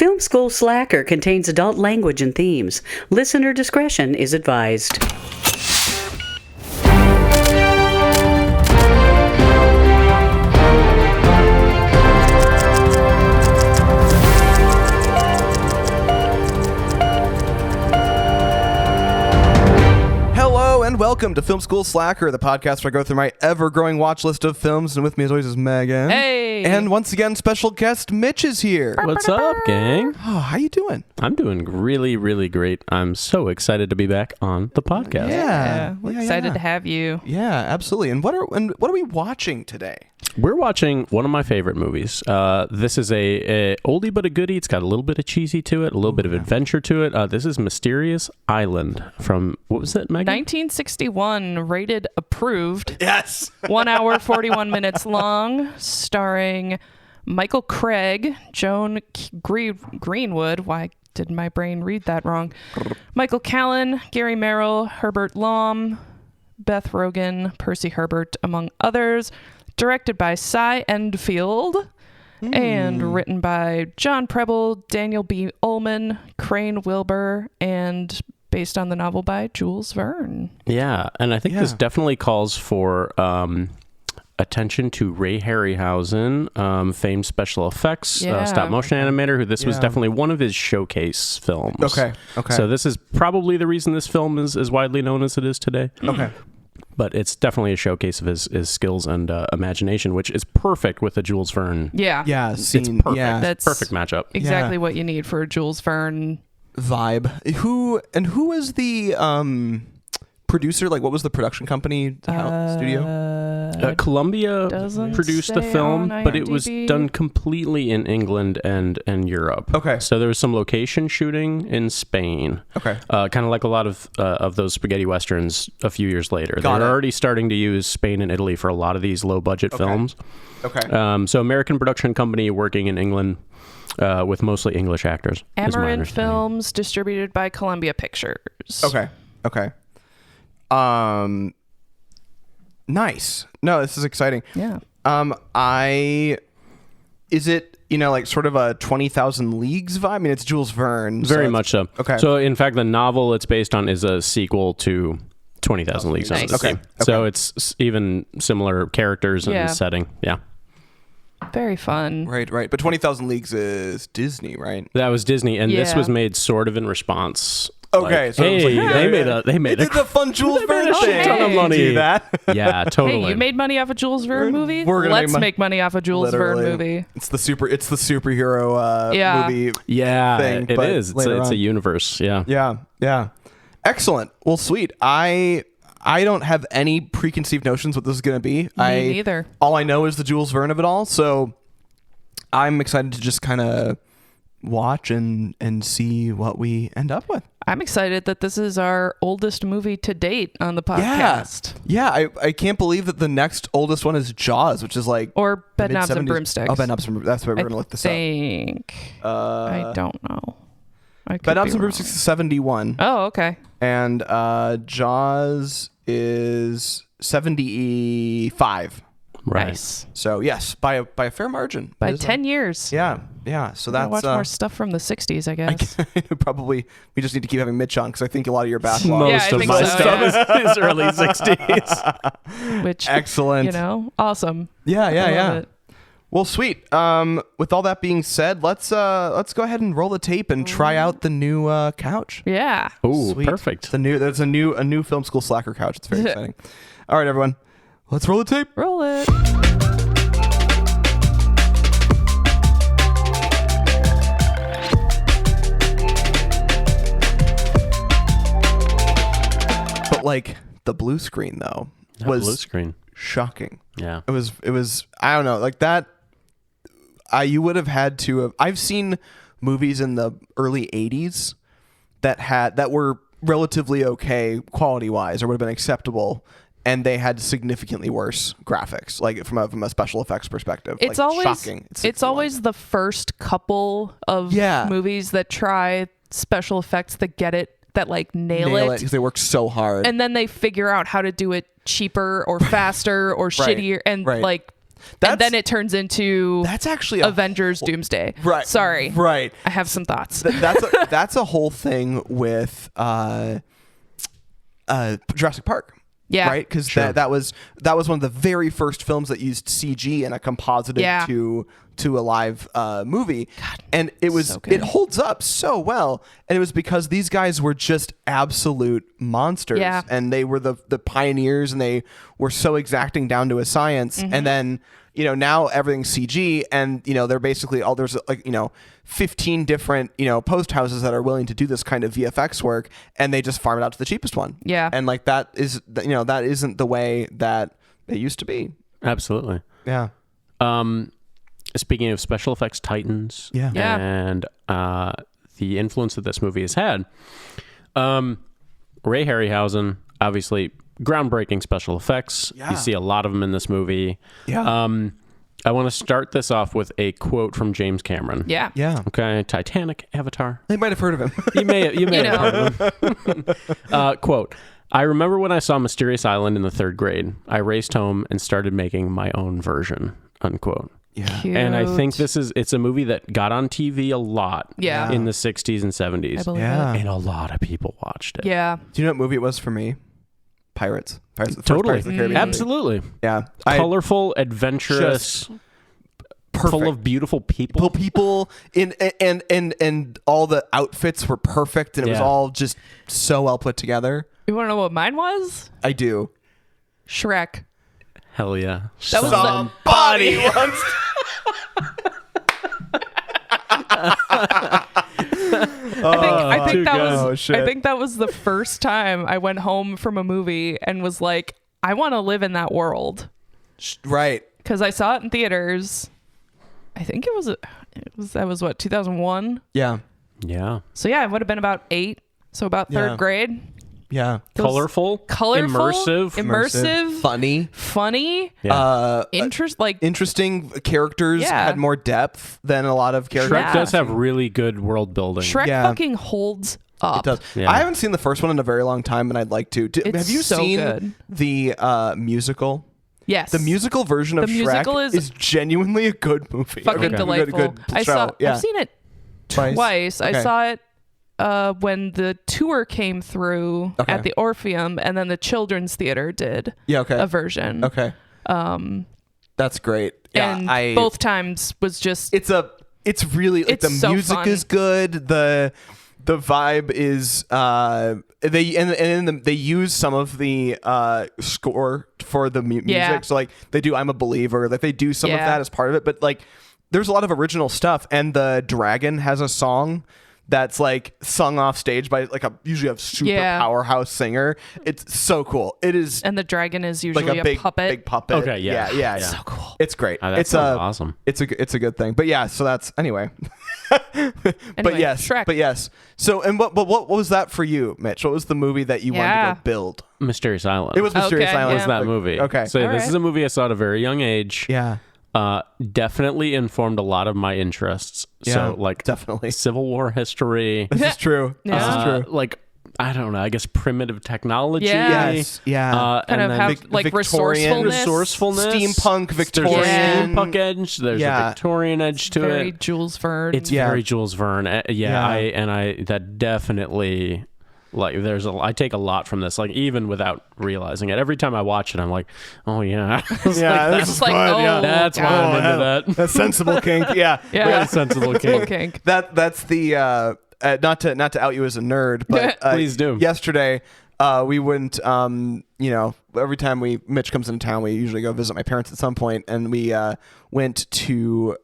Film School Slacker contains adult language and themes. Listener discretion is advised. And welcome to Film School Slacker, the podcast where I go through my ever-growing watch list of films, and with me as always is Megan. Hey! And once again, special guest Mitch is here. What's up, gang? Oh, how you doing? I'm doing really, really great. I'm so excited to be back on the podcast. Yeah, we're excited to have you. Yeah, absolutely. And what are we watching today? We're watching one of my favorite movies. This is a oldie but a goodie. It's got a little bit of cheesy to it, a little bit of adventure to it. This is Mysterious Island from, what was that, Megan? 1961, rated approved. Yes! 1 hour, 41 minutes long, starring Michael Craig, Joan Greenwood. Why did my brain read that wrong? Michael Callan, Gary Merrill, Herbert Lom, Beth Rogan, Percy Herbert, among others. Directed by Cy Endfield and written by John Preble, Daniel B. Ullman, Crane Wilbur, and based on the novel by Jules Verne. Yeah, and I think this definitely calls for attention to Ray Harryhausen, famed special effects, stop motion animator, who this was definitely one of his showcase films. Okay. So this is probably the reason this film is widely known as it is today. Okay. But it's definitely a showcase of his skills and imagination, which is perfect with the Jules Verne. Yeah, It's perfect. Yeah. That's perfect matchup. Exactly what you need for a Jules Verne vibe. Who was the producer? Like, what was the production company studio? Columbia produced the film, but it was IMDb. done completely in England and Europe. Okay. So there was some location shooting in Spain. Okay. Kind of like a lot of those spaghetti westerns a few years later. Got They're it. already starting to use Spain and Italy for a lot of these low budget films. Okay. So American production company working in England with mostly English actors. is my Amaranth understanding. Films, distributed by Columbia Pictures. Okay. Nice. No, this is exciting. Yeah. Is it, like sort of a 20,000 Leagues vibe? I mean, it's Jules Verne. Very much so. Okay. So in fact, the novel it's based on is a sequel to 20,000 Leagues Under the Sea. Okay. So it's even similar characters and setting. Yeah. Very fun. Right. But 20,000 Leagues is Disney, right? That was Disney, and this Yeah. was made sort of in response. Okay, Like, so it was hey, like, they made They did the fun Jules Verne a shit ton of thing. money. Do that. Yeah, totally. Hey, you made money off a Jules Verne movie? We're gonna Let's make make money off a Jules Verne Literally. movie. It's the superhero movie. Yeah, thing, it but is. It's later a on. universe. Yeah. Yeah. Excellent. Well, sweet. I don't have any preconceived notions what this is going to be. Me neither. All I know is the Jules Verne of it all. So I'm excited to just kind of watch and see what we end up with. I'm excited that this is our oldest movie to date on the podcast. Yeah. I can't believe that the next oldest one is Jaws, which is like Or Bedknobs and mid-70s. Broomsticks. Oh, Bedknobs and Broomsticks. That's where we're going to look this up. I don't know. I could Bedknobs be and wrong. Broomsticks is 71. Oh, okay. And Jaws is 75. Right. Nice. So yes, by a fair margin. By It is 10 years. Yeah. So I'll that's watch more stuff from the 60s, I guess. probably we just need to keep having Mitch on because I think a lot of your backlog. Yeah, I think my so, stuff yeah. is early 60s. Which, Excellent. awesome. Yeah. I love it. Well, sweet. With all that being said, let's go ahead and roll the tape and try out the new couch. Yeah. Ooh, Sweet. perfect. There's a new Film School Slacker couch. It's very exciting. All right, everyone, let's roll the tape. Roll it. But like the blue screen though Blue was screen. shocking. Yeah. It was I don't know, like that you would have had to have. I've seen movies in the early 80s that were relatively okay quality wise or would have been acceptable, and they had significantly worse graphics, like from a special effects perspective. It's like, always shocking. It's always the first couple of movies that try special effects that get it, that like nail it because they work so hard. and then they figure out how to do it cheaper or faster or shittier, and like and then it turns into that's actually Avengers Doomsday. Right. Sorry. Right. I have some thoughts. That's a whole thing with Jurassic Park. Yeah. Right. Because that was one of the very first films that used CG and a composited to a live movie. God, and it was so good. it holds up so well. And it was because these guys were just absolute monsters. Yeah. And they were the pioneers, and they were so exacting down to a science. Mm-hmm. And then, now everything's CG, and they're basically there's 15 different post houses that are willing to do this kind of VFX work, and they just farm it out to the cheapest one. Yeah. And like that is that isn't the way that it used to be. Absolutely. Yeah. Speaking of special effects titans, Yeah. and the influence that this movie has had, Ray Harryhausen, obviously groundbreaking special effects. Yeah. You see a lot of them in this movie. Yeah. I want to start this off with a quote from James Cameron. Yeah. Yeah. Okay, Titanic, Avatar. They might have heard of him. You may have heard of him. Quote, I remember when I saw Mysterious Island in the 3rd grade. I raced home and started making my own version. Unquote. Yeah. Cute. And I think it's a movie that got on TV a lot Yeah. in the 60s and 70s. I believe Yeah. it. And a lot of people watched it. Yeah. Do you know what movie it was for me? Pirates. The first Totally. Pirates of the Caribbean movie. Absolutely. Yeah. Colorful, adventurous, Perfect. full of beautiful people. People and all the outfits were perfect, and it was Yeah. all just so well put together. You want to know what mine was? I do. Shrek. Hell yeah. That was the- Somebody wants I think too that good. was. Oh, shit. I think that was the first time I went home from a movie and was like, I want to live in that world, right. because I saw it in theaters. I think that was what, 2001. Yeah. Yeah. So yeah, I would have been about 8. So about 3rd Yeah. grade. Yeah. Those- Colorful, Colorful, immersive. Funny. funny, Yeah. Interesting characters Yeah. had more depth than a lot of characters. Shrek does have really good world building. Shrek Yeah. fucking holds up. It does. Yeah. I haven't seen the first one in a very long time, and I'd like to. It's Have you so seen good. the musical? Yes. The musical version of The musical Shrek is genuinely a good movie. fucking Okay. delightful. Good I show. saw. Yeah. I've seen it Twice? twice. I Okay. saw it when the tour came through Okay. at the Orpheum, and then the Children's Theater did Yeah. Okay. a version. Okay. That's great. Yeah. And both times was just It's really like It's the so music fun. is good. The vibe is they use some of the score for the music. Yeah. So like they do I'm a Believer, like they do some of Yeah. that as part of it, but like there's a lot of original stuff, and the dragon has a song that's like sung off stage by like usually a super Yeah. powerhouse singer. It's so cool. It is and the dragon is usually like a big puppet. big puppet. Okay, yeah. yeah. So cool. It's great. Oh, that It's sounds awesome. It's a good thing. But yeah, so that's anyway. But Anyway, yes, Shrek. but yes. So and what was that for you, Mitch? What was the movie that you wanted Yeah. to go build? Mysterious Island. It was Mysterious Okay, Island. yeah. was that movie. Okay. So All this right. is a movie I saw at a very young age. Yeah. Definitely informed a lot of my interests. Yeah, So like definitely. Civil War history. This is true. Yeah. This is true. Like I don't know. I guess primitive technology. Yeah. Yes. Yeah. Kind and of then have like Victorian resourcefulness. Steampunk, Victorian. There's a Yeah. steampunk edge. There's Yeah. a Victorian edge to Very it. Jules Verne. It's Yeah. very Jules Verne. Yeah. That definitely like I take a lot from this, like even without realizing it. Every time I watch it, I'm like, oh yeah. It's Yeah, like, this is like, good. oh, Yeah. that's why I'm into that. That's sensible kink. Yeah. Yeah. Sensible Little king. kink. That's the not to out you as a nerd, but Please do. Yesterday, we went. Every time Mitch comes into town, we usually go visit my parents at some point, and we went to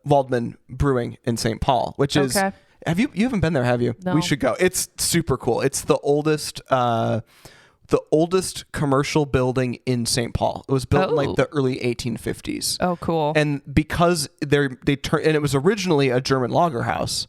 Waldman Brewing in St. Paul, which is. Okay. You haven't been there, have you? No. We should go. It's super cool. It's the oldest commercial building in St. Paul. It was built in like Oh. the early 1850s. Oh, cool. And because they turned, and it was originally a German lager house,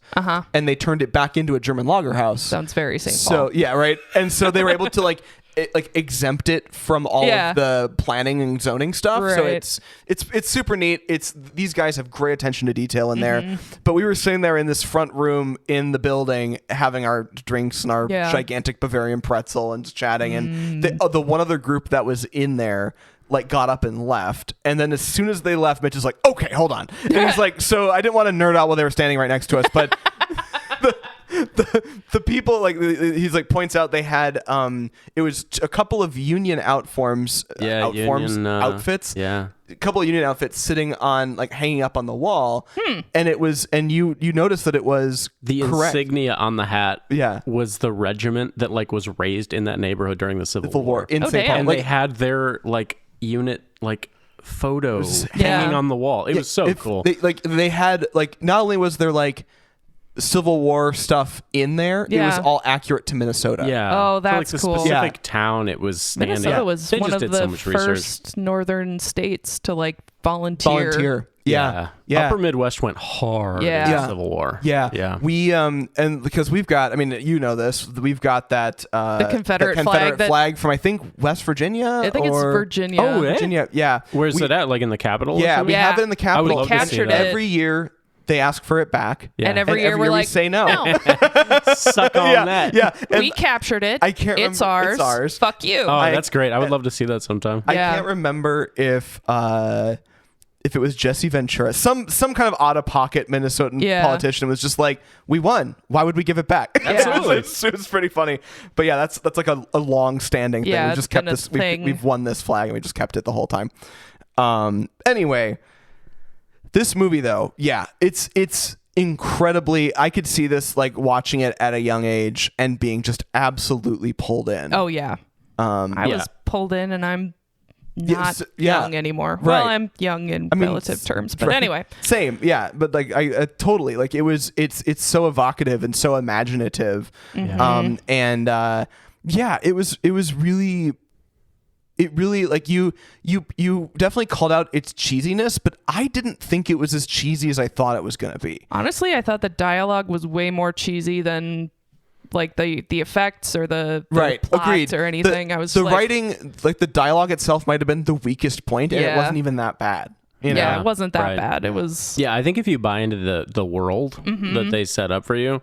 and they turned it back into a German lager house. Sounds very St. So Paul. yeah, right. And so they were able to exempt it from all Yeah. of the planning and zoning stuff. So Right. it's super neat. These guys have great attention to detail in Mm-hmm. there. But we were sitting there in this front room in the building having our drinks and our Yeah. gigantic Bavarian pretzel and just chatting. And the one other group that was in there like got up and left, and then as soon as they left, Mitch is like, okay, hold on, and he's like, so I didn't want to nerd out while they were standing right next to us, but the people, like, he's like points out they had it was a couple of union outfits, a couple of union outfits sitting on, like, hanging up on the wall, and it was, and you noticed that it was the correct. insignia on the hat was the regiment that, like, was raised in that neighborhood during the Civil War in St. Paul, and like, they had their, like, unit, like, photo hanging on the wall. It was so cool. They had, like, not only was there, like, Civil War stuff in there, it was all accurate to Minnesota. Oh, that's like the cool. specific town it was standing. Minnesota was They one just of did so the much first research. northern states to, like, volunteer. Yeah. Upper Midwest went hard in the Civil War. Yeah. We and because we've got, I mean, you know this, we've got that the Confederate flag from, I think, West Virginia. I think it's Virginia. Oh, Virginia. Yeah. Where's it at? Like in the Capitol? Yeah, we have it in the Capitol. We captured it every year. They ask for it back, and every year we're we like, say no. Suck on that. Yeah, and we captured it. I can't. It's ours. It's ours. Fuck you. Oh, that's great. I would love to see that sometime. I can't remember if it was Jesse Ventura, some kind of out of pocket Minnesotan politician was just like, we won. Why would we give it back? Absolutely. it was pretty funny. But yeah, that's like a long standing thing. Yeah, We just kept this. We've won this flag, and we just kept it the whole time. Anyway, this movie though, it's incredibly, I could see this, like, watching it at a young age and being just absolutely pulled in. Oh yeah. I was pulled in, and I'm not young anymore. Right. Well, I'm young in relative terms, but anyway. Same, yeah. But, like, I totally, like, it's so evocative and so imaginative, and it really, like, you definitely called out its cheesiness, but I didn't think it was as cheesy as I thought it was going to be. Honestly, I thought the dialogue was way more cheesy than, like, the effects or the plot Agreed. or anything. I was the like, writing, like, the dialogue itself might have been the weakest point, and it wasn't even that bad. You know? Yeah, it wasn't that bad. It was. Yeah, I think if you buy into the world that they set up for you,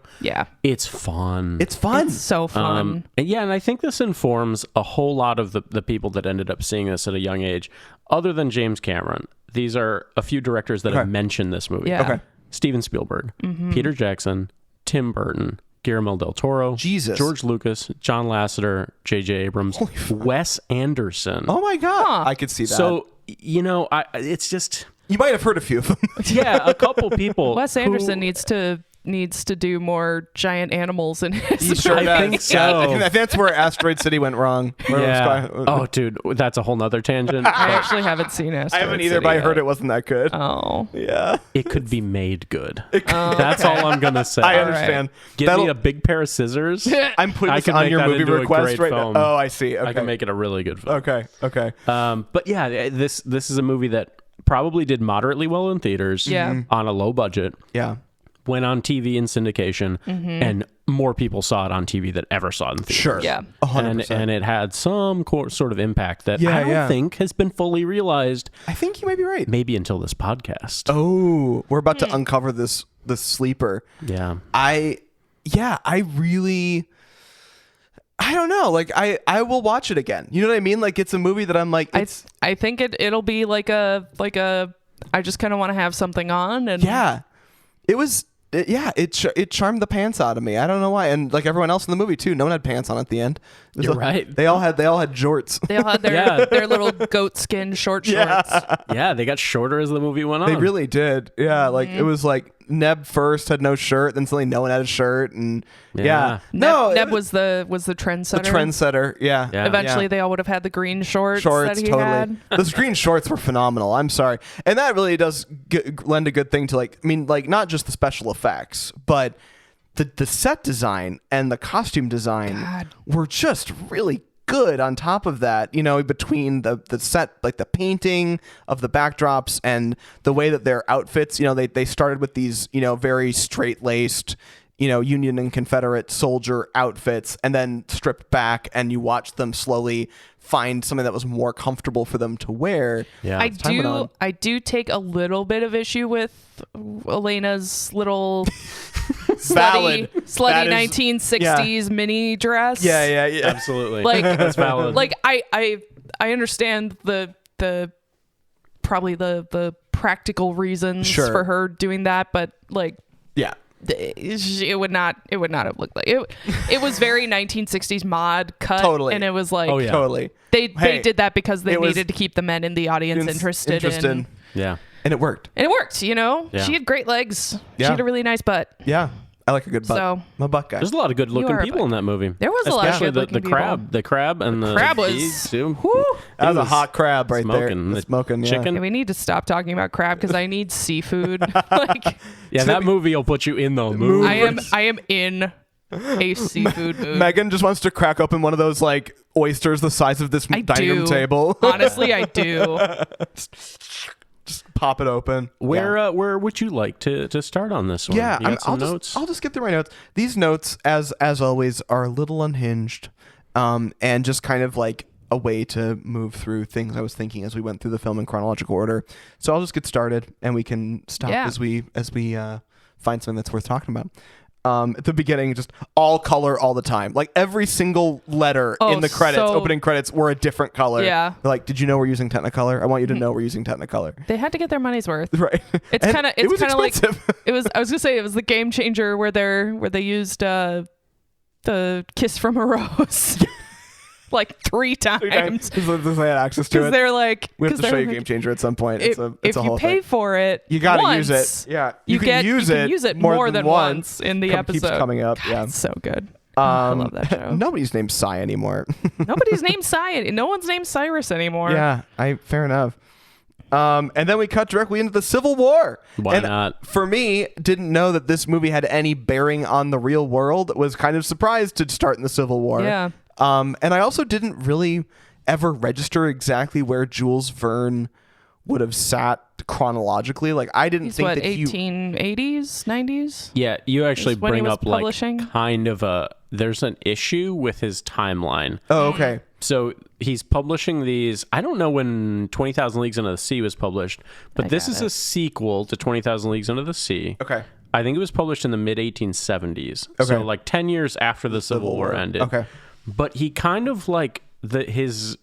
it's fun. It's fun. It's so fun. And I think this informs a whole lot of the people that ended up seeing this at a young age. Other than James Cameron, these are a few directors that have mentioned this movie. Yeah. Okay. Steven Spielberg, Peter Jackson, Tim Burton, Guillermo del Toro, George Lucas, John Lasseter, J.J. Abrams, Wes Anderson. Oh my God. I could see that. So, you know, it's just... You might have heard a few of them. Yeah, a couple people. Wes Anderson needs to do more giant animals in his He sure movies. does. I think so. I think that's where Asteroid City went wrong. Oh, dude, that's a whole nother tangent. I actually haven't seen it. I haven't either, but I heard it wasn't that good. Oh. Yeah. It could be made good. That's all I'm going to say. I understand. Give me a big pair of scissors. I'm putting this can on make your that movie into a request great right film. now. Oh, I see. Okay. I can make it a really good film. Okay. But yeah, this is a movie that probably did moderately well in theaters on a low budget. Yeah. Went on TV in syndication, and more people saw it on TV than ever saw it in theaters. Sure. Yeah. 100%. And it had some sort of impact that I don't think has been fully realized. I think you might be right. Maybe until this podcast. Oh, we're about to uncover this sleeper. Yeah. I don't know. Like, I will watch it again. You know what I mean? Like, it's a movie that I'm like, it's, I think it'll be like a I just kind of want to have something on, and it was. It charmed the pants out of me. I don't know why, and like everyone else in the movie too. No one had pants on at the end. You're right. They all had jorts. They all had their little goat skin short shorts. Yeah, they got shorter as the movie went on. They really did. Yeah, like it was like Neb first had no shirt, then suddenly no one had a shirt, and Neb was the trendsetter. The trendsetter, yeah. Eventually, they all would have had the green shorts that he totally had. Those green shorts were phenomenal. I'm sorry, and that really does lend a good thing to, like, I mean, like, not just the special effects, but the set design and the costume design were just really good. On top of that, you know, between the set, like the painting of the backdrops and the way that their outfits, you know, they started with these, you know, very straight-laced, you know, Union and Confederate soldier outfits, and then stripped back, and you watch them slowly find something that was more comfortable for them to wear. Yeah, I do take a little bit of issue with Elena's little slutty 1960s mini dress. Yeah. Absolutely. Like, that's valid. Like, I understand the probably the practical reasons Sure. for her doing that, but like Yeah. it would not have looked like it. It was very 1960s mod cut. Totally. And it was like, Oh, yeah. Totally. they Hey, did that because they it was needed to keep the men in the audience interested in. Yeah. And it worked. And it worked, you know? Yeah. She had great legs. Yeah. She had a really nice butt. Yeah. I like a good butt. So- I'm a butt guy. There's a lot of good-looking You are a people in that movie. There was a lot of Especially good-looking the people. crab. The crab and the crab was- geese, too. That was a was hot crab right smoking. there. The Smoking, yeah. chicken. Yeah, we need to stop talking about crab because I need seafood. Like, Yeah, that movie will put you in the mood. I am in a seafood mood. Megan just wants to crack open one of those like oysters the size of this I dining room do. table. Honestly, I do. Just pop it open. Where would you like to start on this one? Yeah, You got some notes? I'll just get through my notes. These notes, as always, are a little unhinged, and just kind of like a way to move through things I was thinking as we went through the film in chronological order. So I'll just get started, and we can stop Yeah. as we find something that's worth talking about. At the beginning, just all color all the time. Like every single letter in the credits, opening credits, were a different color. Yeah. They're like, did you know we're using Technicolor? I want you to know we're using Technicolor. They had to get their money's worth. Right. It's And kind of it was like expensive. it was. I was gonna say it was the Game Changer where they used the Kiss from a Rose like 3 times Because they had access to because it. they're like We have to show you like, Game Changer at some point. If, It's a if you whole pay thing. for it, You got to once, use it. Yeah. You can use it more than once in the episode. Keeps coming up. God, Yeah. it's so good. I love that show. Nobody's named Psy anymore. Nobody's named Cy. No one's named Cyrus anymore. Yeah. Fair enough. And then we cut directly into the Civil War. Why And not? For me, didn't know that this movie had any bearing on the real world. Was kind of surprised to start in the Civil War. Yeah. And I also didn't really ever register exactly where Jules Verne would have sat chronologically. Like I didn't He's think what, that he 1880s, 90s? Yeah, you actually Is when he bring was up like publishing? kind of there's an issue with his timeline. Oh, okay. So he's publishing these. I don't know when 20,000 Leagues Under the Sea was published, but this got is it. a sequel to 20,000 Leagues Under the Sea. Okay. I think it was published in the mid 1870s. Okay. So like 10 years after the Civil War ended. Okay. But he kind of like he's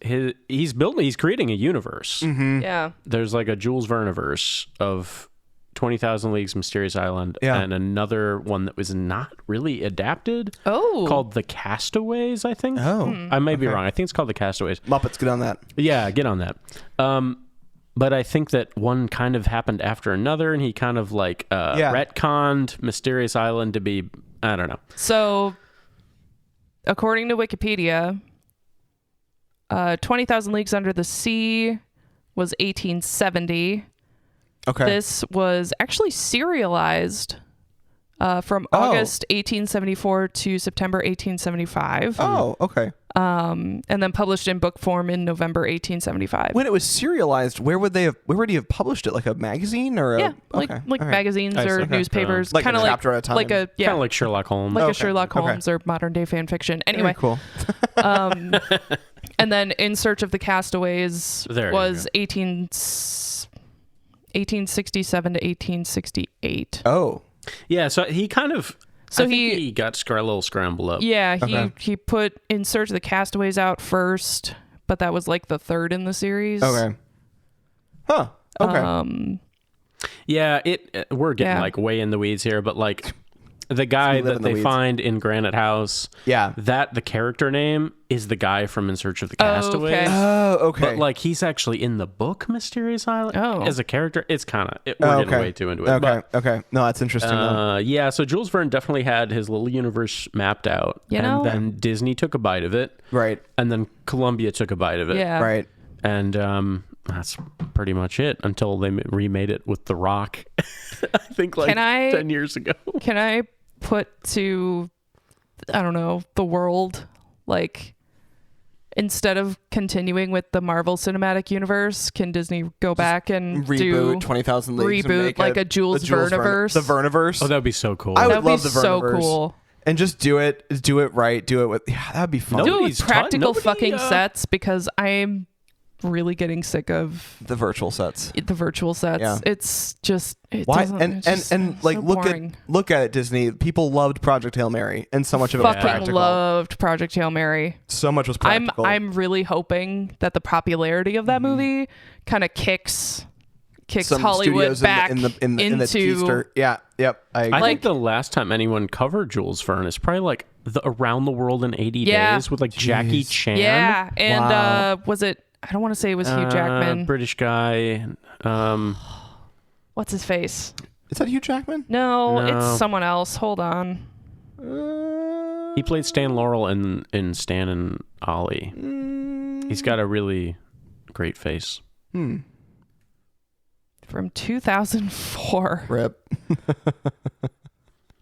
creating a universe. Yeah. There's like a Jules Verneverse of 20,000 Leagues Mysterious Island Yeah. and another one that was not really adapted Oh. called The Castaways, I think. Oh. I may be wrong. I think it's called The Castaways. Muppets, get on that. Yeah, get on that. But I think that one kind of happened after another, and he kind of like retconned Mysterious Island to be, I don't know. So, according to Wikipedia, 20,000 Leagues Under the Sea was 1870. Okay. This was actually serialized from August 1874 to September 1875. Oh, okay. And then published in book form in November 1875. When it was serialized, where would he have published it? Like a magazine or a Yeah, like okay. All right. magazines I or see. newspapers, Like kind a of chapter at a time. like a Kind of like Sherlock Holmes. like Okay, a Sherlock okay. Holmes or modern day fan fiction. Very Anyway, cool. and then In Search of the Castaways There you was go. 1867 to 1868. Oh. Yeah, so he kind of. So I think he- he got a little scrambled up. Yeah, Okay. he put In Search of the Castaways out first, but that was like the third in the series. Okay. Huh. Okay. Yeah, we're getting Yeah. like way in the weeds here, but like the guy We live that in the they weeds. find in Granite House, Yeah. that the character name is the guy from In Search of the Oh, Castaways. okay. Oh, okay. But like he's actually in the book Mysterious Island Oh. as a character. It's kind of we're getting way too into it. Okay. But, Okay. No, that's interesting. though. yeah, so Jules Verne definitely had his little universe mapped out, You and know? then Disney took a bite of it, Right. and then Columbia took a bite of it, Yeah. Right. and that's pretty much it until they remade it with The Rock. I think like 10 years ago. Can I put to, I don't know, the world, like, instead of continuing with the Marvel Cinematic Universe, can Disney go back and Reboot do 20,000 Leagues. and reboot, make like a Jules Verneverse? The Verneverse. Oh, that would be so cool. I would That'd be love the so Verneverse. cool. And just do it right. Do it with. Yeah, that'd be fun. Do it Nobody's with practical nobody, fucking sets because I'm really getting sick of the virtual sets. Yeah. It's just Why? It's just Like so look boring. at it, Disney. People loved Project Hail Mary, and so much of it was Fucking practical. loved Project Hail Mary. So much was practical. I'm really hoping that the popularity of that movie kind of kicks Some Hollywood studios back in the into teaser. Yeah. Yep. I think the last time anyone covered Jules Verne is probably like the Around the World in 80 Days with like Jackie Chan. Yeah, and Wow. was it? I don't want to say it was Hugh Jackman. British guy. What's his face? Is that Hugh Jackman? No, No. it's someone else. Hold on. He played Stan Laurel in Stan and Ollie. He's got a really great face. From 2004. Rip.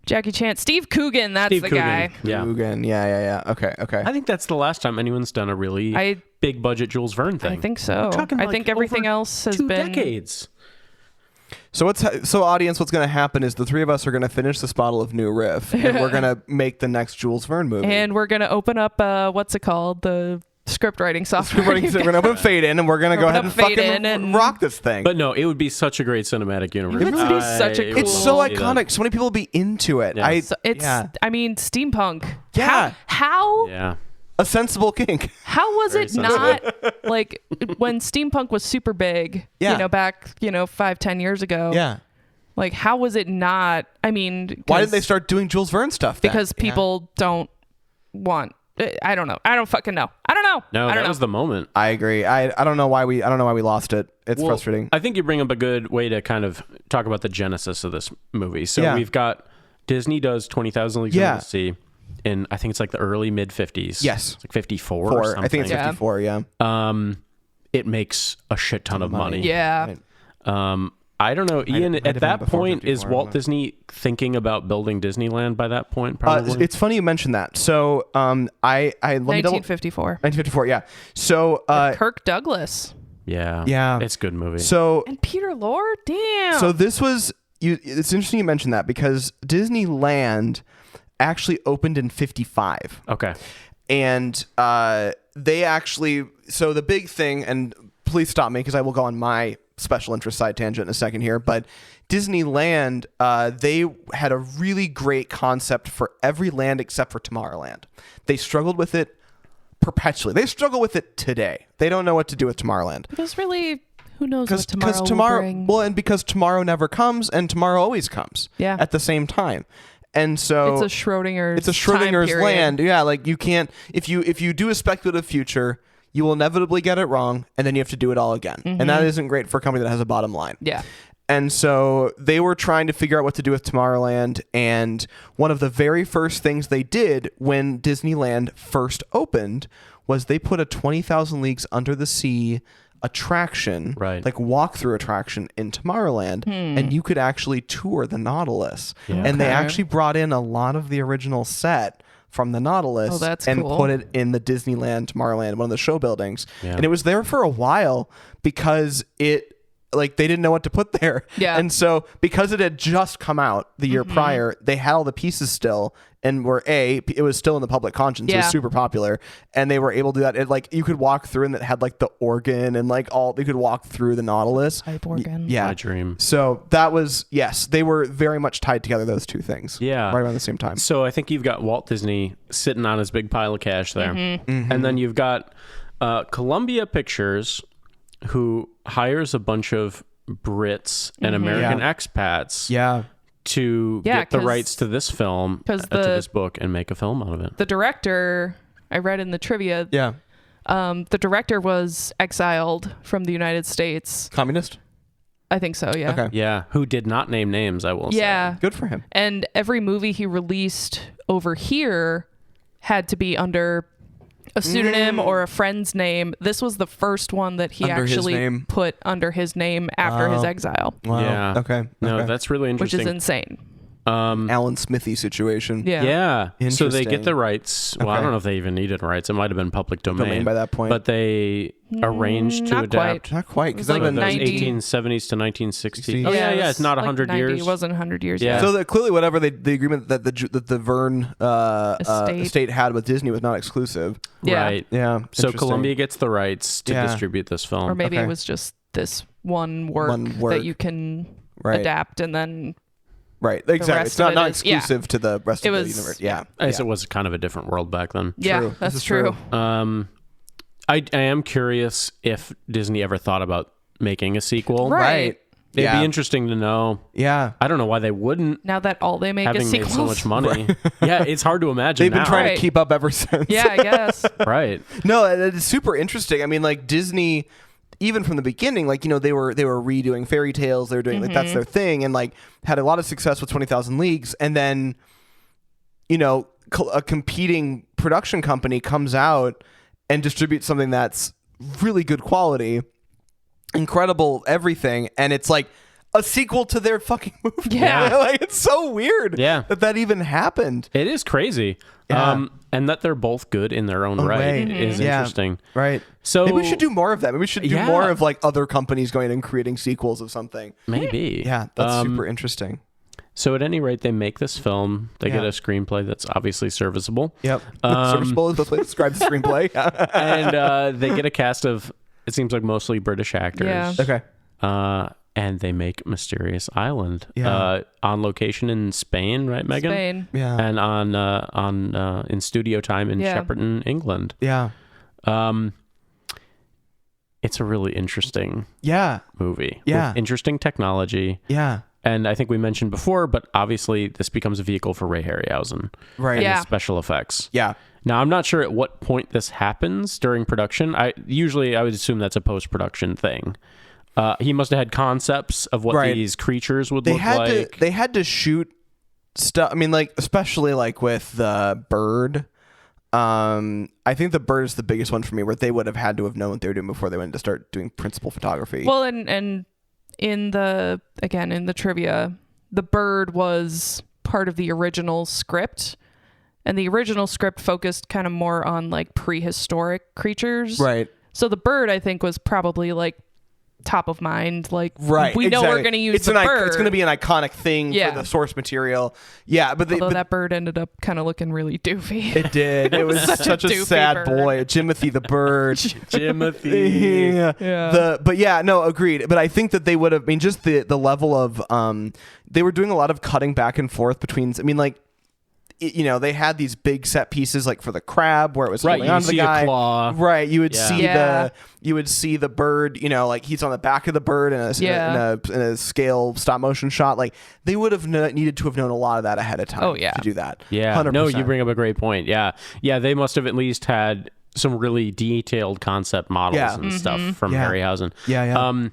Jackie Chan. Steve Coogan, that's Steve the Coogan. guy. Yeah. Coogan. Yeah. Okay. I think that's the last time anyone's done a really big budget Jules Verne thing. I think so. Talking I like think everything over else has 2 been decades. So audience, what's going to happen is the three of us are going to finish this bottle of New Riff, and we're going to make the next Jules Verne movie. And we're going to open up, what's it called? The script writing software. We're going to open Fade In, and we're going to go ahead and Fade fucking In and- rock this thing. But no, it would be such a great cinematic universe. It would be such a cool- It's so see that. iconic. So many people will be into it. Yeah. I mean, steampunk. Yeah. How Yeah. A sensible kink. How was Very it not like when steampunk was super big, Yeah. back, 5-10 years ago? Yeah. Like, how was it not? I mean, Why didn't they start doing Jules Verne stuff then? Because people don't want. I don't know. I don't fucking know. I don't know. No, I don't that know. was the moment. I agree. I don't know why we lost it. It's Well, frustrating. I think you bring up a good way to kind of talk about the genesis of this movie. So Yeah. we've got Disney does 20,000 Leagues Under the Sea in, I think it's like the early mid 50s. Yes. It's like 54 or something. I think it's Yeah. 54. Yeah. It makes a shit ton of money. Yeah. Right. I don't know, Ian. might have At been that before point, 54, is Walt Disney thinking about building Disneyland by that point? Uh, Probably. it's funny you mentioned that. So I let me double 1954. 1954. Yeah. So Kirk Douglas yeah. Yeah. It's a good movie. so and Peter Lorre. Damn. so this was you. It's interesting you mentioned that because Disneyland actually opened in 55. okay. And they actually, so the big thing, and please stop me because I will go on my special interest side tangent in a second here, but Disneyland, they had a really great concept for every land except for Tomorrowland. They struggled with it perpetually. They struggle with it today. They don't know what to do with Tomorrowland. because really, who knows what Because tomorrow will bring. well, and because tomorrow never comes and tomorrow always comes Yeah. at the same time. And so it's a Schrodinger's Schrodinger's time period. land. Yeah, like you can't if you do a speculative future, you will inevitably get it wrong, and then you have to do it all again. And that isn't great for a company that has a bottom line. Yeah. And so they were trying to figure out what to do with Tomorrowland, and one of the very first things they did when Disneyland first opened was they put a 20,000 Leagues Under the Sea attraction, Right. like walkthrough attraction in Tomorrowland, and you could actually tour the Nautilus. And they Okay. actually brought in a lot of the original set from the Nautilus Oh, that's and cool. put it in the Disneyland Tomorrowland, one of the show buildings. Yeah. And it was there for a while because they didn't know what to put there. Yeah. And so because it had just come out the year prior, they had all the pieces still and it was still in the public conscience. It Yeah. was super popular. And they were able to do that. It, like you could walk through and it had like the organ and like you could walk through the Nautilus. Pipe organ. Yeah. My dream. So that was, yes, they were very much tied together, those two things. Yeah. Right around the same time. So I think you've got Walt Disney sitting on his big pile of cash there. Mm-hmm. And then you've got Columbia Pictures, who hires a bunch of Brits and American expats Yeah. to Yeah, get the 'cause- rights to this film, 'cause to this book, and make a film out of it. The director, I read in the trivia, Yeah. the director was exiled from the United States. Communist? I think so, yeah. Okay. Yeah, who did not name names, I will say. Yeah. Good for him. And every movie he released over here had to be under a pseudonym or a friend's name. This was the first one that he Under his actually name. put under his name after his exile, Wow. Yeah. Okay. No, Okay. that's really which interesting. is insane. Alan Smithy situation. Yeah. So they get Interesting. the rights. Well, I Okay. don't know if they even needed rights. It might have been public domain By that point. But they arranged to Not adapt. quite. Not quite, because It was that like would have been 90. 1870s to 1960. 60s. Oh yeah, it was it's not like 100 90. years. It wasn't 100 years. Yeah. So clearly, whatever the agreement that the Verne estate had with Disney was not exclusive. Yeah. Right. Yeah. So interesting. Columbia gets the rights to Yeah. distribute this film. Or maybe Okay. it was just this one work that you can Right. adapt, and then Right. Exactly. rest It's not of it is- exclusive to the rest It of was- the universe. Yeah. I guess it was kind of a different world back then. yeah, True. This that's is true. I am curious if Disney ever thought about making a sequel. Right. It'd Yeah. be interesting to know. Yeah. I don't know why they wouldn't, Now that all they make having is made sequels. so much money. Yeah, it's hard to imagine They've been now. trying Right. to keep up ever since. Yeah, I guess. Right. No, it's super interesting. I mean, like Disney, even from the beginning, like, you know, they were redoing fairy tales. They were doing like that's their thing, and like had a lot of success with 20,000 Leagues. And then, you know, a competing production company comes out and distributes something that's really good quality, incredible everything, and it's like a sequel to their fucking movie. Yeah. Like it's so weird. Yeah. that even happened. It is crazy. Yeah. And that they're both good in their own way. right is Yeah. interesting. Right. So Maybe we should do more of that. Maybe we should do Yeah. more of like other companies going and creating sequels of something. Maybe. Yeah, that's super interesting. So at any rate, they make this film. They get Yeah. a screenplay that's obviously serviceable. Yep. Serviceable is the way to describe the screenplay. And they get a cast of, it seems like mostly British actors. Yeah. Okay. And they make Mysterious Island Yeah. on location in Spain, right, Megan? Spain. Yeah. And on in studio time in Yeah. Shepperton, England. Yeah. It's a really interesting Yeah. movie. Yeah. With interesting technology. Yeah. And I think we mentioned before, but obviously this becomes a vehicle for Ray Harryhausen. Right. And Yeah. his special effects. Yeah. Now, I'm not sure at what point this happens during production. I would assume that's a post-production thing. He must have had concepts of what Right. these creatures would They look had like. to. They had to shoot stuff. I mean, like especially like with the bird. I think the bird is the biggest one for me, where they would have had to have known what they were doing before they went to start doing principal photography. Well, and in the trivia, the bird was part of the original script, and the original script focused kind of more on like prehistoric creatures. right. So the bird, I think, was probably like top of mind. Like, Right. we know we're exactly. going to use it's the an bird. It's going to be an iconic thing Yeah. for the source material. Yeah, but Although that bird ended up kind of looking really doofy. it did. It was such a doofy sad bird. boy, Jimothy the bird. Jimothy. Yeah. But yeah, no, agreed. But I think that they would have. I mean, just the level of they were doing a lot of cutting back and forth between. I mean, like. You know, they had these big set pieces like for the crab where it was Right, holding you on to the see a guy. claw. Right, you would Yeah. see Yeah. the bird. You know, like he's on the back of the bird in a scale stop motion shot. Like they would have needed to have known a lot of that ahead of time. Oh, yeah. to do that. Yeah. 100%. No, you bring up a great point. Yeah. Yeah, they must have at least had some really detailed concept models Yeah. and stuff from Yeah. Harryhausen. Yeah.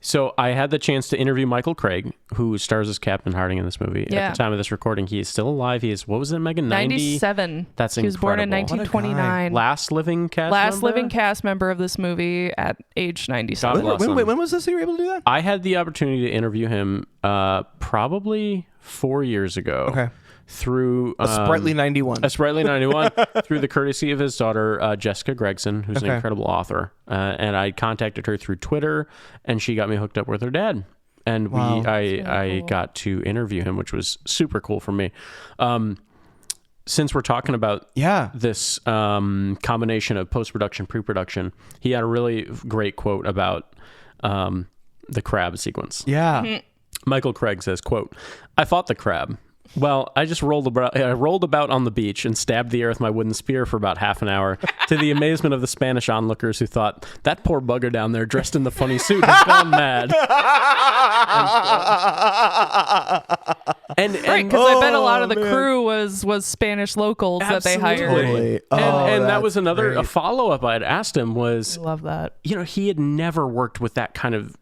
So I had the chance to interview Michael Craig, who stars as Captain Harding in this movie. Yeah. At the time of this recording, he is still alive. He is, what was it, Megan? 97. That's He was born in incredible. What a 1929. Last living cast Last member? living cast member of this movie at age 97. God bless him. when was this? You were able to do that? I had the opportunity to interview him probably 4 years ago. Okay. Through A sprightly 91. A Sprightly 91 through the courtesy of his daughter, Jessica Gregson, who's an Okay. incredible author. And I contacted her through Twitter, and she got me hooked up with her dad. And Wow. I got to interview him, which was super cool for me. Since we're talking about this combination of post-production, pre-production, he had a really great quote about the crab sequence. Yeah. Michael Craig says, quote, "I fought the crab. Well, I just rolled about on the beach and stabbed the air with my wooden spear for about half an hour, to the amazement of the Spanish onlookers who thought, that poor bugger down there dressed in the funny suit has gone mad." Right, because I bet a lot of the crew was Spanish locals that they hired. Totally. And that was a great. follow-up I had asked him was, Love that. he had never worked with that kind of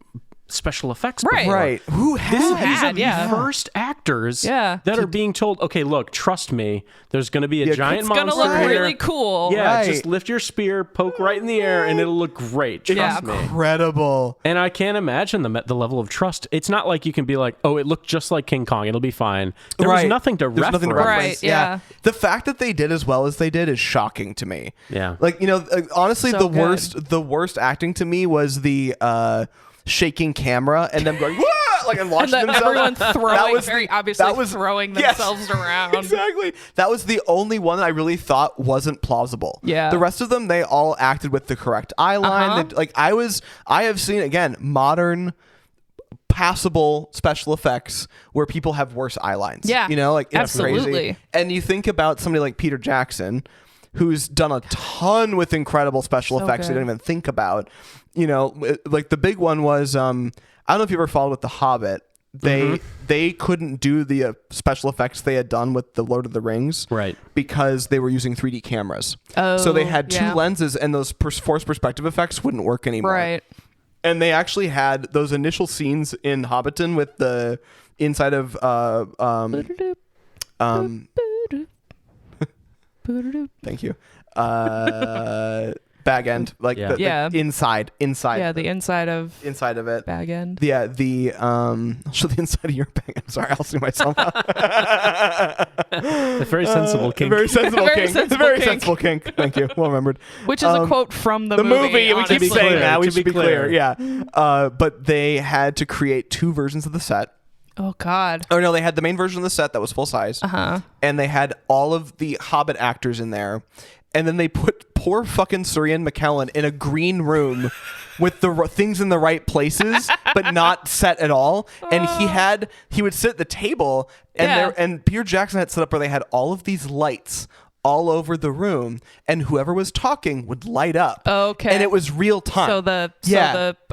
special effects Right. before. Right. Who These has? are the first actors that are being told, okay, look, trust me, there's going to be a giant monster It's going to look here. really cool. Yeah, Right. just lift your spear, poke right in the air, and it'll look great. Trust me. Incredible. And I can't imagine the level of trust. It's not like you can be like, oh, it looked just like King Kong. It'll be fine. There was nothing to There's reference. nothing to reference. Right, yeah. The fact that they did as well as they did is shocking to me. Yeah. Like, honestly, So the good. worst acting to me was the shaking camera and them going, "Wah!" like, and launching And themselves. everyone throwing, very obviously that was throwing yes, themselves around. Exactly. That was the only one that I really thought wasn't plausible. Yeah. The rest of them, they all acted with the correct eye line. They- I have seen, again, modern passable special effects where people have worse eye lines. Yeah, It's absolutely. crazy. And you think about somebody like Peter Jackson, who's done a ton with incredible special So effects good. you don't even think about. Like the big one was, I don't know if you ever followed with The Hobbit. They couldn't do the special effects they had done with the Lord of the Rings, Right. Because they were using 3D cameras. Oh, so they had two yeah. lenses, and those forced perspective effects wouldn't work anymore. Right. And they actually had those initial scenes in Hobbiton with the inside of thank you. Bag end, like Yeah. the inside. Yeah, the inside of it. bag end. Yeah, I'll show the inside of your bag end. Sorry, I'll see myself out. A very sensible kink. Very sensible Very kink. sensible Very kink. sensible kink. Thank you. Well remembered. Which is a quote from the movie. We honestly. keep saying that. We To should be be clear. clear. Yeah. But they had to create two versions of the set. Oh, God. Oh no, they had the main version of the set that was full size. And they had all of the Hobbit actors in there. And then they put poor fucking Sir Ian McKellen in a green room with the things in the right places, but not set at all. And he would sit at the table, and and Peter Jackson had set up where they had all of these lights all over the room, and whoever was talking would light up. Okay. And it was real time. So the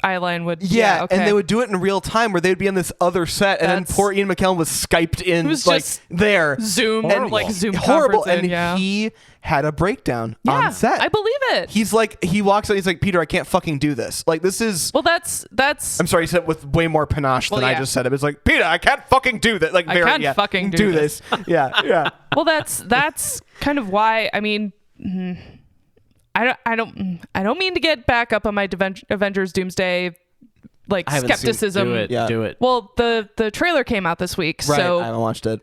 eye line would... Yeah, okay. and they would do it in real time where they'd be on this other set, and then poor Ian McKellen was Skyped in, was like, just there. Zoom, And like Zoom horrible. conferencing, And he had a breakdown on set. I believe it. He's like, he walks out, he's like, Peter, I can't fucking do this. Like, this is... Well, that's... I'm sorry, he said it with way more panache than I just said it. It's like, Peter, I can't fucking do that. Like, I can't fucking do this. Yeah. Well, that's kind of why. I mean, I don't mean to get back up on my Avengers Doomsday I haven't skepticism. Do it. Yeah. Do it. Well, the trailer came out this week, Right, so I haven't watched it.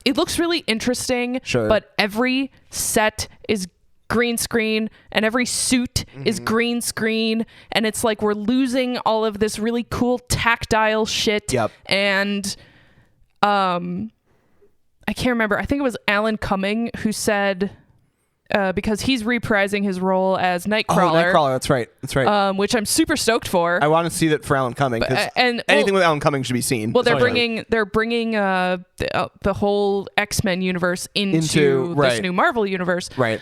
it looks really interesting. Sure. But every set is green screen and every suit is green screen, and it's like we're losing all of this really cool tactile shit. Yep. And I can't remember. I think it was Alan Cumming who said, because he's reprising his role as Nightcrawler. Nightcrawler, that's right. Which I'm super stoked for. I want to see that for Alan Cumming, because anything with Alan Cumming should be seen. Well, they're bringing the whole X-Men universe into this new Marvel universe. Right.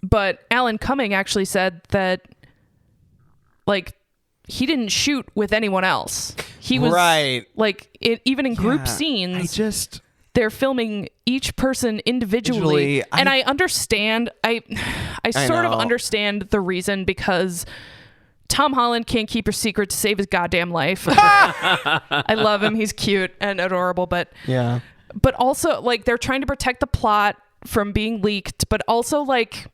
But Alan Cumming actually said that, like, he didn't shoot with anyone else. He was like, even in group scenes. They're filming each person individually. And I understand. I sort of understand the reason, because Tom Holland can't keep a secret to save his goddamn life. I love him. He's cute and adorable, but also, like, they're trying to protect the plot from being leaked, but also, like,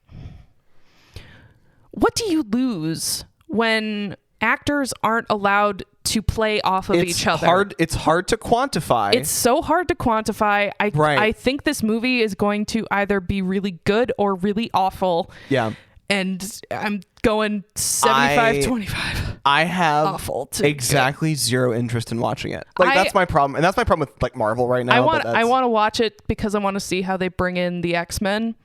what do you lose when actors aren't allowed to play off of each other? It's hard to quantify. It's so hard to quantify. I think this movie is going to either be really good or really awful. Yeah. And I'm going 75-25. I have awful to exactly zero interest in watching it. Like, that's my problem. And that's my problem with, like, Marvel right now. I want to watch it because I want to see how they bring in the X-Men.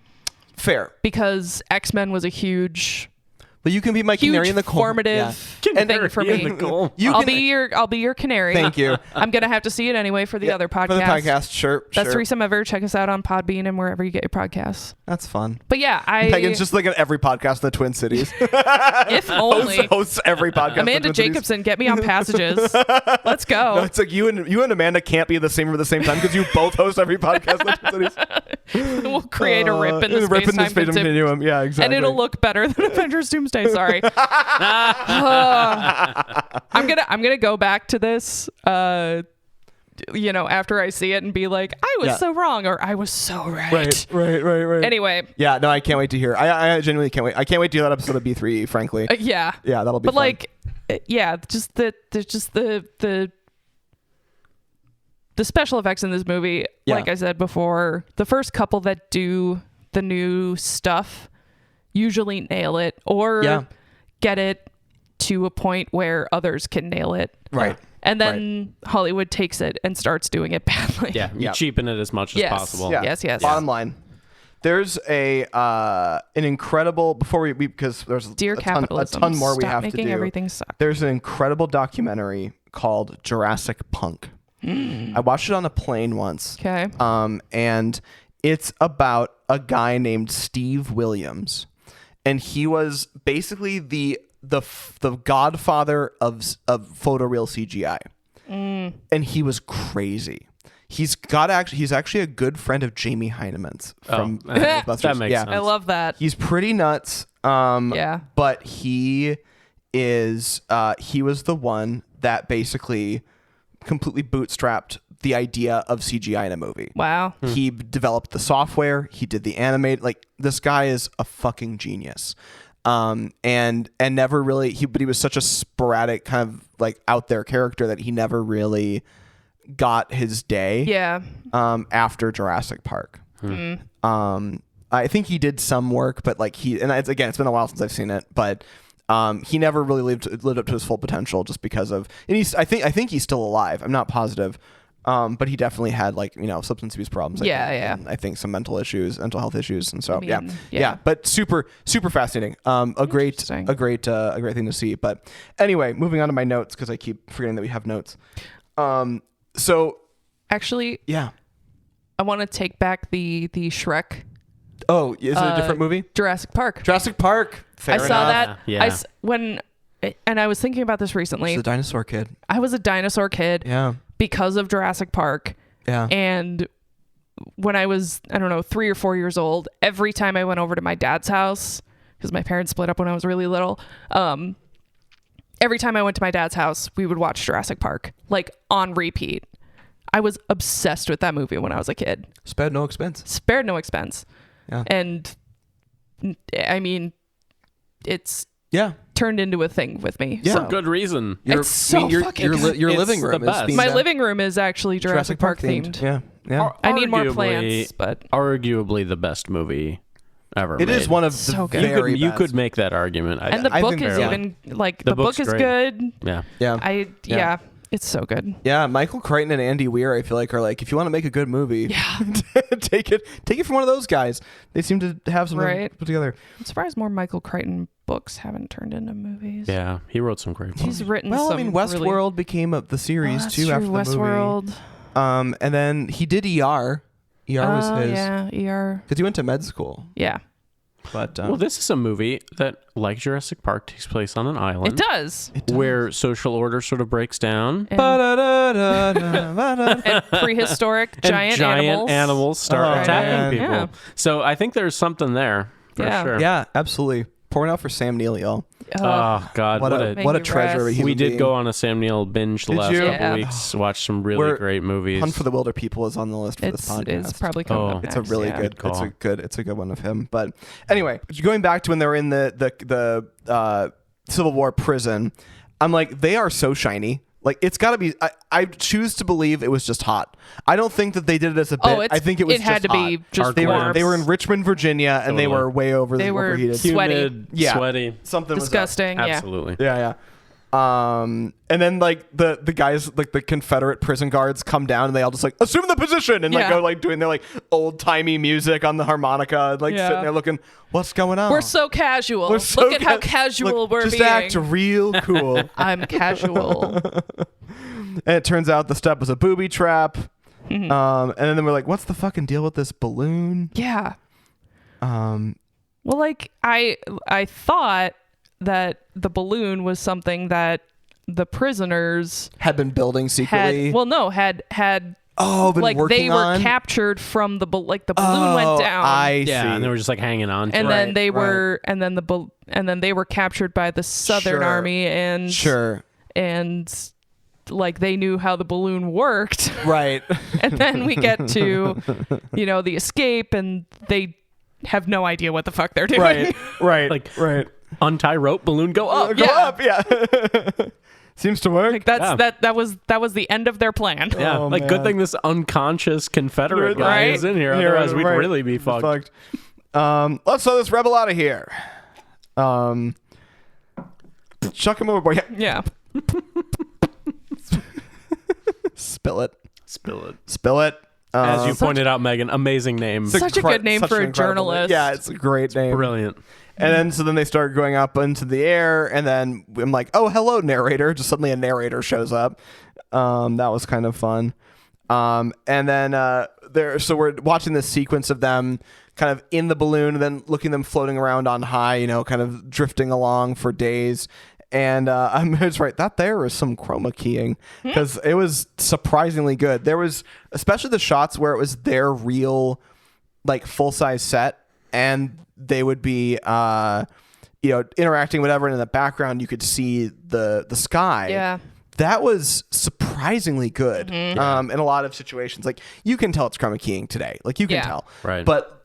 Fair. Because X-Men was a huge... But you can be my canary in the coal. Formative thing for me. I'll be your canary. Thank you. I'm gonna have to see it anyway for the other podcast. For the podcast, sure. That's Threesome Ever. Check us out on Podbean and wherever you get your podcasts. That's fun. But yeah, Megan's just like at every podcast in the Twin Cities. If only hosts every podcast. Amanda Jacobson, get me on Passages. Let's go. No, it's like you and Amanda can't be the same room at the same time, because you both host every podcast in the Twin Cities. We'll create a rip in the space-time continuum. Yeah, exactly. And it'll look better than Avengers Doomsday. Doomsday. Sorry. I'm gonna go back to this. After I see it and be like, I was so wrong, or I was so right. Right. Anyway. Yeah, no, I can't wait to hear. I genuinely can't wait. I can't wait to hear that episode of B3, frankly. Yeah, that'll be fun. But like, just the special effects in this movie, like I said before, the first couple that do the new stuff usually nail it or get it to a point where others can nail it. Right. And then Hollywood takes it and starts doing it badly. Yeah, you cheapen it as much as possible. Yeah. Yes. Bottom line, there's an incredible, before we because there's Dear a capitalism, ton more we stop have to making do. Everything suck. There's an incredible documentary called Jurassic Punk. I watched it on a plane once. Okay. And it's about a guy named Steve Williams, and he was basically the godfather of photoreal CGI. And he was crazy. He's actually a good friend of Jamie Heinemann's from Ghostbusters. That makes sense. I love that. He's pretty nuts. But he was the one that basically completely bootstrapped the idea of CGI in a movie. Wow. He developed the software. He did the animate. Like, this guy is a fucking genius. And never really, but he was such a sporadic kind of like out there character that he never really got his day. Yeah. After Jurassic Park. I think he did some work, but like it's been a while since I've seen it, but he never really lived up to his full potential just because of, and I think he's still alive. I'm not positive. But he definitely had substance abuse problems. I think some mental health issues, and so But super fascinating. A great thing to see. But anyway, moving on to my notes because I keep forgetting that we have notes. So actually, I want to take back the Shrek. Oh, is it a different movie? Jurassic Park. Fair enough. I saw that. Yeah. And I was thinking about this recently. She's a dinosaur kid. I was a dinosaur kid. Yeah. Because of Jurassic Park. Yeah. And when I was, 3 or 4 years old, every time I went over to my dad's house, because my parents split up when I was really little, every time I went to my dad's house, we would watch Jurassic Park, like on repeat. I was obsessed with that movie when I was a kid. Spared no expense. Yeah. And I mean, it's turned into a thing with me. For good reason. Your living room is themed. My living room is actually Jurassic Park themed. Yeah. I need more plants, but arguably the best movie ever It made. is one of so the good. very You best. could make that argument. And the book is even like the book is great. good. Yeah. It's so good. Yeah, Michael Crichton and Andy Weir, I feel like, are like, if you want to make a good movie, take it from one of those guys. They seem to have something put together. I'm surprised more Michael Crichton books haven't turned into movies. Yeah, he wrote some great books. He's written Westworld became the series too after the Westworld. movie. And then he did ER. ER was his. Yeah, ER. Because he went to med school. Yeah. But well, this is a movie that, like Jurassic Park, takes place on an island. It does. Where social order sort of breaks down. And prehistoric giant animals start attacking people. Yeah. So I think there's something there for sure. Yeah, absolutely. Pouring out for Sam Neill, y'all. Oh God, what a treasure of a human We did being. go on a Sam Neill binge the last couple weeks. Watched some really great movies. Hunt for the Wilder People is on the list for this podcast. It's probably coming up next. It's a really good. Call. It's a good one of him. But anyway, going back to when they were in the Civil War prison, I'm like, they are so shiny. Like, it's got to be. I choose to believe it was just hot. I don't think that they did it as a bit. I think it was. It had just to be hot. just. They were in Richmond, Virginia, and they were way over. They were overheated. sweaty, sweaty, something disgusting. Was up. Absolutely. Yeah. And then like the guys, like the Confederate prison guards, come down and they all just like assume the position and like go like doing their like old timey music on the harmonica, and, like sitting there looking, what's going on? We're so casual. Look at how casual we're just being. Just act real cool. I'm casual. And it turns out the step was a booby trap. And then we're like, what's the fucking deal with this balloon? Yeah. Well, like I thought that the balloon was something that the prisoners had been building secretly. Had been like working they were on? captured from the balloon went down. I see. Yeah, and they were just like hanging on to and it. then they were and then they were captured by the Southern Sure. Army and Sure. and like they knew how the balloon worked. Right. And then we get to the escape and they have no idea what the fuck they're doing. Right. Like, right. untie rope, balloon, go up. Go up. Yeah. Seems to work. Like that was the end of their plan. Yeah, Oh, like good man. thing this unconscious Confederate guy Right. is in here. Otherwise, we'd really be fucked. Let's throw this rebel out of here. Chuck him overboard. Yeah. Yeah. Spill it. Spill it. Spill it. As you pointed out, Megan, amazing name. Such a good name such for an a incredible name. journalist. Yeah, it's a great name. Brilliant. And then they start going up into the air, and then I'm like, oh, hello, narrator. Just suddenly a narrator shows up. That was kind of fun. And then so we're watching this sequence of them kind of in the balloon, and then looking them floating around on high, kind of drifting along for days. And I'm just right. That there was some chroma keying because it was surprisingly good. There was especially the shots where it was their real, like full size set, and they would be, interacting whatever. And in the background, you could see the sky. Yeah. That was surprisingly good. In a lot of situations, like you can tell it's chroma keying today. Like you can tell, Right. But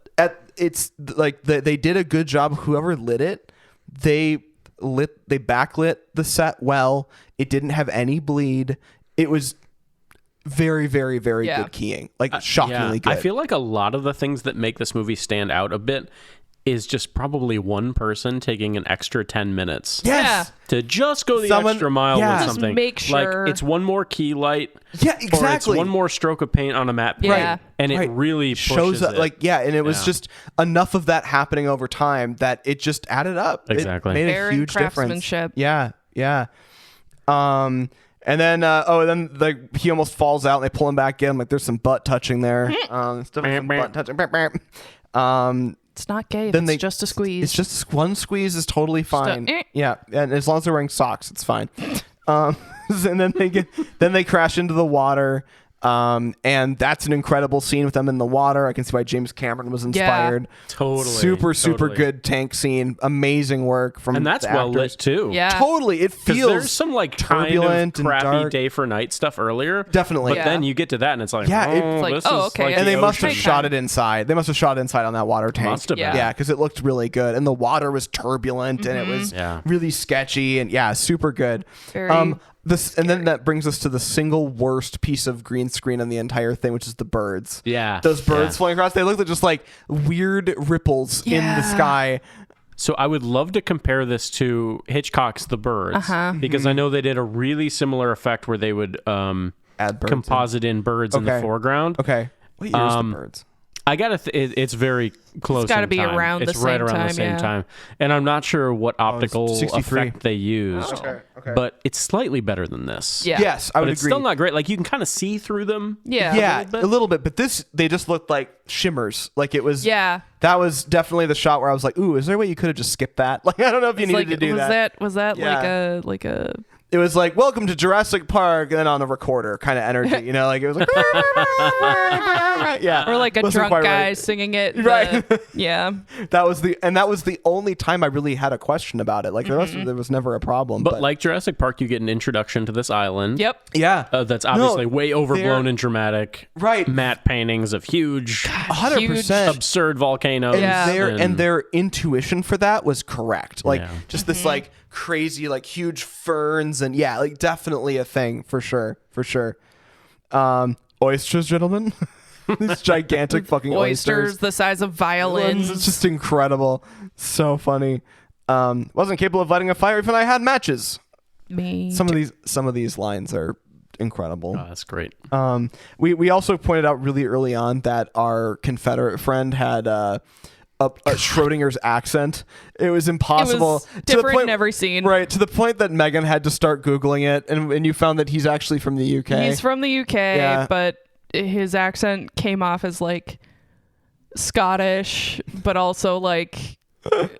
it's like they did a good job. Whoever lit it, they backlit the set well. It didn't have any bleed. It was very, very, very good keying. Like shockingly good. I feel like a lot of the things that make this movie stand out a bit is just probably one person taking an extra 10 minutes. Yes. To just go the extra mile with Just something. make sure. Like it's one more key light. Yeah, exactly. Or it's one more stroke of paint on a matte paint. Yeah. And it really shows pushes up. it. And it was just enough of that happening over time that it just added up. Exactly. It made Fair a and huge difference. craftsmanship. Yeah. And then like he almost falls out and they pull him back in. Like there's some butt touching there. It's definitely some butt touching. It's not gay. Then It's just a squeeze. It's just one squeeze is totally fine. eh. Yeah, and as long as they're wearing socks, it's fine. And then they crash into the water. And that's an incredible scene with them in the water. I can see why James Cameron was inspired. Totally. Super good tank scene. Amazing work from And that's the well actors. lit too. Yeah. Totally. It Because feels there's some like turbulent kind of crappy and dark. day for night stuff earlier. Definitely. But then you get to that and it's like, Yeah, it's oh, like, this oh, is okay. like And the they must have ocean. shot it inside. They must have shot it inside on that water tank. Must have been. Yeah, because it looked really good. And the water was turbulent and it was really sketchy and super good. Very and then that brings us to the single worst piece of green screen on the entire thing, which is the birds. Yeah. Those birds Yeah. flying across, they look like just like weird ripples in the sky. So I would love to compare this to Hitchcock's The Birds because I know they did a really similar effect where they would Add birds composite in birds in the foreground. Okay. What year is the birds? I gotta. It's very close. It's gotta in be time. around the It's right same around the time, same yeah. time, and I'm not sure what optical 63. effect they used. Okay. But it's slightly better than this. Yeah. Yes, I would but it's agree. still not great. Like you can kind of see through them. Yeah. Yeah, bit. a little bit. But this, they just looked like shimmers. Like it was. Yeah. That was definitely the shot where I was like, "Ooh, is there a way you could have just skipped that?" Like I don't know if you needed to do that. Was that Yeah. like a It was like, "Welcome to Jurassic Park," and then on a recorder kind of energy, like it was like, yeah, or like a Wasn't drunk quite guy right. singing it? Right. Yeah. That was the only time I really had a question about it. Like the rest of it, there was never a problem. But like Jurassic Park, you get an introduction to this island. Yep. yeah, That's obviously way overblown they're- and dramatic. Right. Matte paintings of huge, 100%. absurd volcanoes. And Yeah. their intuition for that was correct. Like Yeah. just this like crazy like huge ferns and like definitely a thing for sure. Oysters, gentlemen. These gigantic fucking Oysters the size of violins. It's just incredible. So funny. Wasn't capable of lighting a fire even I had matches. Me. Some of these lines are incredible. Oh, that's great. We also pointed out really early on that our Confederate friend had a Schrodinger's accent. It was impossible. It was different in every scene. Right, to the point that Megan had to start Googling it, and you found that he's actually from the UK. He's from the UK, Yeah. but his accent came off as like Scottish, but also like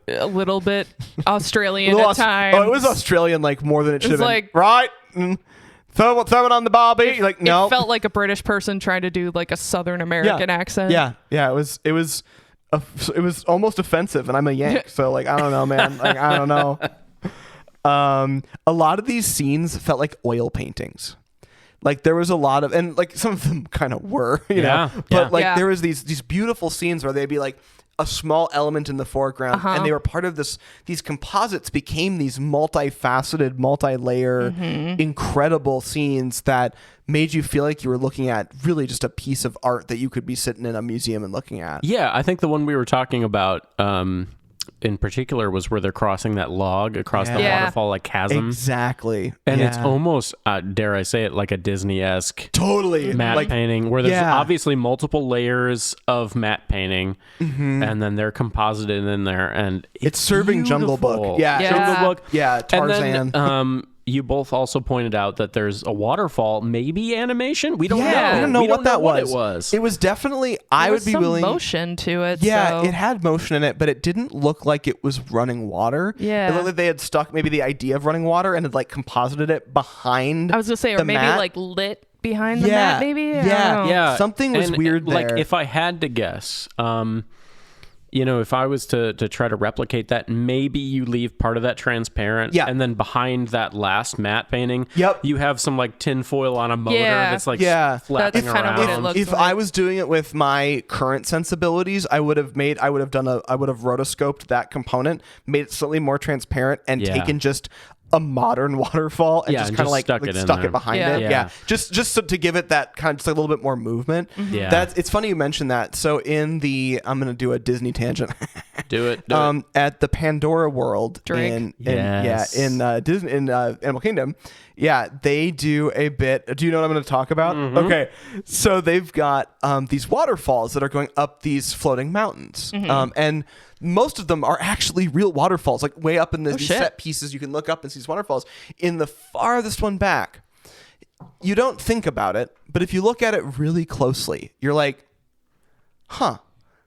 a little bit Australian at times. Oh, it was Australian like more than it should have been. like- Right? throw it on the barbie. Like, no. It felt like a British person trying to do like a Southern American accent. Yeah. It was almost offensive, and I'm a Yank, so like I don't know, man. Like I don't know. A lot of these scenes felt like oil paintings. Like there was a lot of, and like some of them kind of were, you know, but like there was these beautiful scenes where they'd be like a small element in the foreground, and they were part of this. These composites became these multifaceted, multi-layer, incredible scenes that made you feel like you were looking at really just a piece of art that you could be sitting in a museum and looking at. Yeah, I think the one we were talking about in particular was where they're crossing that log across the waterfall, like chasm. Exactly. And it's almost, dare I say it, like a Disney-esque matte painting where there's obviously multiple layers of matte painting, and then they're composited in there, and it's serving Jungle Book. Jungle Book. Yeah, Tarzan. And then, you both also pointed out that there's a waterfall, maybe animation. We don't know. We don't know what that was. It was. It was definitely. I would be willing. Motion to it. Yeah, so. it had motion in it, but it didn't look like it was running water. Yeah, it looked like they had stuck maybe the idea of running water and had like composited it behind. I was gonna say, or maybe mat. like lit behind the mat. Maybe. Yeah. Something was weird there. Like if I had to guess, you know, if I was to try to replicate that, maybe you leave part of that transparent, and then behind that last matte painting, you have some like tin foil on a motor that's like flapping that's around. Kind of what it if like. I was doing it with my current sensibilities, I would have rotoscoped that component, made it slightly more transparent, and taken just a modern waterfall and just kind of like stuck it behind it. Yeah. Just so to give it that kind of just a little bit more movement. It's funny you mentioned that. So in the, I'm going to do a Disney tangent. Do it. At the Pandora World in Disney, in Animal Kingdom. Yeah, they do a bit. Do you know what I'm going to talk about? Okay. So they've got these waterfalls that are going up these floating mountains. And most of them are actually real waterfalls, like way up in these set pieces. You can look up and see these waterfalls. In the farthest one back, you don't think about it, but if you look at it really closely, you're like,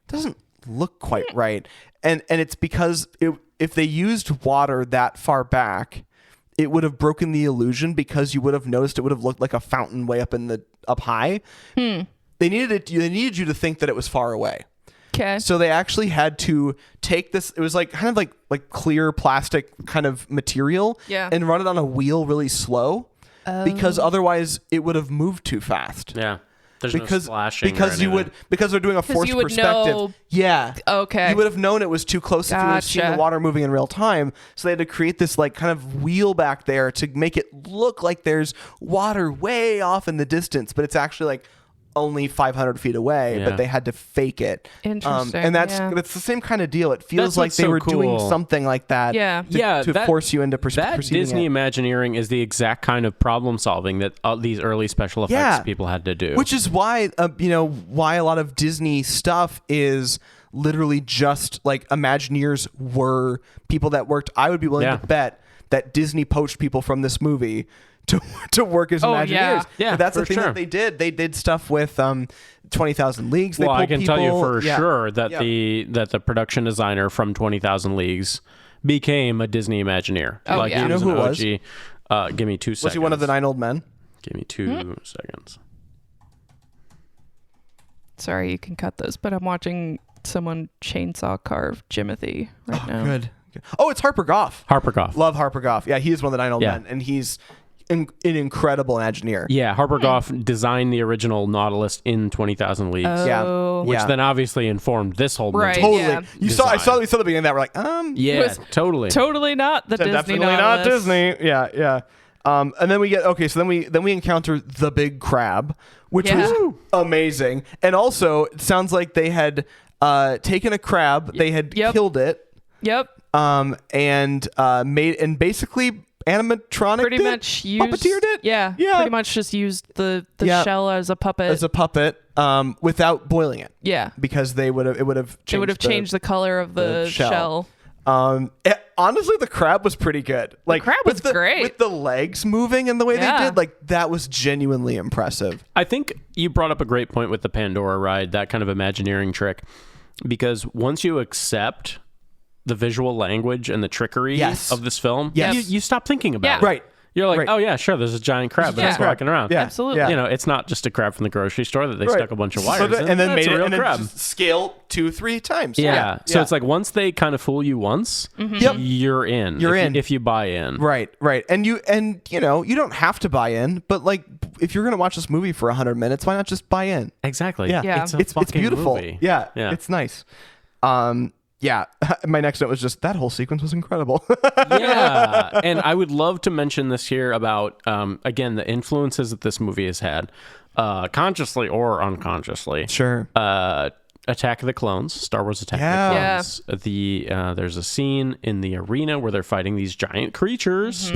doesn't look quite right. And it's because if they used water that far back, it would have broken the illusion, because you would have noticed it would have looked like a fountain way up high. They needed you to think that it was far away. Okay. So they actually had to take this. It was like kind of like clear plastic kind of material, and run it on a wheel really slow, because otherwise it would have moved too fast. Yeah. There's no splashing because they're doing a forced perspective. Okay. You would have known it was too close if you would have seen the water moving in real time. So they had to create this like kind of wheel back there to make it look like there's water way off in the distance, but it's actually like only 500 feet away, but they had to fake it. Interesting. And that's the same kind of deal. It feels like they were doing something like that to force you into perceiving that Disney Imagineering is the exact kind of problem solving that these early special effects people had to do. Which is why, why a lot of Disney stuff is literally just like Imagineers were people that worked. I would be willing to bet that Disney poached people from this movie to work as Imagineers. Yeah, that's the thing that they did. They did stuff with 20,000 Leagues. I can tell you for sure that the production designer from 20,000 Leagues became a Disney Imagineer. Do you know who it was? Give me 2 seconds. Was he one of the 9 old men? Give me 2 seconds. Sorry, you can cut those, but I'm watching someone chainsaw carve Jimothy right now. Good. Oh, it's Harper Goff. Harper Goff. Love Harper Goff. Yeah, he is one of the 9 old men, and he's an incredible Imagineer. Yeah, Harper Goff designed the original Nautilus in 20,000 Leagues. Which then obviously informed this whole movie. Right, totally. yeah. We saw the beginning of that. We're like, totally. Totally not the Disney definitely Nautilus. not Disney. Yeah. And then we get so then we encounter the big crab, which was amazing. And also, it sounds like they had taken a crab, they had killed it. Yep. And made and basically animatronic puppeteered it. Yeah. Pretty much just used the shell as a puppet. Without boiling it. Yeah. Because it would have changed the color of the shell. Honestly, the crab was pretty good. Like, the crab was great. With the legs moving and the way they did, like, that was genuinely impressive. I think you brought up a great point with the Pandora ride, that kind of Imagineering trick. Because once you accept the visual language and the trickery of this film, you stop thinking about it. Right. You're like, Right. oh yeah, sure. There's a giant crab that's walking around. Yeah. Absolutely. Yeah. You know, it's not just a crab from the grocery store that they Right. stuck a bunch of wires in. and then That's made a it real and then crab. just scale 2-3 times. Yeah. So it's like once they kind of fool you once, you're in. You're in. If you buy in. Right. And you know, you don't have to buy in, but like if you're gonna watch this movie for 100 minutes, why not just buy in? Exactly. Yeah. Yeah. It's a It's fucking beautiful. movie. Yeah. Yeah. It's nice. Yeah. My next note was just that whole sequence was incredible. Yeah. And I would love to mention this here about, again, the influences that this movie has had, consciously or unconsciously. Sure. Attack of the Clones, Star Wars Attack Yeah. of the Clones. There's a scene in the arena where they're fighting these giant creatures,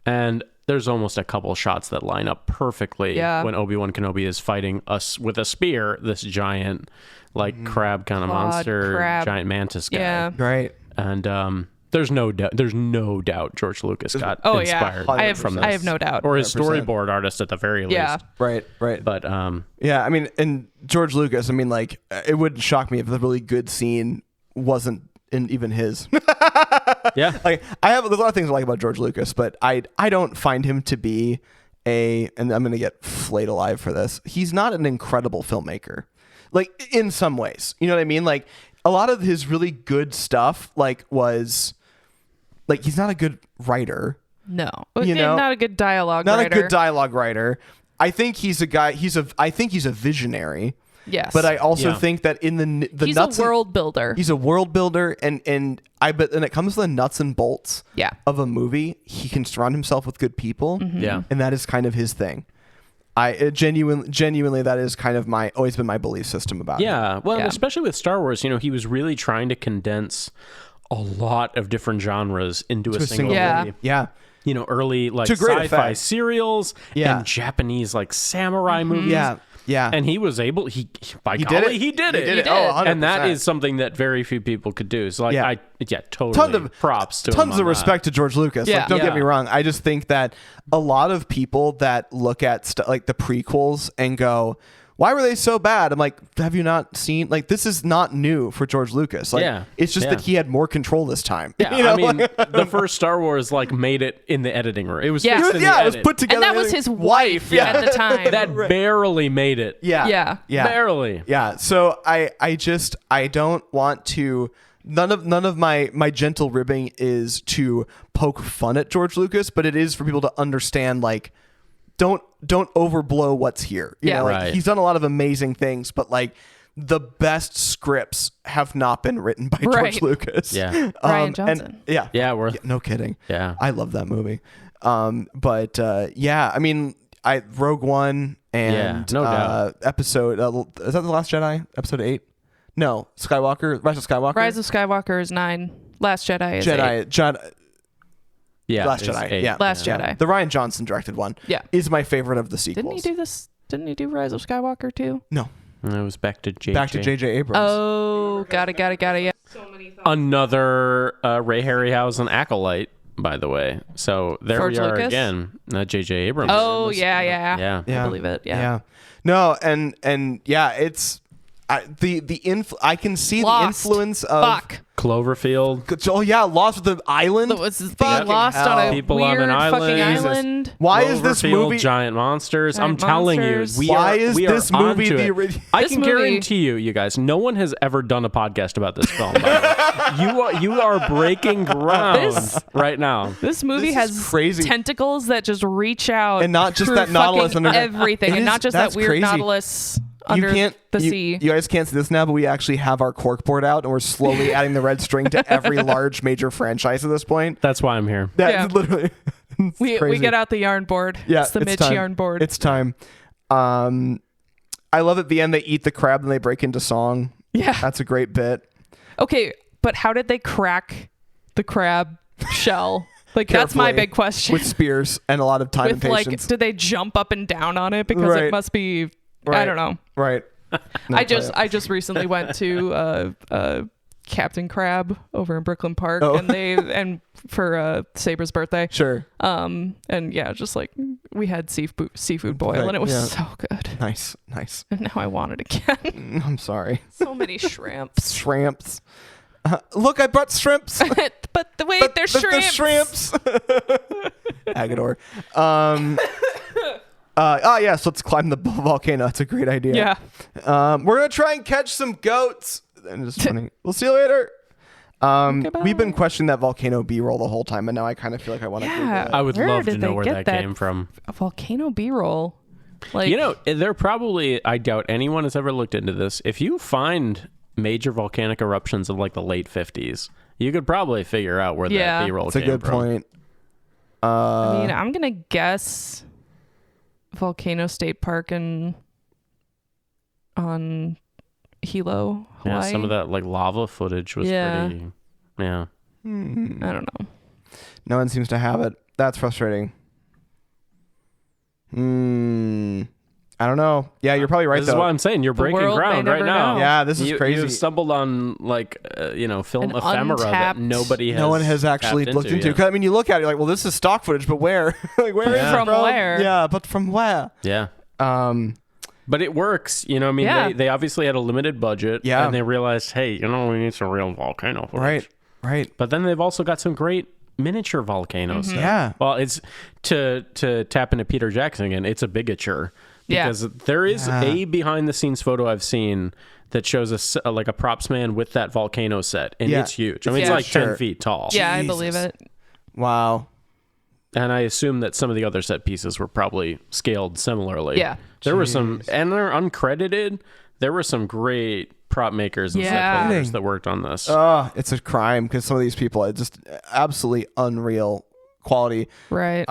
and there's almost a couple shots that line up perfectly when Obi-Wan Kenobi is fighting us with a spear, this giant, like crab kind of monster, giant mantis guy. Yeah. Right. And there's no doubt George Lucas got Oh inspired yeah. from this. I have no doubt. Or his 100%. storyboard artist at the very least. Yeah. Right. But Yeah, I mean, and George Lucas, I mean, like, it wouldn't shock me if the really good scene wasn't in even his. yeah. Like, there's a lot of things I like about George Lucas, but I don't find him to be and I'm going to get flayed alive for this. He's not an incredible filmmaker. Like, in some ways. You know what I mean? Like, a lot of his really good stuff, like, was, like, he's not a good writer. No. You know? Not a good dialogue Not writer. a good dialogue writer. I think he's a guy, I think he's a visionary. Yes. But I also think that in the he's nuts a world builder. he's a world builder, and I bet when it comes to the nuts and bolts Yeah. of a movie, he can surround himself with good people, Yeah. and that is kind of his thing. Genuinely, that is kind of always been my belief system about him. Yeah. Well, Yeah. especially with Star Wars, you know, he was really trying to condense a lot of different genres into a single Yeah. movie. Yeah. You know, early like To great sci-fi effect. serials Yeah. and Japanese like samurai movies. Yeah. Yeah. And he was able. He did golly, it. He did it. He did it. did. Oh, 100%. And that is something that very few people could do. So like, Yeah. totally. props to him tons on of that. respect to George Lucas. Yeah. Like, don't get Yeah. me wrong. I just think that a lot of people that look at like the prequels and go, why were they so bad? I'm like, have you not seen? Like, this is not new for George Lucas. Like, Yeah. it's just Yeah. that he had more control this time. Yeah, You know? I mean, the first Star Wars like made it in the editing room. It was Yeah. fixed it was, in the it was edit. put together. and that was his wife at the time. That barely made it. Yeah. Yeah. Yeah. Barely. Yeah. So I don't want to. None of my gentle ribbing is to poke fun at George Lucas, but it is for people to understand, like, don't overblow what's here. You Yeah. know, like, Right. he's done a lot of amazing things, but like the best scripts have not been written by George Right. Lucas. Yeah. Ryan And Johnson. yeah. Yeah, No kidding. Yeah. I love that movie. But yeah, I mean, Rogue One and no doubt. episode is that The Last Jedi? Episode 8? No, Skywalker, Rise of Skywalker. Rise of Skywalker is 9. Last Jedi is 8. Yeah. Last it was Jedi. 8. Yeah. Last Yeah. Jedi. The Ryan Johnson directed one. Yeah. Is my favorite of the Didn't sequels. he do this? Didn't he do Rise of Skywalker too? No. And it was back to JJ. Back to J.J. Abrams. Oh, got it. Yeah. Another Ray Harryhausen acolyte, by the way. So there George we are Lucas? again. J.J. Abrams. Oh, yeah. Yeah. I believe it. Yeah. No, and yeah, it's I can see Lost. the influence of Fuck. Cloverfield. Oh yeah, Lost with the Island. Was being Fucking lost hell. on a People on weird an fucking island. island. Why is this Cloverfield, movie? giant monsters? Giant I'm telling monsters. you, Why is we are this movie onto the it. original? I This can movie- guarantee you guys, no one has ever done a podcast about this film. By the way. You are breaking ground This- right now. This movie This is has crazy. tentacles that just reach out, And not just through that Nautilus fucking under- everything, It and is- not just that that's weird crazy. Nautilus under the sea. You guys can't see this now, but we actually have our corkboard out, and we're slowly adding the red string to every large major franchise at this point. That's why I'm here. That's Yeah. literally it's We crazy. get out the yarn board. Yeah, it's the Mitch time. yarn board. It's time. I love at the end they eat the crab and they break into song. Yeah. That's a great bit. Okay, but how did they crack the crab shell? Like, that's my Carefully, big question. With spears and a lot of time With and like, patience. did they jump up and down on it? Because Right. it must be. I Right. don't know. Right. No, I just recently went to Captain Crab over in Brooklyn Park, Oh. and for Saber's birthday. Sure. And yeah, just like we had seafood boil, Right, and it was yeah. so good. Nice. And now I want it again. I'm sorry. So many shrimps. Shrimps. Look, I brought shrimps. But wait, there's shrimps. The shrimps. Agador. Yes, let's climb the volcano. That's a great idea. Yeah. We're gonna try and catch some goats. And just funny. We'll see you later. We've been questioning that volcano B-roll the whole time, and now I kind of feel like I want to. Yeah. I would Where love to did know they where get that came from. A volcano B-roll. Like, You know, they're probably, I doubt anyone has ever looked into this. If you find major volcanic eruptions of like the late 50s, you could probably figure out where that B-roll That's came a good from. point. I mean, I'm gonna guess Volcano State Park on Hilo, Hawaii. Yeah, some of that like lava footage was pretty. Yeah. I don't know. No one seems to have it. That's frustrating. I don't know. Yeah, you're probably right. This is what I'm saying. You're breaking world ground may right never now. know. Yeah, this is crazy. You stumbled on like film An ephemera that untapped- nobody has. No one has actually tapped looked into. yet. 'Cause, I mean, you look at it, you're like, well, this is stock footage, but where? Like, where is it From from? where? Yeah, but from where? Yeah. But it works. You know, I mean, Yeah. they obviously had a limited budget. Yeah. And they realized, hey, you know, we need some real volcano footage. Right. But then they've also got some great miniature volcanoes. stuff. Yeah. Well, it's to tap into Peter Jackson again. It's a bigature Yeah. because there is a behind the scenes photo I've seen that shows like a props man with that volcano set, and it's huge. I mean, it's like 10 feet tall. Yeah, I Jesus. believe it. Wow. And I assume that some of the other set pieces were probably scaled similarly. Yeah. There were some, and they're uncredited. There were some great prop makers and set Yeah. builders that worked on this. It's a crime because some of these people are just absolutely unreal quality. Right.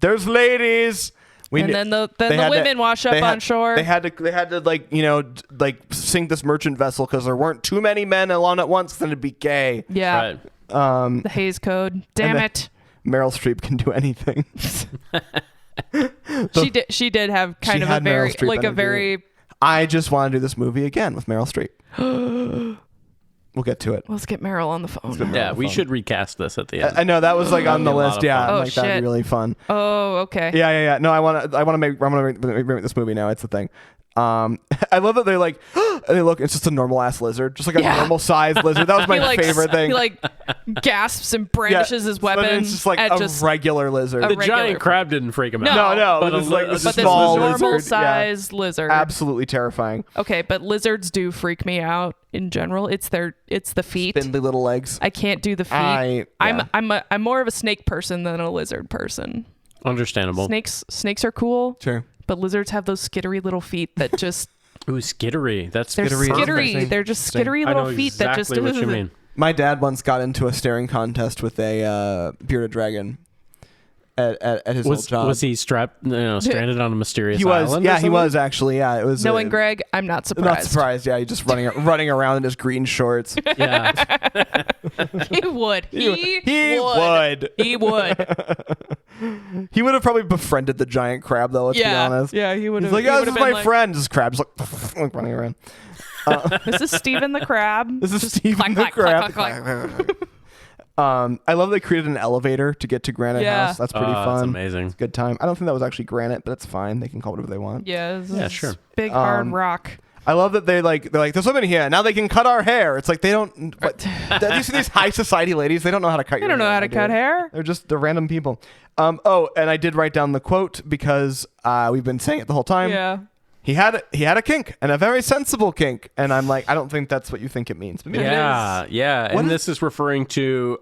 There's ladies. And then the women wash up on shore. They had to like, you know, like sink this merchant vessel because there weren't too many men along at once. Then it'd be gay. Yeah. Right. The Hays Code. Damn it. Meryl Streep can do anything. She did have kind She of a had Meryl very Streep like a energy. very. I just want to do this movie again with Meryl Streep. We'll get to it. Let's get Meryl on the phone. Yeah, we should recast this at the end. I know that was like on the That'd be a lot list. of Yeah, fun. Oh, like that'd shit. be really fun. Oh, okay. Yeah. No, I want to make this movie now. It's the thing. I love that they're like, and they look. It's just a normal ass lizard, just like a normal sized lizard. That was my favorite thing. He like gasps and brandishes his but weapon. it's just like at a regular lizard. a The regular- giant crab didn't freak him out. No, But it's like a this but this small normal lizard. sized lizard. Absolutely terrifying. Okay, but lizards do freak me out in general. It's the feet. Spindly little legs. I can't do the feet. yeah. I'm more of a snake person than a lizard person. Understandable. Snakes are cool. Sure. But lizards have those skittery little feet that just Ooh, skittery. That's they're Skittery. skittery. Interesting. They're just skittery I know little feet that just exactly what you mean. My dad once got into a staring contest with a bearded dragon at his old job. Was he stranded on a mysterious He was. island? Yeah, or he something? was actually. Yeah, it was. Knowing Greg, I'm not surprised. Not surprised. Yeah, he's just running around in his green shorts. Yeah. He would. He would. He would. He would have probably befriended the giant crab, though. Let's be honest. Yeah, he would He's have. like, yeah, this is my friend. This crab's like running around. This is Steven the crab. This is Just Steven the clack, clack, crab. clack, clack, clack. I love they created an elevator to get to Granite House. That's pretty fun. That's amazing. It's a good time. I don't think that was actually granite, but that's fine. They can call it whatever they want. Yeah, this is sure. Big hard rock. I love that they're like there's women here now. They can cut our hair. It's like they don't. But these high society ladies, they don't know how to cut. They don't know how to cut hair. They're random people. Oh, and I did write down the quote because we've been saying it the whole time. Yeah. He had a kink and a very sensible kink, and I'm like, I don't think that's what you think it means. But maybe it is. Yeah. What And is- this is referring to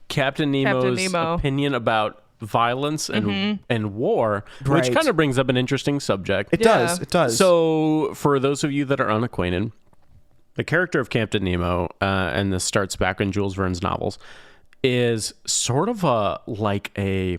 Captain Nemo's Nemo. opinion about violence and war, Right. which kind of brings up an interesting subject. It does. It does. So, for those of you that are unacquainted, the character of Captain Nemo, and this starts back in Jules Verne's novels, is sort of a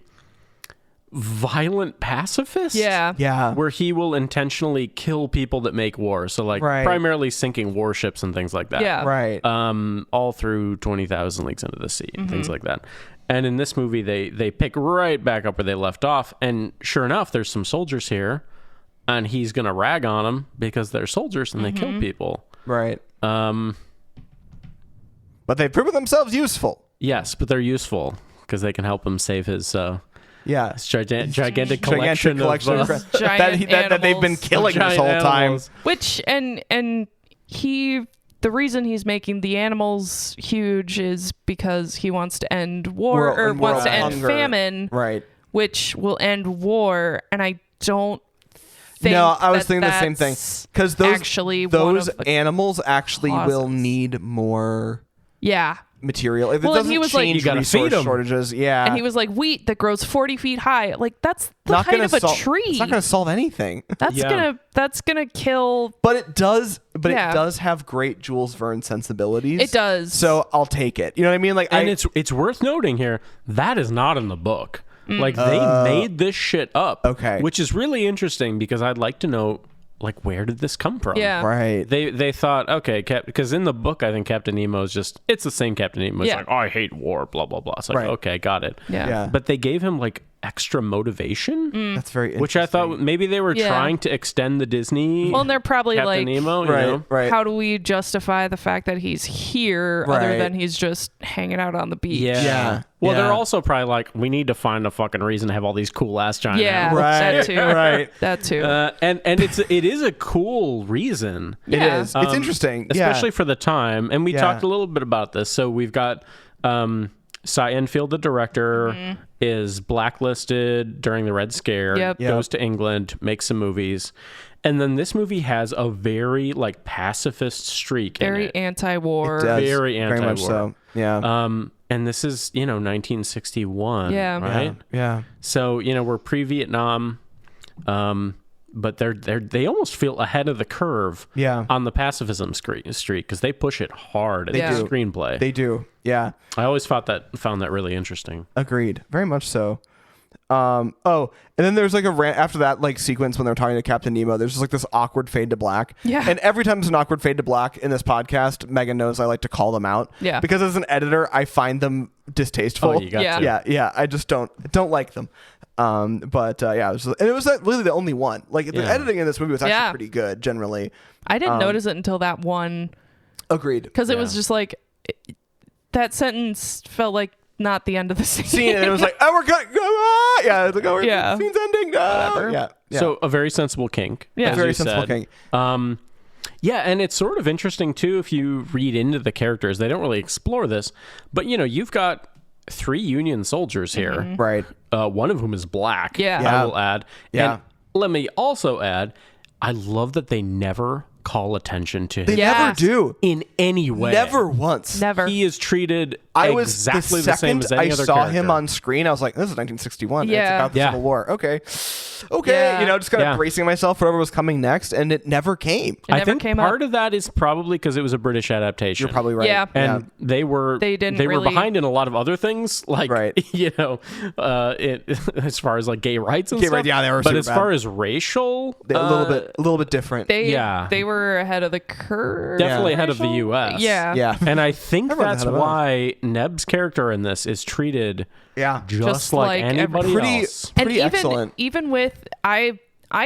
violent pacifist. Yeah. Where he will intentionally kill people that make war. So, like, Right. primarily sinking warships and things like that. Yeah. right. All through 20,000 Leagues Into the Sea and things like that. And in this movie, they pick right back up where they left off. And sure enough, there's some soldiers here, and he's going to rag on them because they're soldiers and they kill people. right. Um, But they've proven themselves useful. yes, but they're useful because they can help him save his Yeah. gigantic collection collection of of Giant that they've been animals. killing this giant whole time. animals. Which and he the reason he's making the animals huge is because he wants to end war or wants to end famine, right? Which will end war. And I don't think no, I was thinking the same thing because those animals actually will need more. Yeah. Material. If well, it doesn't he was change like, resource shortages, yeah. And he was like, wheat that grows 40 feet high. Like that's the not height of a tree. It's not going to solve anything. That's gonna kill. But it does. But it does have great Jules Verne sensibilities. It does. So I'll take it. You know what I mean? Like, and it's worth noting here that is not in the book. Like they made this shit up. Okay. Which is really interesting because I'd like to know, like, where did this come from? Yeah. Right. They thought, okay, because in the book, I think Captain Nemo is just, it's the same Captain Nemo. It's like, I hate war, blah, blah, blah. It's like, okay, got it. Yeah. But they gave him, like, extra motivation. That's very interesting. Which I thought maybe they were trying to extend the Disney. Well, and they're probably Captain like, Nemo, you know? Right. How do we justify the fact that he's here other than he's just hanging out on the beach? Yeah. Well, they're also probably like, we need to find a fucking reason to have all these cool ass giant animals. That too. Right. That too. And it is a cool reason. It is. It's interesting. Especially for the time. And we talked a little bit about this. So we've got Cy Enfield, the director, is blacklisted during the Red Scare, goes to England, makes some movies. And then this movie has a very like pacifist streak very in it. Anti-war. Very anti-war. Very much so. Yeah. And this is, 1961, Yeah. right? Yeah. So, we're pre-Vietnam, but they almost feel ahead of the curve on the pacifism streak because they push it hard in the screenplay. They do. Yeah. I always found that really interesting. Agreed. Very much so. And then there's like after that like sequence when they're talking to Captain Nemo, there's just like this awkward fade to black. Yeah. And every time there's an awkward fade to black in this podcast, Megan knows I like to call them out. Yeah. Because as an editor, I find them distasteful. Oh, you got to. Yeah. I just don't like them. It was really the only one. Like the editing in this movie was actually pretty good generally. I didn't notice it until that one. Agreed. Because it was just like that sentence felt like not the end of the scene. And it was like, oh, we're good. Yeah, it's like, scene's ending. Yeah. So a very sensible kink. Yeah, very sensible kink. And it's sort of interesting too if you read into the characters. They don't really explore this, but you've got 3 Union soldiers here, right? One of whom is black. Yeah. I will add. Yeah. And let me also add, I love that they never call attention to him. They never do in any way. Never once. Never. He is treated exactly the same as any I other saw character. him on screen. I was like, this is 1961. Yeah. It's about the Civil War. Okay. Yeah. Just kind of bracing myself for whatever was coming next, and it never came. I think part of that is probably because it was a British adaptation. You're probably right. Yeah. And they were behind in a lot of other things, like as far as like gay rights and stuff. Yeah, they were. But as far as racial, a little bit different. They were ahead of the curve. Definitely ahead of the U.S. Yeah. And I think that's why Neb's character in this is treated just like anybody else. Pretty excellent. Even with I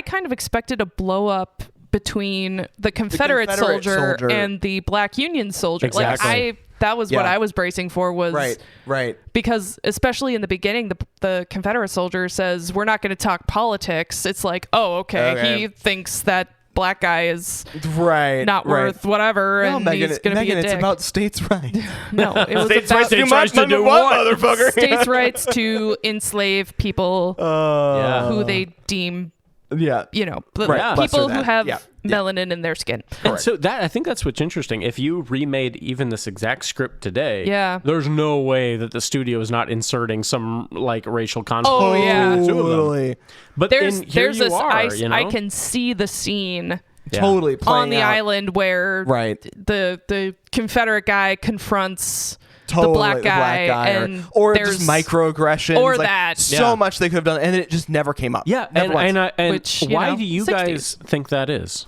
kind of expected a blow up between the Confederate soldier and the Black Union soldier. Exactly. Like that was what I was bracing for was right. Because especially in the beginning, the Confederate soldier says, "We're not going to talk politics." It's like, oh, okay. He thinks that black guy is not worth whatever, and Megan, he's going to be a dick. It's about states' rights. No, it was states' about rights too much, number one, motherfucker. States' rights to enslave people who they deem, people who have melanin in their skin. And so I think that's what's interesting. If you remade even this exact script today, there's no way that the studio is not inserting some like racial conflict. Oh yeah, totally. But there's this. I can see the scene. Totally on the out. island where the Confederate guy confronts the black guy and or just microaggressions or like, that so much they could have done and it just never came up. And which, why do you 60s. guys think that is?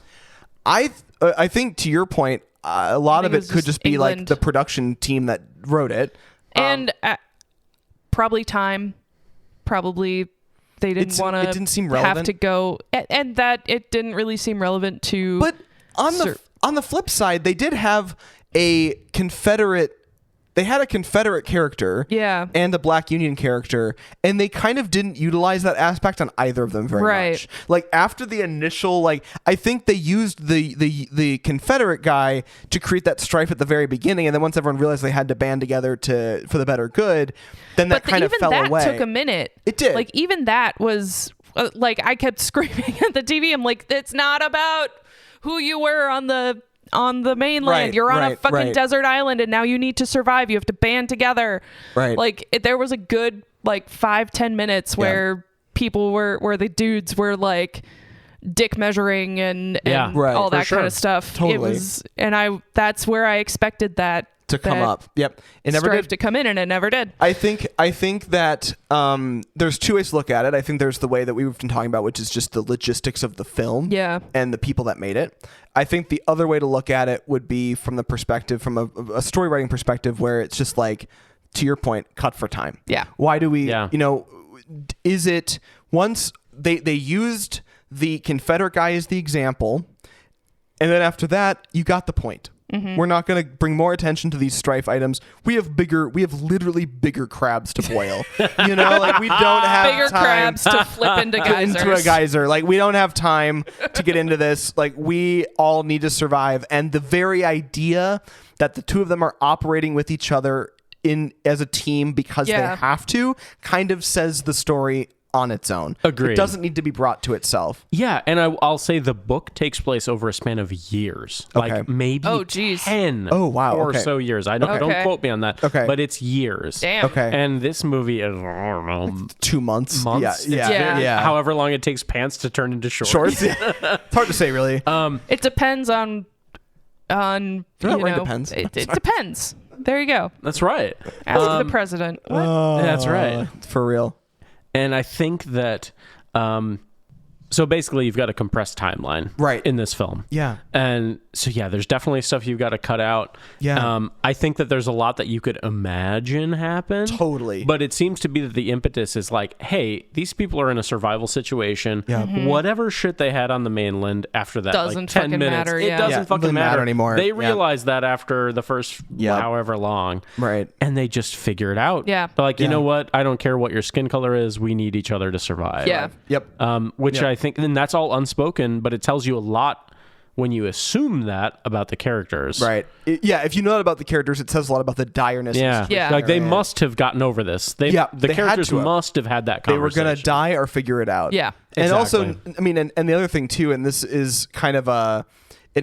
I think to your point, a lot of it could just be England. like the production team that wrote it, and probably time. Probably they didn't want to. It didn't seem relevant. Have to go, and that it didn't really seem relevant to. But on the flip side, they did have a Confederate they had a Confederate character and a Black Union character, and they kind of didn't utilize that aspect on either of them very much. Like after the initial, like I think they used the Confederate guy to create that strife at the very beginning, and then once everyone realized they had to band together for the better good, then that kind of fell away. Even that took a minute. It did. Like even that was like I kept screaming at the TV. I'm like, it's not about who you were on the mainland. Right, You're on a right, fucking right. desert island, and now you need to survive. You have to band together. Right. Like there was a good like 5-10 minutes where people where the dudes were like dick measuring and Right, all that sure. kind of stuff. Totally. It was, and that's where I expected that to come up. Yep. It never strife did. to come in, and it never did. I think that there's two ways to look at it. I think there's the way that we've been talking about, which is just the logistics of the film and the people that made it. I think the other way to look at it would be from a story writing perspective, where it's just like, to your point, cut for time. Yeah. Why do we, is it once they used the Confederate guy as the example, and then after that, you got the point. We're not going to bring more attention to these strife items. We have literally bigger crabs to boil. Like we don't have bigger time crabs to flip into geysers. into a geyser. Like we don't have time to get into this. Like we all need to survive. And the very idea that the two of them are operating with each other as a team because they have to kind of says the story on its own. Agreed. It doesn't need to be brought to itself. Yeah, and I'll say the book takes place over a span of years, like maybe 10 or so years. Don't quote me on that. Okay. But it's years. Damn. Okay. And this movie is, I don't know, 2 months. Yeah. however long it takes pants to turn into shorts. Shorts. It's hard to say, really. It depends on depends. It depends. There you go. That's right. Ask the president. What? That's right. For real. And I think that, so basically you've got a compressed timeline in this film. Yeah. And so, there's definitely stuff you've got to cut out. Yeah. I think that there's a lot that you could imagine happen. Totally. But it seems to be that the impetus is like, hey, these people are in a survival situation. Yeah. Whatever shit they had on the mainland after that, Doesn't like 10 fucking minutes, matter, it doesn't fucking matter anymore. They realize that after the first however long. Right. And they just figure it out. Yeah. They're like, you know what? I don't care what your skin color is. We need each other to survive. Yeah. Yep. Which I think, and that's all unspoken, but it tells you a lot when you assume that about the characters. Right. If you know that about the characters, it says a lot about the direness. Yeah. Like they must have gotten over this. The characters must have had that conversation. They were going to die or figure it out. Yeah. And exactly. also, I mean, and the other thing too, and this is kind of an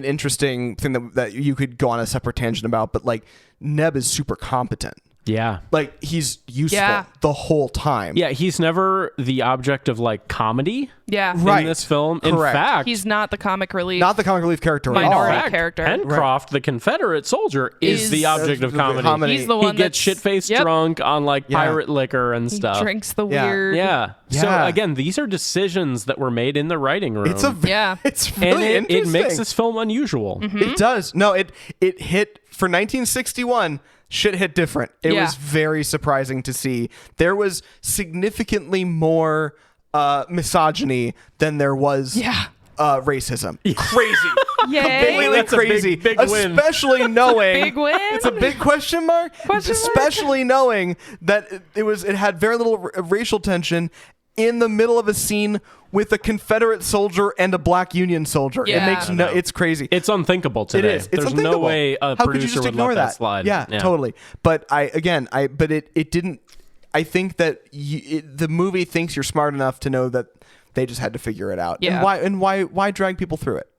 interesting thing that you could go on a separate tangent about, but like Neb is super competent. Yeah. Like he's useful the whole time. Yeah, he's never the object of like comedy Yeah. in this film. Correct. In fact, He's not the comic relief. Not the comic relief character at all. Minority character. Pencroft, the Confederate soldier, is the object of comedy. He's the one He gets shit-faced drunk on like pirate liquor and he stuff. drinks the Yeah. weird. Yeah. So Yeah. again, these are decisions that were made in the writing room. It's it's and really it interesting. makes this film unusual. It does. No, it hit for 1961. Shit hit different. It was very surprising to see. There was significantly more misogyny than there was racism. Crazy. Yay. Completely crazy. Big win. Especially knowing Big win? It's a big question mark. Especially knowing that it had very little racial tension in the middle of a scene with a Confederate soldier and a Black Union soldier. Yeah. It makes it's crazy. It's unthinkable today. It is. It's There's unthinkable. no way a How could you producer just would ignore let that slide. Yeah, totally. But it didn't. I think that the movie thinks you're smart enough to know that they just had to figure it out. Yeah. And why drag people through it?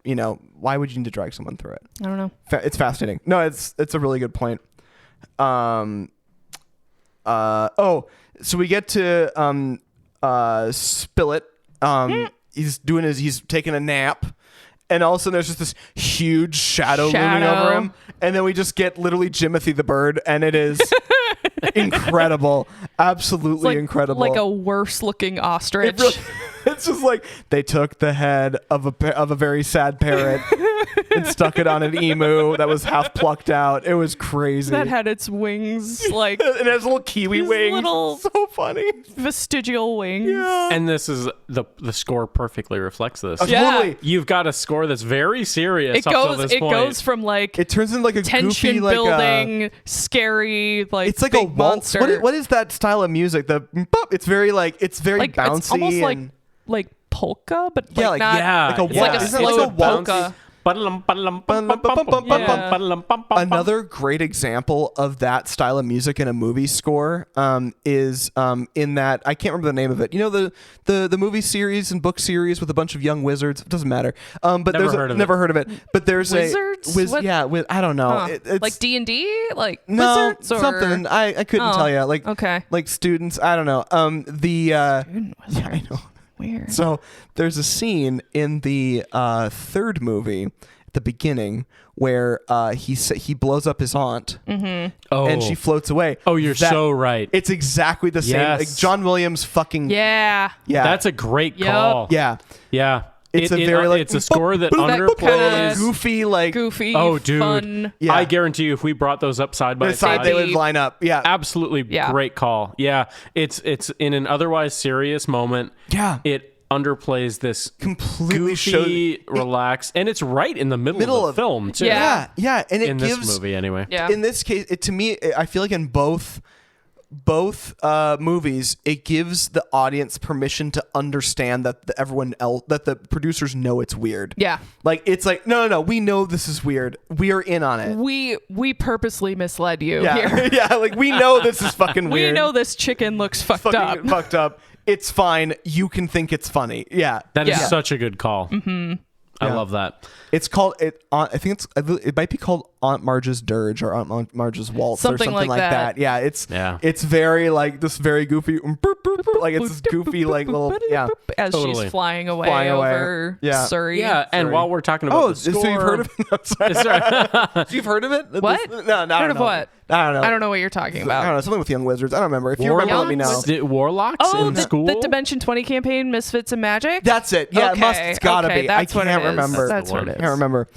Why would you need to drag someone through it? I don't know. It's fascinating. No, it's a really good point. So we get to Spilett. He's taking a nap, and all of a sudden there's just this huge shadow looming over him, and then we just get literally Jimothy the bird, and it is incredible, absolutely incredible, like a worse looking ostrich. It's just like they took the head of a very sad parrot and stuck it on an emu that was half plucked out. It was crazy. That had its wings like it has little kiwi These wings. little- So funny. vestigial wings. Yeah. And this is the score perfectly reflects this. Yeah. Totally. You've got a score that's very serious It up till goes. this It point. goes from like It turns into like a tension goofy, like building, scary, like it's like big a waltz. monster. What is that style of music? The bop, it's very like bouncy. It's almost and, like polka, but Yeah, like like- not. yeah, like a It's like a waltz. slow It's like a waltz. polka. Another great example of that style of music in a movie score is in that I can't remember the name of it. You know the movie series and book series with a bunch of young wizards. It doesn't matter. But Never there's heard of it. never heard of it. But there's Wizards? What? I don't know. Huh. It's, Like D&D, like no wizards or something. I couldn't Oh, tell you. Like okay. like students. I don't know. Yeah, I know. Weird. So there's a scene in the third movie at the beginning where he blows up his aunt Oh. and she floats away. Oh, you're That- so right. It's exactly the same. Yes. Like John Williams fucking Yeah. yeah. That's a great Yup. call. yeah. Yeah. It's a very like it's a score that boop, boop, boop, underplays. goofy like Goofy. Oh, dude. Fun. Yeah. I guarantee you, if we brought those up side by the side they would Be- line up. Yeah. absolutely Yeah. great call. Yeah, it's in an otherwise serious moment. Yeah. It underplays this Completely goofy, relaxed, and it's right in the middle of the film too. Yeah. Yeah, and it in gives this movie anyway. Yeah. in this case, to me, I feel like in both movies, it gives the audience permission to understand that the producers know it's weird. Yeah. Like it's like no, we know this is weird. We are in on it. We purposely misled you Yeah, here. yeah. Like we know this is fucking We weird. know this chicken looks fucked up. fucking fucked up. It's fine. You can think it's funny. Yeah, That is Yeah. such a good call. Mm-hmm. I Yeah. love that. it's called it. I think it might be called Aunt Marge's Dirge or Aunt Marge's Waltz or Something something like like that. that. Yeah, it's very like this very goofy, like it's this goofy like little yeah. As Totally. she's flying away Flying away. over Yeah. Surrey. Yeah, and Sorry. while we're talking about Oh, the score, so you've heard of it? Sorry. You've heard of it? What? No, I Heard don't of know. what? I don't know. I don't know what you're talking I about. don't know. Something with young wizards. I don't remember. If you remember, let me know. Warlocks Oh, in school. the Dimension 20 campaign, Misfits and Magic? That's it. Yeah, Okay, it's gotta okay, be. I that's what can't it is. remember. That's what it I can't is. remember.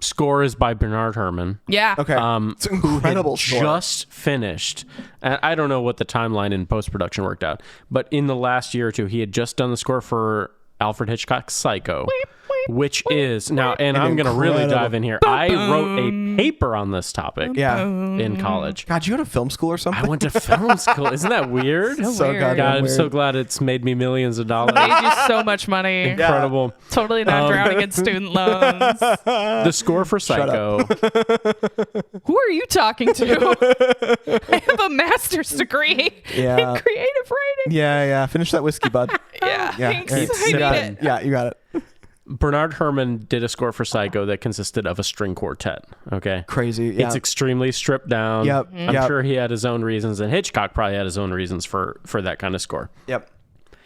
Score is by Bernard Herrmann. Yeah. Okay. It's an incredible score. Just finished. And I don't know what the timeline in post production worked out, but in the last year or two, he had just done the score for Alfred Hitchcock's Psycho, which is now, and I'm going to really incredible- dive in here. I wrote a paper on this topic Yeah. in college. God, you go to film school or something? I went to film school. Isn't that weird? so weird. goddamn God, I'm weird. so glad it's made me millions of dollars. Made you so much money. Incredible. Totally not drowning in student loans. The score for Psycho. Who are you talking to? I have a master's degree Yeah. in creative writing. Yeah. Finish that whiskey, bud. Yeah. Yeah. Thanks. Hey, I you got need it. it. Yeah, you got it. Bernard Herrmann did a score for Psycho that consisted of a string quartet. Okay. Crazy. Yeah. It's extremely stripped down. Yep. I'm Yep. sure he had his own reasons, and Hitchcock probably had his own reasons for that kind of score. Yep.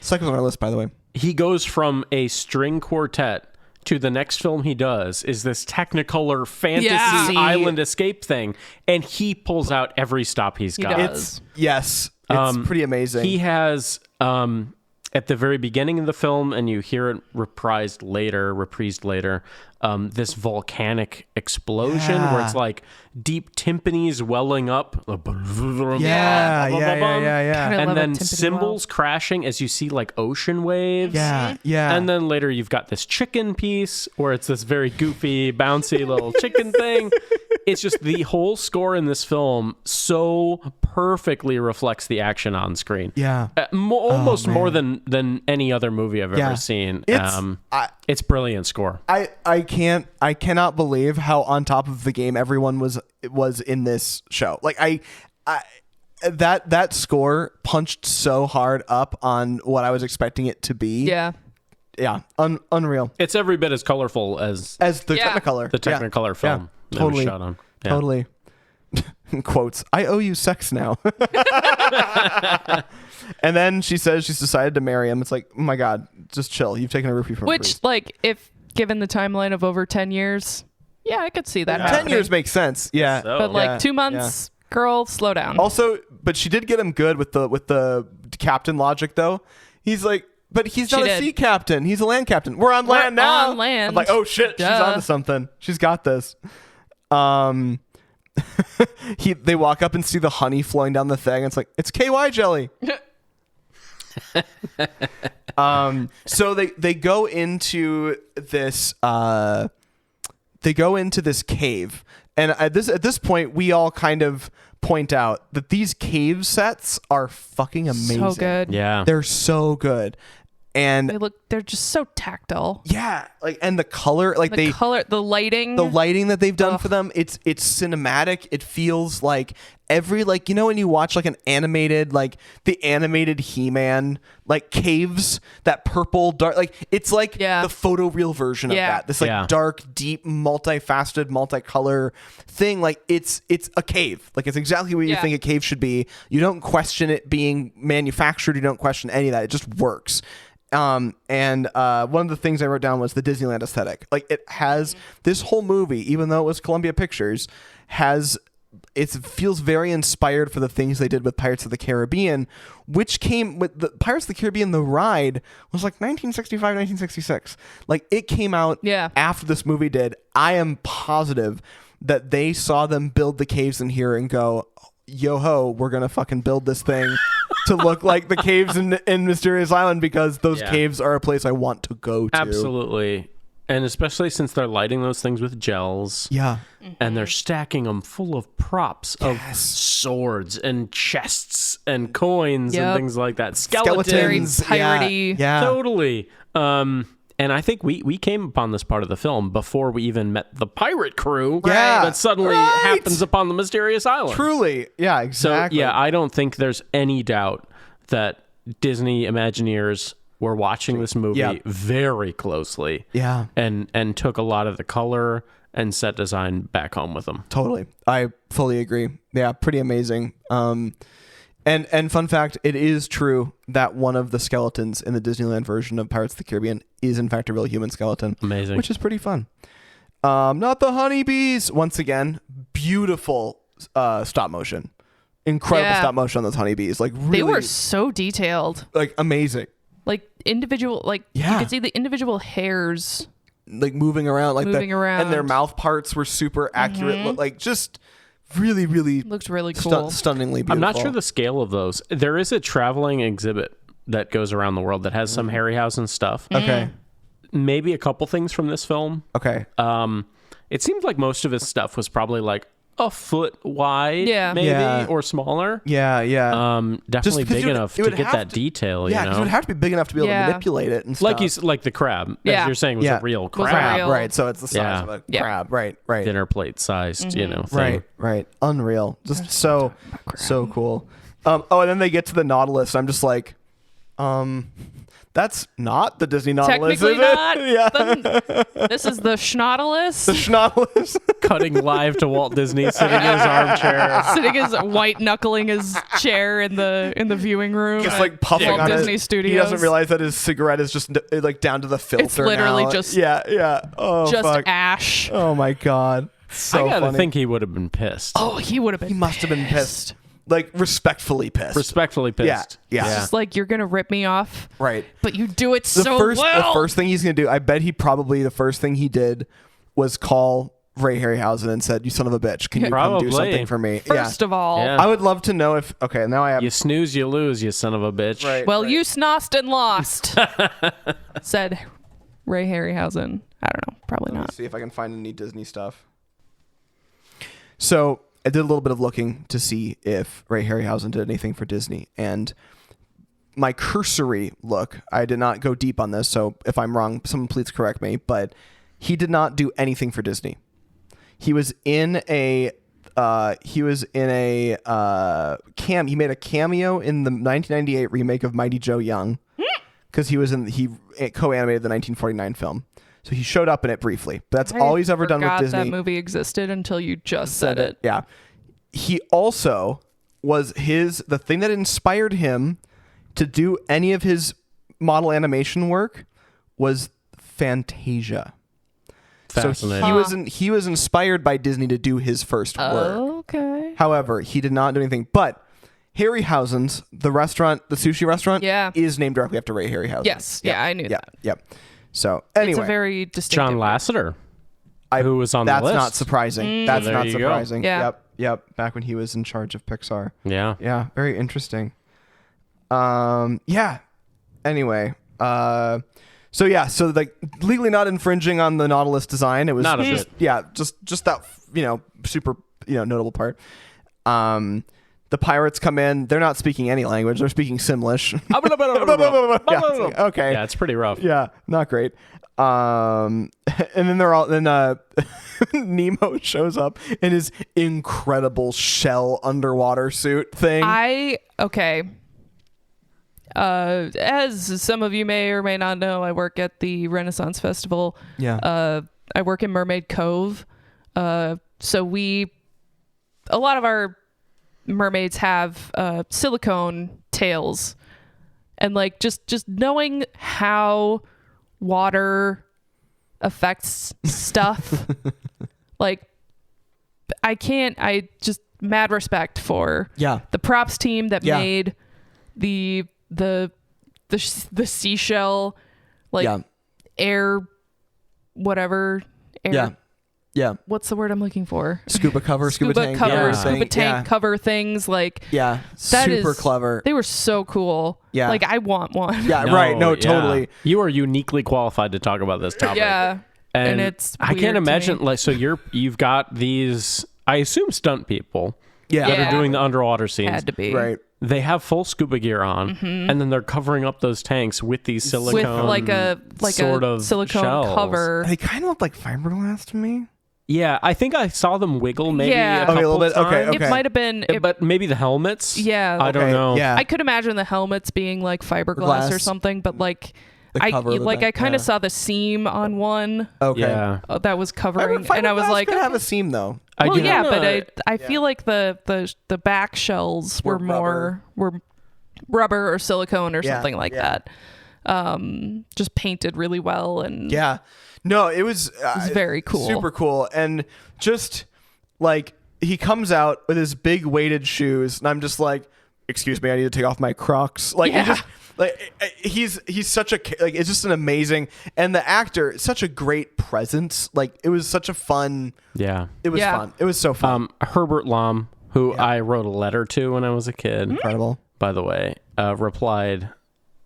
Psycho's on our list, by the way. He goes from a string quartet to the next film he does is this Technicolor fantasy Yeah. island escape thing, and he pulls out every stop he's got. does. Yes. It's pretty amazing. He has at the very beginning of the film, and you hear it reprised later, this volcanic explosion where it's like deep timpanis welling up. Yeah. Kinda And love a then timpani cymbals crashing as you see like ocean waves. Yeah. Yeah. And then later you've got this chicken piece where it's this very goofy, bouncy little chicken thing. It's just the whole score in this film so perfectly reflects the action on screen. Yeah. Almost more than any other movie I've Yeah. ever seen. It's It's brilliant score. I cannot believe how on top of the game everyone was in this show. Like I that score punched so hard up on what I was expecting it to be. Yeah. Yeah. Unreal. It's every bit as colorful as As the Yeah. Technicolor. the Technicolor film that Totally. was shot on. Yeah. Totally. Quotes. I owe you sex now. And then she says she's decided to marry him. It's like, oh my God, just chill. You've taken a rupee from a Which, priest. like, if given the timeline of over 10 years, yeah, I could see that 10 happening. years makes sense. Yeah. So- But, like, Yeah. 2 months, girl, slow down. Also, but she did get him good with the captain logic though. He's like, But he's She not a did. sea captain. He's a land captain. We're on land now. on land. I'm like, oh shit, she's Duh. onto something. She's got this. They walk up and see the honey flowing down the thing. It's like, it's KY jelly. So they go into this cave, and at this point we all kind of point out that these cave sets are fucking amazing. So good. Yeah. They're so good. And They're just so tactile. yeah, like, and the color, like The lighting. the lighting that they've done for them, it's cinematic. It feels like every, like, you know, when you watch like an animated, like the animated He-Man, like caves, that purple dark, like it's like the photoreal version of that. This like dark, deep, multifaceted, multicolor thing. Like it's a cave. Like it's exactly what you think a cave should be. You don't question it being manufactured. You don't question any of that. It just works. And one of the things I wrote down was the Disneyland aesthetic. Like it has this whole movie, even though it was Columbia Pictures, it feels very inspired for the things they did with Pirates of the Caribbean, which came with the Pirates of the Caribbean. The ride was like 1965, 1966. Like it came out after this movie did. I am positive that they saw them build the caves in here and go, yo ho, we're gonna fucking build this thing to look like the caves in Mysterious Island, because those caves are a place I want to go to. Absolutely. And especially since they're lighting those things with gels. Yeah. And they're stacking them full of props of swords and chests and coins and things like that. Skeletons. Very piratey. Yeah. Totally. And I think we came upon this part of the film before we even met the pirate crew that suddenly happens upon the mysterious island. Truly. Yeah, exactly. So, yeah, I don't think there's any doubt that Disney Imagineers were watching this movie very closely. Yeah. And took a lot of the color and set design back home with them. Totally. I fully agree. Yeah, pretty amazing. And fun fact, it is true that one of the skeletons in the Disneyland version of Pirates of the Caribbean is in fact a real human skeleton. Amazing. Which is pretty fun. Not the honeybees. Once again, beautiful stop motion. Incredible stop motion on those honeybees. Like really, they were so detailed. Like amazing. Like individual, like you could see the individual hairs. Like moving around. Around. And their mouth parts were super accurate. Like just really, really looks really cool. Stunningly beautiful. I'm not sure the scale of those. There is a traveling exhibit that goes around the world that has some Harryhausen stuff. Okay. Maybe a couple things from this film. Okay. It seems like most of his stuff was probably like a foot wide, maybe, or smaller. Yeah. Definitely big enough to get that detail. Yeah, you know? because it would have to be big enough to be able to manipulate it and stuff. Like the crab, as you're saying, was a real crab. Right? So it's the size of a crab. Right. Dinner plate sized, thing. Right. Unreal. Just so cool. And then they get to the Nautilus. I'm just like, that's not the Disney Nautilus, Technically is it? not. Yeah. This is the Schnautilus. The Schnautilus. Cutting live to Walt Disney sitting in his armchair. Sitting his white knuckling his chair in the viewing room. Just like puffing Walt on Disney it. Studios. He doesn't realize that his cigarette is just like down to the filter. It's literally now. just Oh, just fuck. ash. Oh my god. So I gotta funny. think he would have been pissed. Oh, he would have been. He must have been pissed. Like respectfully pissed. Respectfully pissed. Yeah. It's just like, you're gonna rip me off, Right. but you do it The so first thing he's gonna do, I bet the first thing he did was call Ray Harryhausen and said, "You son of a bitch, can you come do something for me?" First of all, I would love to know if. Okay, now I have. You snooze, you lose, you son of a bitch. Right. well, you snossed and lost, said Ray Harryhausen. I don't know, probably Let me not. see if I can find any Disney stuff. So I did a little bit of looking to see if Ray Harryhausen did anything for Disney, and my cursory look, I did not go deep on this, so if I'm wrong, someone please correct me, but he did not do anything for Disney. He was in a he made a cameo in the 1998 remake of Mighty Joe Young, because he co-animated the 1949 film. So he showed up in it briefly. But that's all he's ever done with Disney. That movie existed until you just said it. Yeah. He also was the thing that inspired him to do any of his model animation work was Fantasia. Fascinating. So he was inspired by Disney to do his first work. Okay. However, he did not do anything. But Harryhausen's, the restaurant, the sushi restaurant, is named directly after Ray Harryhausen. Yes. Yeah, I knew that. Yep. So anyway, it's a very distinctive. John Lasseter, who was on the list. That's not surprising. That's There not you go. surprising. Yeah. Yep. Back when he was in charge of Pixar. Yeah. Yeah. Very interesting. Yeah. Anyway. So like legally not infringing on the Nautilus design. It was Not a just bit. just that super notable part. The pirates come in. They're not speaking any language. They're speaking Simlish. Yeah, okay. Yeah, it's pretty rough. Yeah, not great. And then Nemo shows up in his incredible shell underwater suit thing. As some of you may or may not know, I work at the Renaissance Festival. Yeah. I work in Mermaid Cove. So a lot of our mermaids have silicone tails, and like just knowing how water affects stuff, like I just mad respect for the props team that made the seashell, like air whatever air. Yeah. What's the word I'm looking for? Scuba cover, scuba tank. Scuba tank cover things. Like, that super clever. They were so cool. Yeah. Like, I want one. Yeah, right. No, totally. You are uniquely qualified to talk about this topic. Yeah. And it's I can't imagine, me. like, so you've got these, I assume, stunt people that are doing the underwater scenes. Had to be. Right. They have full scuba gear on, and then they're covering up those tanks with these silicone, with like a sort of silicone shells. cover. They kind of look like fiberglass to me. Yeah, I think I saw them wiggle maybe a Okay, couple a little bit. times. Okay. It might have been. But maybe the helmets? Yeah. I don't know. Yeah. I could imagine the helmets being like fiberglass Glass. or something, but like The cover of the I back, kind of saw the seam on one Okay. Yeah. that was covering, and I was Fiberglass like, could have a seam though. well, do yeah, have but a- I feel like the back shells were rubber. rubber or silicone or Yeah, something like yeah. that. Just painted really well, and Yeah. No, it was very cool. Super cool. And just like he comes out with his big weighted shoes, and I'm just like, excuse me, I need to take off my Crocs. Like he just like he's such a like it's just an amazing, and the actor, such a great presence. Like it was such a fun. Yeah. It was fun. It was so fun. Herbert Lom, who I wrote a letter to when I was a kid, Incredible. by the way, replied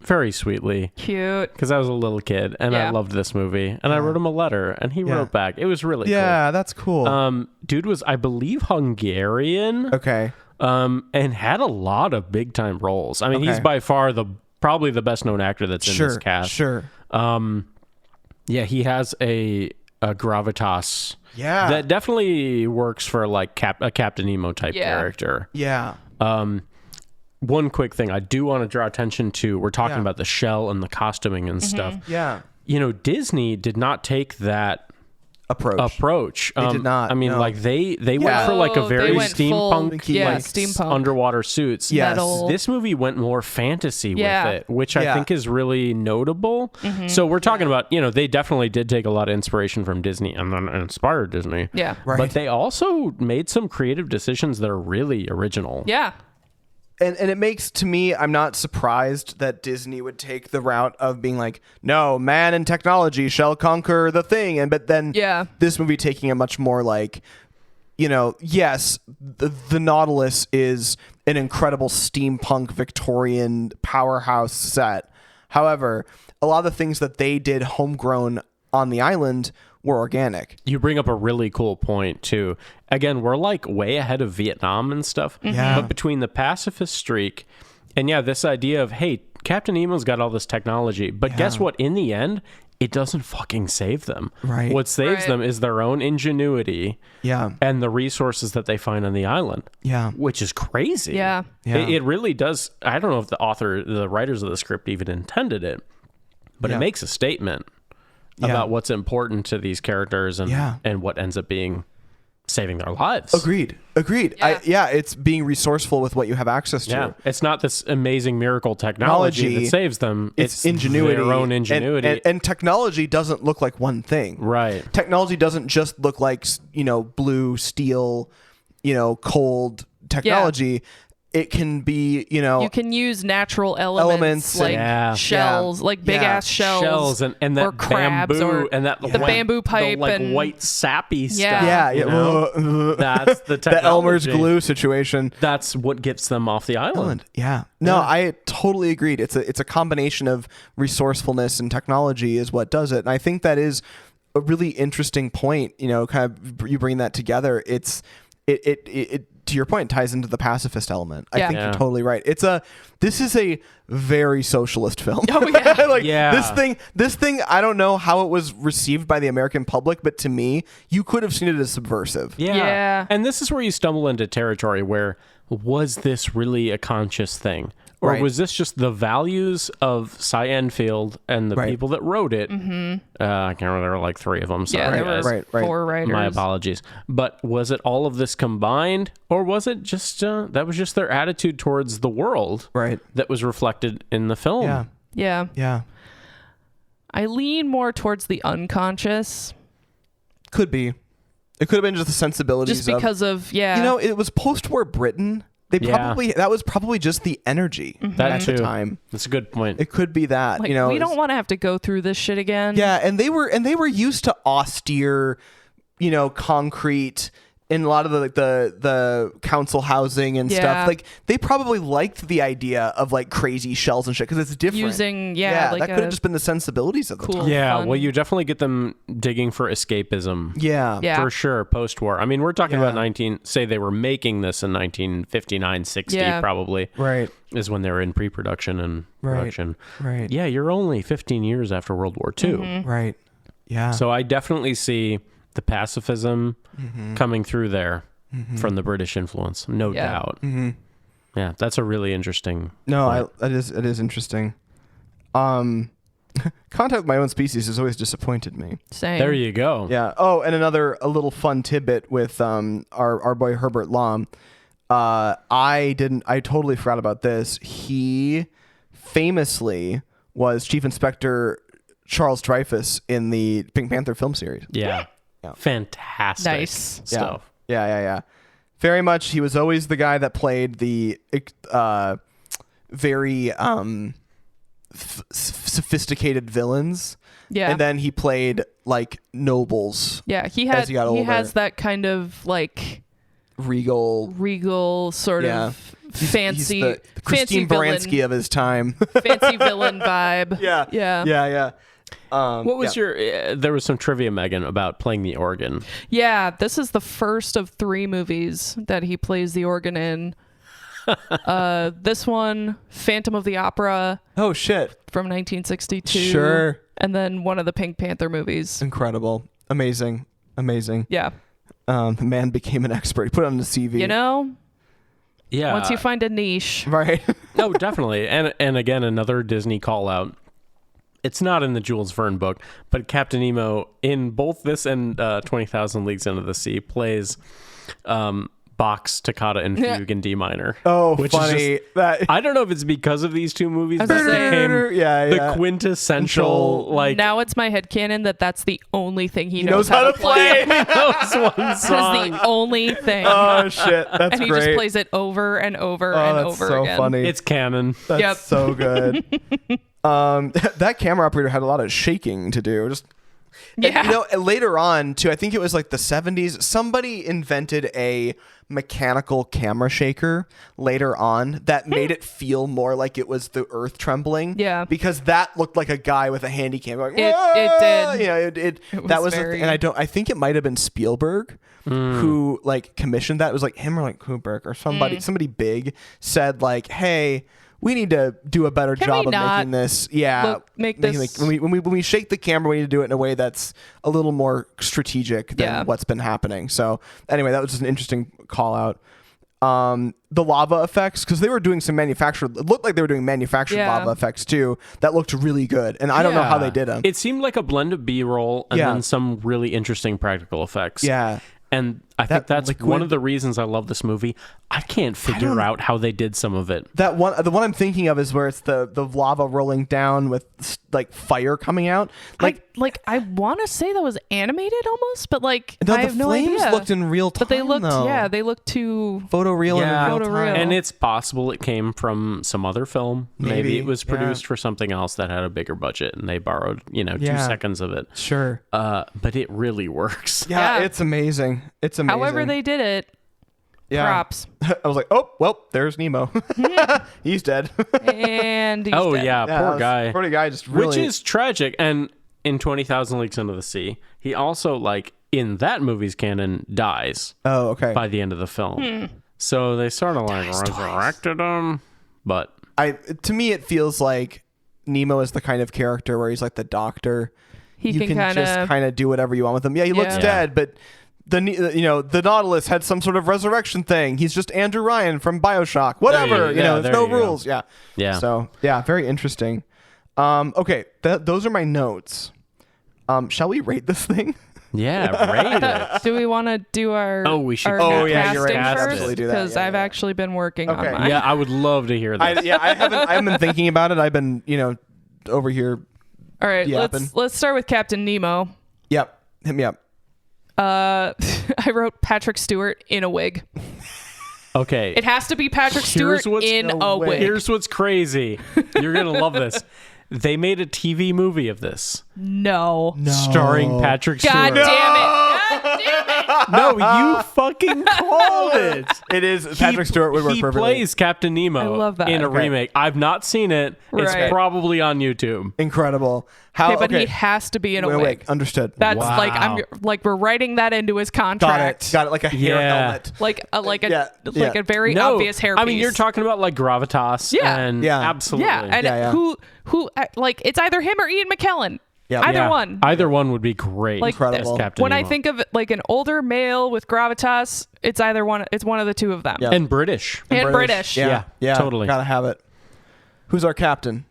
very sweetly cute. because I was a little kid and I loved this movie, and I wrote him a letter and he wrote back. It was really Yeah, that's cool. cool. Dude was, I believe, Hungarian. Okay. And had a lot of big time roles. I mean, he's by far probably the best known actor that's in this cast. Sure. Yeah, he has a gravitas. Yeah. That definitely works for like a Captain Nemo type character. Yeah. One quick thing I do want to draw attention to, we're talking about the shell and the costuming and stuff. Yeah. You know, Disney did not take that approach. They did not. I mean, no. like they went for like a Oh, very they went full- steampunk, yeah, like steampunk. underwater suits. Yes. Metal. This movie went more fantasy with it, which I Yeah. think is really notable. So we're talking about, you know, they definitely did take a lot of inspiration from Disney and then inspired Disney. Yeah. Right. But they also made some creative decisions that are really original. Yeah. And it makes, to me, I'm not surprised that Disney would take the route of being like, no, man and technology shall conquer the thing. But then this movie taking a much more like, you know, yes, the Nautilus is an incredible steampunk Victorian powerhouse set. However, a lot of the things that they did homegrown on the island were organic. You bring up a really cool point too. Again, we're like way ahead of Vietnam and stuff. Yeah. But between the pacifist streak and this idea of, hey, Captain Nemo's got all this technology, but guess what? In the end, it doesn't fucking save them. Right. What saves them is their own ingenuity. Yeah. And the resources that they find on the island. Yeah. Which is crazy. Yeah. It really does. I don't know if the writers of the script even intended it, but it makes a statement about what's important to these characters and what ends up being saving their lives. Agreed. Yeah. It's being resourceful with what you have access to. Yeah, it's not this amazing miracle technology that saves them. It's ingenuity, their own ingenuity. and technology doesn't look like one thing. Right. Technology doesn't just look like, you know, blue, steel, you know, cold technology. it can be, you can use natural elements like shells, like big ass shells and that or crabs bamboo or and that the bamboo pipe the, and white sappy stuff. That's the the Elmer's glue situation. That's what gets them off the island. Yeah. No, I totally agreed. It's a combination of resourcefulness and technology is what does it. And I think that is a really interesting point, kind of you bring that together. It to your point, ties into the pacifist element. I think you're totally right. This is a very socialist film. Oh yeah. This thing, I don't know how it was received by the American public, but to me, you could have seen it as subversive. Yeah. And this is where you stumble into territory where, was this really a conscious thing? Or was this just the values of Cy Enfield and the people that wrote it? Mm-hmm. I can't remember. There were like 3 of them. Sorry, there were 4 writers. My apologies. But was it all of this combined? Or was it just, that was just their attitude towards the world that was reflected in the film? Yeah. I lean more towards the unconscious. Could be. It could have been just the sensibilities just because of it was post-war Britain. That was probably just the energy at the time. That's a good point. It could be that, we don't want to have to go through this shit again. Yeah, and they were used to austere, concrete in a lot of the council housing and stuff. Like they probably liked the idea of like crazy shells and shit because it's different. Using that could have just been the sensibilities of the time. Yeah, fun. well, you definitely get them digging for escapism. Yeah, for sure. Post-war. I mean, we're talking about say they were making this in 1959, 60 probably. Right. Is when they were in pre-production and production. Right. Yeah, you're only 15 years after World War II. Mm-hmm. Right. Yeah. So I definitely see the pacifism coming through there from the British influence, no doubt. Mm-hmm. Yeah, that's a really interesting. No, it is interesting. Contact with My Own Species has always disappointed me. Same. There you go. Yeah. Oh, and a little fun tidbit with our boy Herbert Lom. I totally forgot about this. He famously was Chief Inspector Charles Dreyfus in the Pink Panther film series. Yeah. Fantastic stuff. Yeah. Very much. He was always the guy that played the very sophisticated villains. Yeah. And then he played like nobles. Yeah, he older. has that kind of like regal sort of fancy, he's the Christine Baranski of his time. Fancy villain vibe. Yeah. What was there was some trivia, Megan, about playing the organ. Yeah, this is the first of 3 movies that he plays the organ in. This one, Phantom of the Opera. Oh, shit. From 1962. Sure. And then one of the Pink Panther movies. Incredible. Amazing. Yeah. The man became an expert. He put it on the CV. Yeah. Once you find a niche. Right. Oh, definitely. And again, another Disney call out. It's not in the Jules Verne book, but Captain Nemo in both this and 20,000 Leagues Under the Sea plays Bach's Toccata and Fugue in D minor. Oh, which funny. I don't know if it's because of these 2 movies that became the quintessential, like... Now it's my headcanon that's the only thing he knows how to play. He knows one song. That's the only thing. Oh, shit. That's and he great. just plays it over and over and over so again. Funny. It's canon. That's so good. That camera operator had a lot of shaking to do. And, later on too, I think it was like the 70s, somebody invented a mechanical camera shaker later on that made it feel more like it was the earth trembling. Yeah. Because that looked like a guy with a handy cam going, it did. That was very... and I think it might have been Spielberg who like commissioned that. It was like him or like Kubrick or somebody big said like, hey, we need to do a better job of making this. Yeah, when we shake the camera, we need to do it in a way that's a little more strategic than what's been happening. So anyway, that was just an interesting call out. The lava effects, because they were doing some manufactured. It looked like they were doing manufactured lava effects too. That looked really good, and I don't know how they did them. It seemed like a blend of B-roll and then some really interesting practical effects. Yeah. And I think that's liquid- one of the reasons I love this movie. I can't figure out how they did some of it. The one I'm thinking of is where it's the lava rolling down with like fire coming out. I want to say that was animated almost, but like No, I the have no flames idea. looked in real time. But they looked, though. they looked too. Photoreal Yeah. in real time. Photoreal. And it's possible it came from some other film. Maybe Maybe, it was produced for something else that had a bigger budget, and they borrowed 2 seconds of it. Sure. But it really works. Yeah, Yeah. it's amazing. It's amazing. However they did it, props. I was like, oh, well, there's Nemo. He's dead. And he's Oh dead. yeah, poor guy. Poor guy just really... Which is tragic. And in 20,000 Leagues Under the Sea, he also, like, in that movie's canon, dies Oh, okay. by the end of the film. So they sort of like resurrected him. But To me, it feels like Nemo is the kind of character where he's like the doctor. He You can just kind kind of do whatever you want with him. Yeah, he looks Yeah. dead, but the Nautilus had some sort of resurrection thing. He's just Andrew Ryan from BioShock. Whatever. Yeah, there's there no you go. rules. Yeah. Yeah. So yeah, very interesting. Okay, those are my notes. Shall we rate this thing? yeah, rate it. Do we want to do our? Oh, we should our cast yeah, casting you're right. Cast it. first? Absolutely do that. Because Yeah, I've yeah. actually been working Okay. on mine. Yeah, I would love to hear this. I haven't been thinking about it. I've been over here. All right, Yapping. let's start with Captain Nemo. Yep, hit me up. I wrote Patrick Stewart in a wig. Okay. It has to be Patrick Stewart in a wig. Here's what's crazy. You're going to love this. They made a TV movie of this. No. Starring Patrick Stewart. God damn it. God damn it. No, you fucking called it. It is Patrick Stewart would work He perfectly. plays Captain Nemo I love that. in a Okay. remake. I've not seen it. It's Right. probably on YouTube. Incredible. How? Okay, but he has to be in a wig. Understood. That's Wow. we're writing that into his Got contract. it. Got it. Like a hair Yeah. helmet. Like Yeah. a very No, obvious hairpiece. I mean, you're talking about like gravitas. Yeah. And Yeah. absolutely. Yeah, and Yeah, yeah. who like it's either him or Ian McKellen. Yeah. Either Yeah. one. Either one would be great. Like, Incredible. as Captain when I Nemo. think of like an older male with gravitas, it's either one. It's one of the two of them. Yeah. And British. And British. Yeah. Yeah, Yeah. totally. Gotta have it. Who's our captain?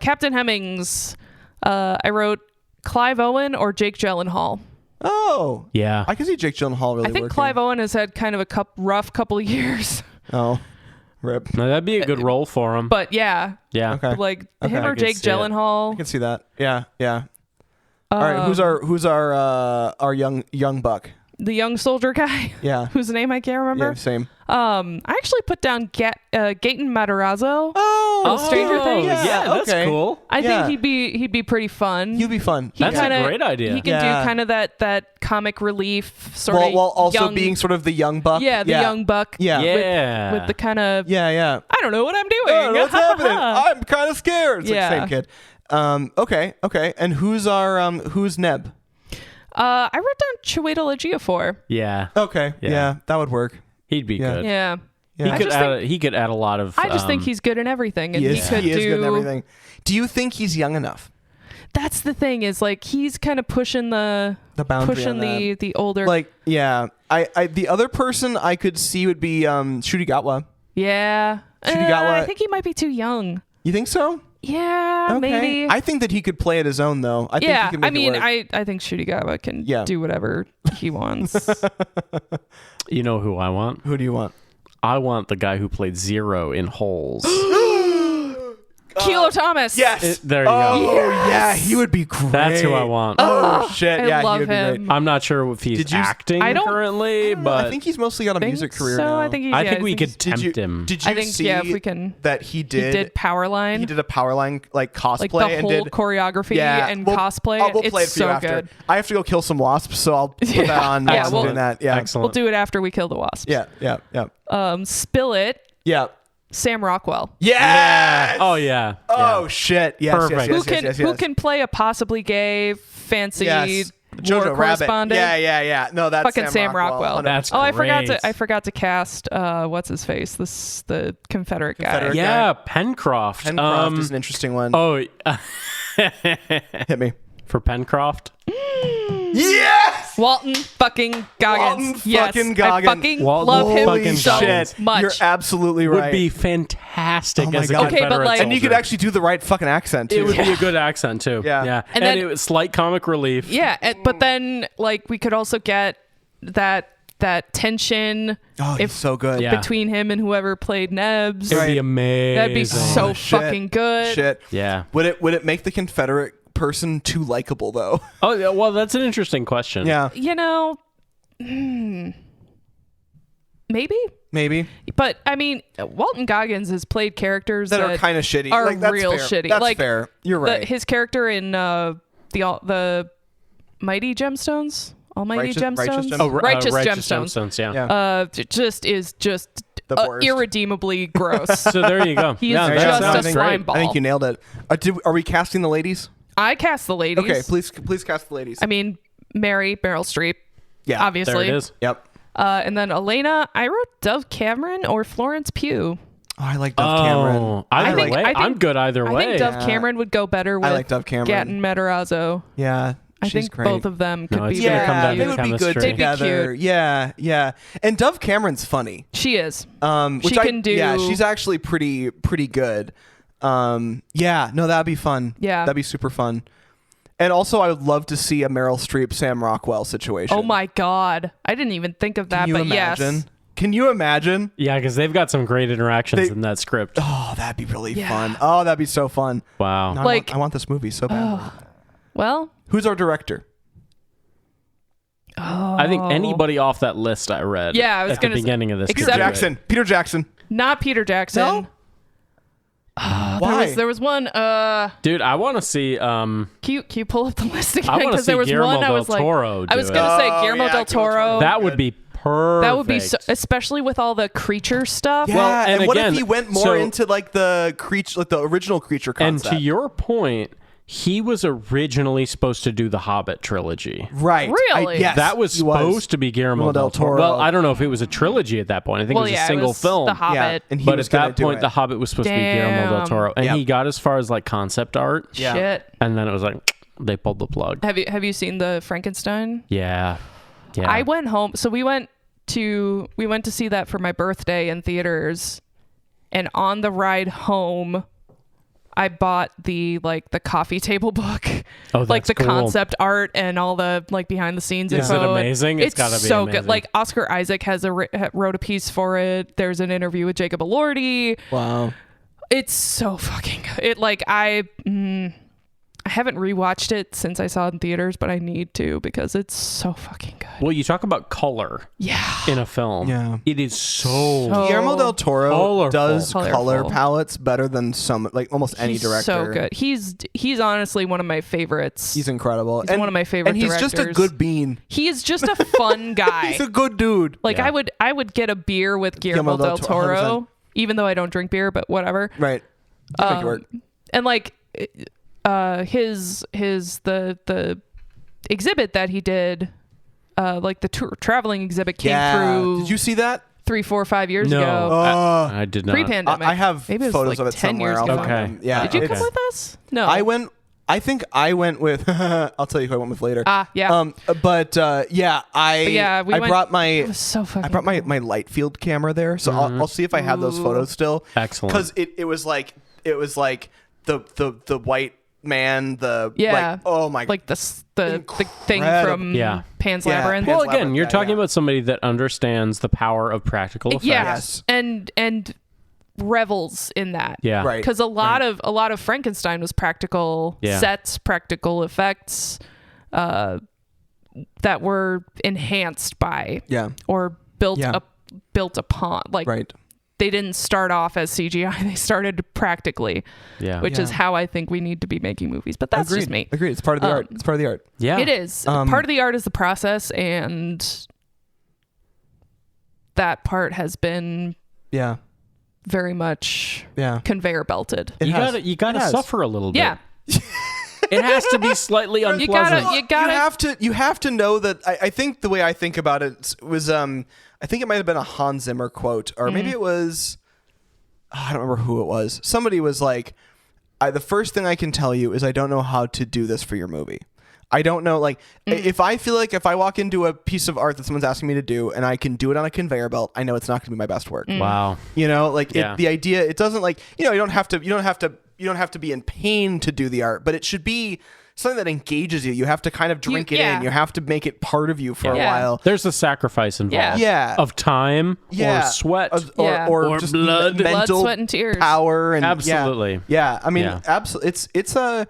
Captain Hemmings. I wrote Clive Owen or Jake Gyllenhaal. Oh. Yeah. I can see Jake Gyllenhaal really I think working. Clive Owen has had kind of a rough couple of years, Oh. Rip. No, that'd be a good role for him. but yeah, Yeah. Okay. like Okay. him I or can Jake see it. I Gyllenhaal. can see that. Yeah. Yeah. All right. Who's our young buck? The young soldier guy, Yeah. whose name I can't remember. Yeah. Same. I actually put down Gaten Matarazzo. Oh. Stranger Things? Yeah, that's okay. cool. I Yeah. think he'd be pretty fun. You'd be fun. He That's kinda- a great idea. He can Yeah. do kind of that comic relief sort of while also young, being sort of the young buck. the young buck. Yeah. Yeah. With the kind of Yeah. Yeah. I don't know what I'm doing. Oh, what's happening? I'm kind of scared. It's Yeah. like same kid. Okay. And who's Neb? I wrote down Chiwetel Ejiofor. Yeah. Okay. Yeah. Yeah, that would work. He'd be Yeah. good. Yeah. Yeah. I He could add a lot of I just think he's good in everything, and He he is, could he is do. good in everything. Do you think he's young enough? That's the thing is like he's kind of pushing the boundary on that. the older. Like, yeah. I the other person I could see would be Ncuti Gatwa. yeah. Ncuti Gatwa. I think he might be too young. You think so? Yeah, Okay. maybe. I think that he could play it his own though. I think he yeah, could make I mean, it work. I think Shudigawa can Yeah. do whatever he wants. You know who I want? Who do you want? I want the guy who played Zero in Holes. Kilo Thomas. Yes. There you go. Oh yeah, he would be great. That's who I want. Oh shit! I Yeah, love he would be him. great. I'm not sure if he's Did you- acting I don't- currently, but I think he's mostly got a music career so. now. I think I think we could he's- tempt him. Did you I think see yeah, if we can. that he He did? did Powerline. He did a Powerline like cosplay like the and whole did choreography yeah, and we'll- cosplay. Oh, we'll it's play it for so you after. good. I have to go kill some wasps, so I'll put that on. Yeah, while I'm we'll- doing that. Yeah, We'll Excellent. do it after we kill the wasps. yeah. Spill It. Yeah. Sam Rockwell. Yes! Oh yeah. Oh Yeah. shit! Yes, Perfect. yes. Who can play a possibly gay, fancy Yes. war Jojo Rabbit. correspondent? Yeah. No, that's Fucking Sam Rockwell. That's Oh, I great. forgot to cast what's his face? the Confederate guy. Confederate- Yeah, Pencroft. Pencroft is an interesting one. Oh, Hit me. for Pencroft. Yes! Walton fucking Goggins. Walton yes, fucking Goggins. I fucking Walton love him fucking so Goggins. much. You're absolutely right. Would be fantastic Oh my as a God. Okay, but, Confederate like- and you could soldier. actually do the right fucking accent too. It would be a good accent too. Yeah. Yeah. And then- it was slight comic relief. Yeah, but then like we could also get that that tension. Oh, he's so good. Yeah. Between him and whoever played Nebs. It would be amazing. That'd be so Shit. fucking good. Shit. Yeah. Would it make the Confederate person too likable though? Oh, yeah, well, that's an interesting question. Yeah. You know, maybe. But I mean, Walton Goggins has played characters that are kind of shitty. Are like, that's real fair. shitty. That's like fair. You're right. His character in the Mighty Gemstones, Almighty Gemstones, Righteous Righteous Gemstones. Gemstones. Just is just The worst. irredeemably gross. So there you go. He's that just sounds a great. slime ball. I think you nailed it. Are we casting the ladies? I cast the ladies. Okay, please cast the ladies. I mean, Meryl Streep, yeah, obviously. There it is. Yep. And then Elena, I wrote Dove Cameron or Florence Pugh. Oh, I like Dove Cameron. Either I think- way. I think- I'm good either way. I think Dove Cameron would go better with like Dove Cameron. Gatton Matarazzo. Yeah, I she's think great. both of them could it's be gonna very come down cute. to they would be good chemistry. together. They'd be Yeah. And Dove Cameron's funny. She is. Which She can do- Yeah, she's actually pretty good. Yeah, no, that'd be fun. Yeah. That'd be super fun. And also, I would love to see a Meryl Streep, Sam Rockwell situation. Oh my God. I didn't even think of that, Can you but imagine? yes. Can you imagine? Yeah, because they've got some great interactions in that script. Oh, that'd be really Yeah. fun. Oh, that'd be so fun. Wow. No, Like- I want this movie so badly. Well, Who's our director? I think anybody off that list I read Yeah, I was at the gonna say- beginning of this. Except- could do it. Jackson. Peter Jackson. not Peter Jackson. No? Why? There was one. Dude, I want to see... Can you pull up the list again? I want to Because see there was Guillermo one I del was like, Toro I was do gonna it. say Oh, Guillermo yeah, del Guillermo del Toro. Toro. That would be perfect. That would be so, especially with all the creature stuff. Yeah, Well, and and what again, if he went more so- into like the creature, like the original creature And concept? to your point, he was originally supposed to do the Hobbit trilogy. right? Really? Yes, That was he supposed to be Guillermo del Toro. Well, I don't know if it was a trilogy at that point. I think Well, it was yeah, a single it was film. The Hobbit. Yeah, and he But was at gonna that do point, it. The Hobbit was supposed to be Guillermo del Damn. Toro, and Yep. he got as far as like concept art. Yeah. Shit. And then it was like they pulled the plug. Have you seen the Frankenstein? Yeah. I went home. So we went to see that for my birthday in theaters, and on the ride home, I bought the coffee table book, Oh, like that's the cool. concept art and all the behind the scenes Is info. it amazing? It's gotta be so amazing. good. Like Oscar Isaac wrote a piece for it. There's an interview with Jacob Elordi. Wow. It's so fucking good. I haven't rewatched it since I saw it in theaters, but I need to because it's so fucking good. Well, you talk about color Yeah. in a film. Yeah. It is so Guillermo del Toro colorful. does color Colorful. palettes better than almost any He's director. so good. He's honestly one of my favorites. He's incredible. He's one of my favorite And he's just a directors. good bean. He is just a fun guy. He's a good dude. Like Yeah. I would get a beer with Guillermo del Toro, 100%. even though I don't drink beer, but whatever. Right. He'll make it work. And the exhibit that he did, like the traveling exhibit came through. Did you see that? 3, 4, 5 years No. ago. I did not. Pre-pandemic. I have Maybe it was photos like of it 10 years somewhere. ago. I'll find Okay. them. Yeah. Did you it's- come with us? No. I think I went with. I'll tell you who I went with later. Yeah. But yeah, I brought my. It was so fucking I brought my light field camera there, so I'll see if I have those photos still. Excellent. Because it was like the white man, oh my, like the thing from Yeah. Pan's Yeah, Labyrinth. Pan's Well, again, Labyrinth, you're yeah, talking yeah. about somebody that understands the power of practical effects. Yes, and revels in that. Yeah. Right. Because a lot of Frankenstein was practical Yeah. sets, practical effects that were enhanced by yeah, or built Yeah. upon. Like right. they didn't start off as CGI; they started practically, Yeah. which is Yeah. how I think we need to be making movies. But that's Agreed. just me. Agreed. It's part of the art. It's part of the art. Yeah. It is. Part of the art is the process, and that part has been Yeah. very much Yeah. conveyor belted. It has. You gotta It has. suffer a little bit. Yeah. It has to be slightly unpleasant. You You have to know that. I think the way I think about it was I think it might have been a Hans Zimmer quote, or maybe it was I don't remember who it was. Somebody was like, the first thing I can tell you is I don't know how to do this for your movie. I don't know, like, if I feel like if I walk into a piece of art that someone's asking me to do and I can do it on a conveyor belt, I know it's not going to be my best work. Wow. You know, like Yeah. the idea, it doesn't like, you don't have to be in pain to do the art, but it should be something that engages you. You have to kind of drink it in. You have to make it part of you for a while. There's a sacrifice involved. Yeah. Of time or sweat or just blood, mental sweat, and tears. Power and absolutely. Yeah. I mean, absolutely. It's a,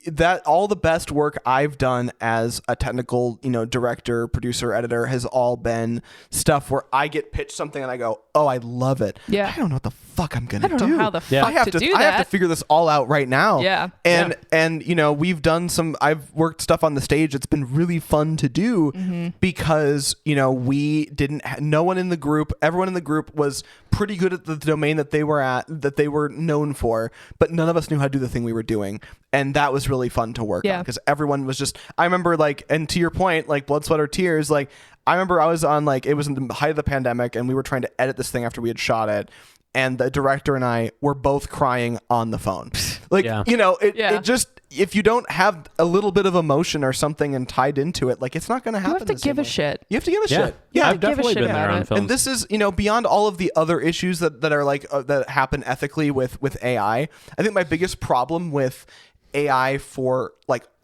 that all the best work I've done as a technical, director, producer, editor has all been stuff where I get pitched something and I go, oh, I love it. Yeah. I don't know what the fuck I'm gonna do. I don't know how the fuck to do that. I have to figure this all out right now. Yeah. And we've done I've worked stuff on the stage that's been really fun to do because, we didn't, no one in the group, everyone in the group was pretty good at the domain that they were known for, but none of us knew how to do the thing we were doing. And that was really fun to work on because everyone was just, I remember and to your point, blood, sweat, or tears, I remember I was on it was in the height of the pandemic and we were trying to edit this thing after we had shot it. And the director and I were both crying on the phone. It just, if you don't have a little bit of emotion or something and tied into it, it's not going to happen. You have to give a shit. You have to give a shit. Yeah, I've definitely been there on films. And this is, beyond all of the other issues that are that happen ethically with AI. I think my biggest problem with AI for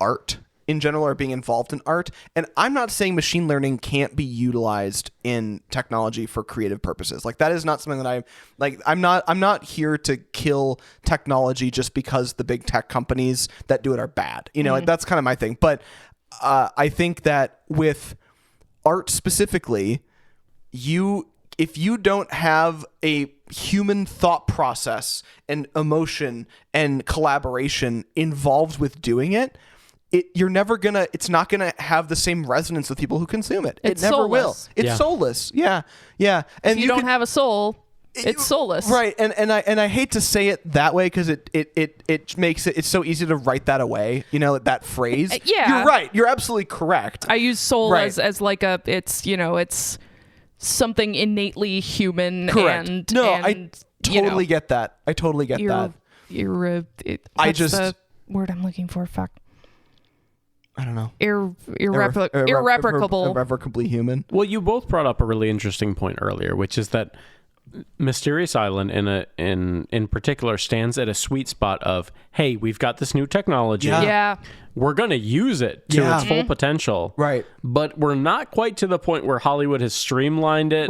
art in general or being involved in art, and I'm not saying machine learning can't be utilized in technology for creative purposes. That is not something that I'm not here to kill technology just because the big tech companies that do it are bad. That's kind of my thing. But I think that with art specifically, if you don't have a human thought process and emotion and collaboration involved with doing it, it's not gonna have the same resonance with people who consume it. It never will. It's soulless. Yeah. And if you don't have a soul, it's soulless. Right. And I hate to say it that way because it makes it's so easy to write that away. That phrase. Yeah. You're right. You're absolutely correct. I use soul as it's something innately human. Correct. And, no, and, I totally get that. I totally get that. The word I'm looking for. Fuck. I don't know. Irreplicably human. Well, you both brought up a really interesting point earlier, which is that Mysterious Island in particular stands at a sweet spot of, hey, we've got this new technology. Yeah. We're going to use it to its full potential. Right. But we're not quite to the point where Hollywood has streamlined it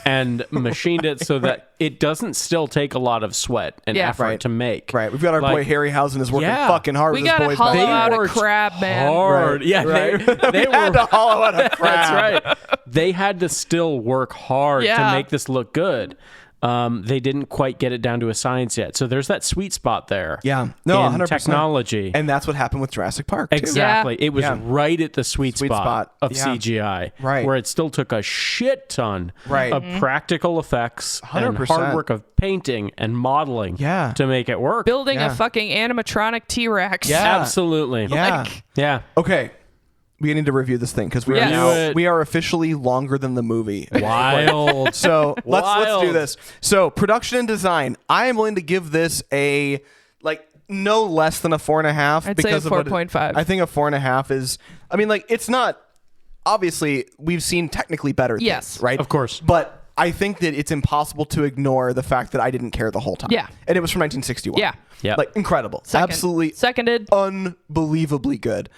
and machined it so that it doesn't still take a lot of sweat and effort to make. Right. We've got our boy Harryhausen is working fucking hard with his boys. We got to hollow out a crab, man. Hard. Right. Yeah. Right. They had to hollow out a crab. That's right. They had to still work hard to make this look good. They didn't quite get it down to a science yet. So there's that sweet spot there. Yeah. No, in 100%. Technology. And that's what happened with Jurassic Park, too. Exactly. It was right at the sweet spot of CGI. Right. Where it still took a shit ton of practical effects 100%. and hard work of painting and modeling to make it work. Building a fucking animatronic T-Rex. Yeah. Absolutely. Yeah. Okay. We need to review this thing because we are officially longer than the movie. Wild. So let's do this. So production and design. I am willing to give this a no less than a 4.5. I'd say a 4.5. I think a 4.5 is. I mean, it's not. Obviously, we've seen technically better things, right? Of course. But I think that it's impossible to ignore the fact that I didn't care the whole time. Yeah. And it was from 1961. Yeah. Incredible. Absolutely. Seconded. Unbelievably good.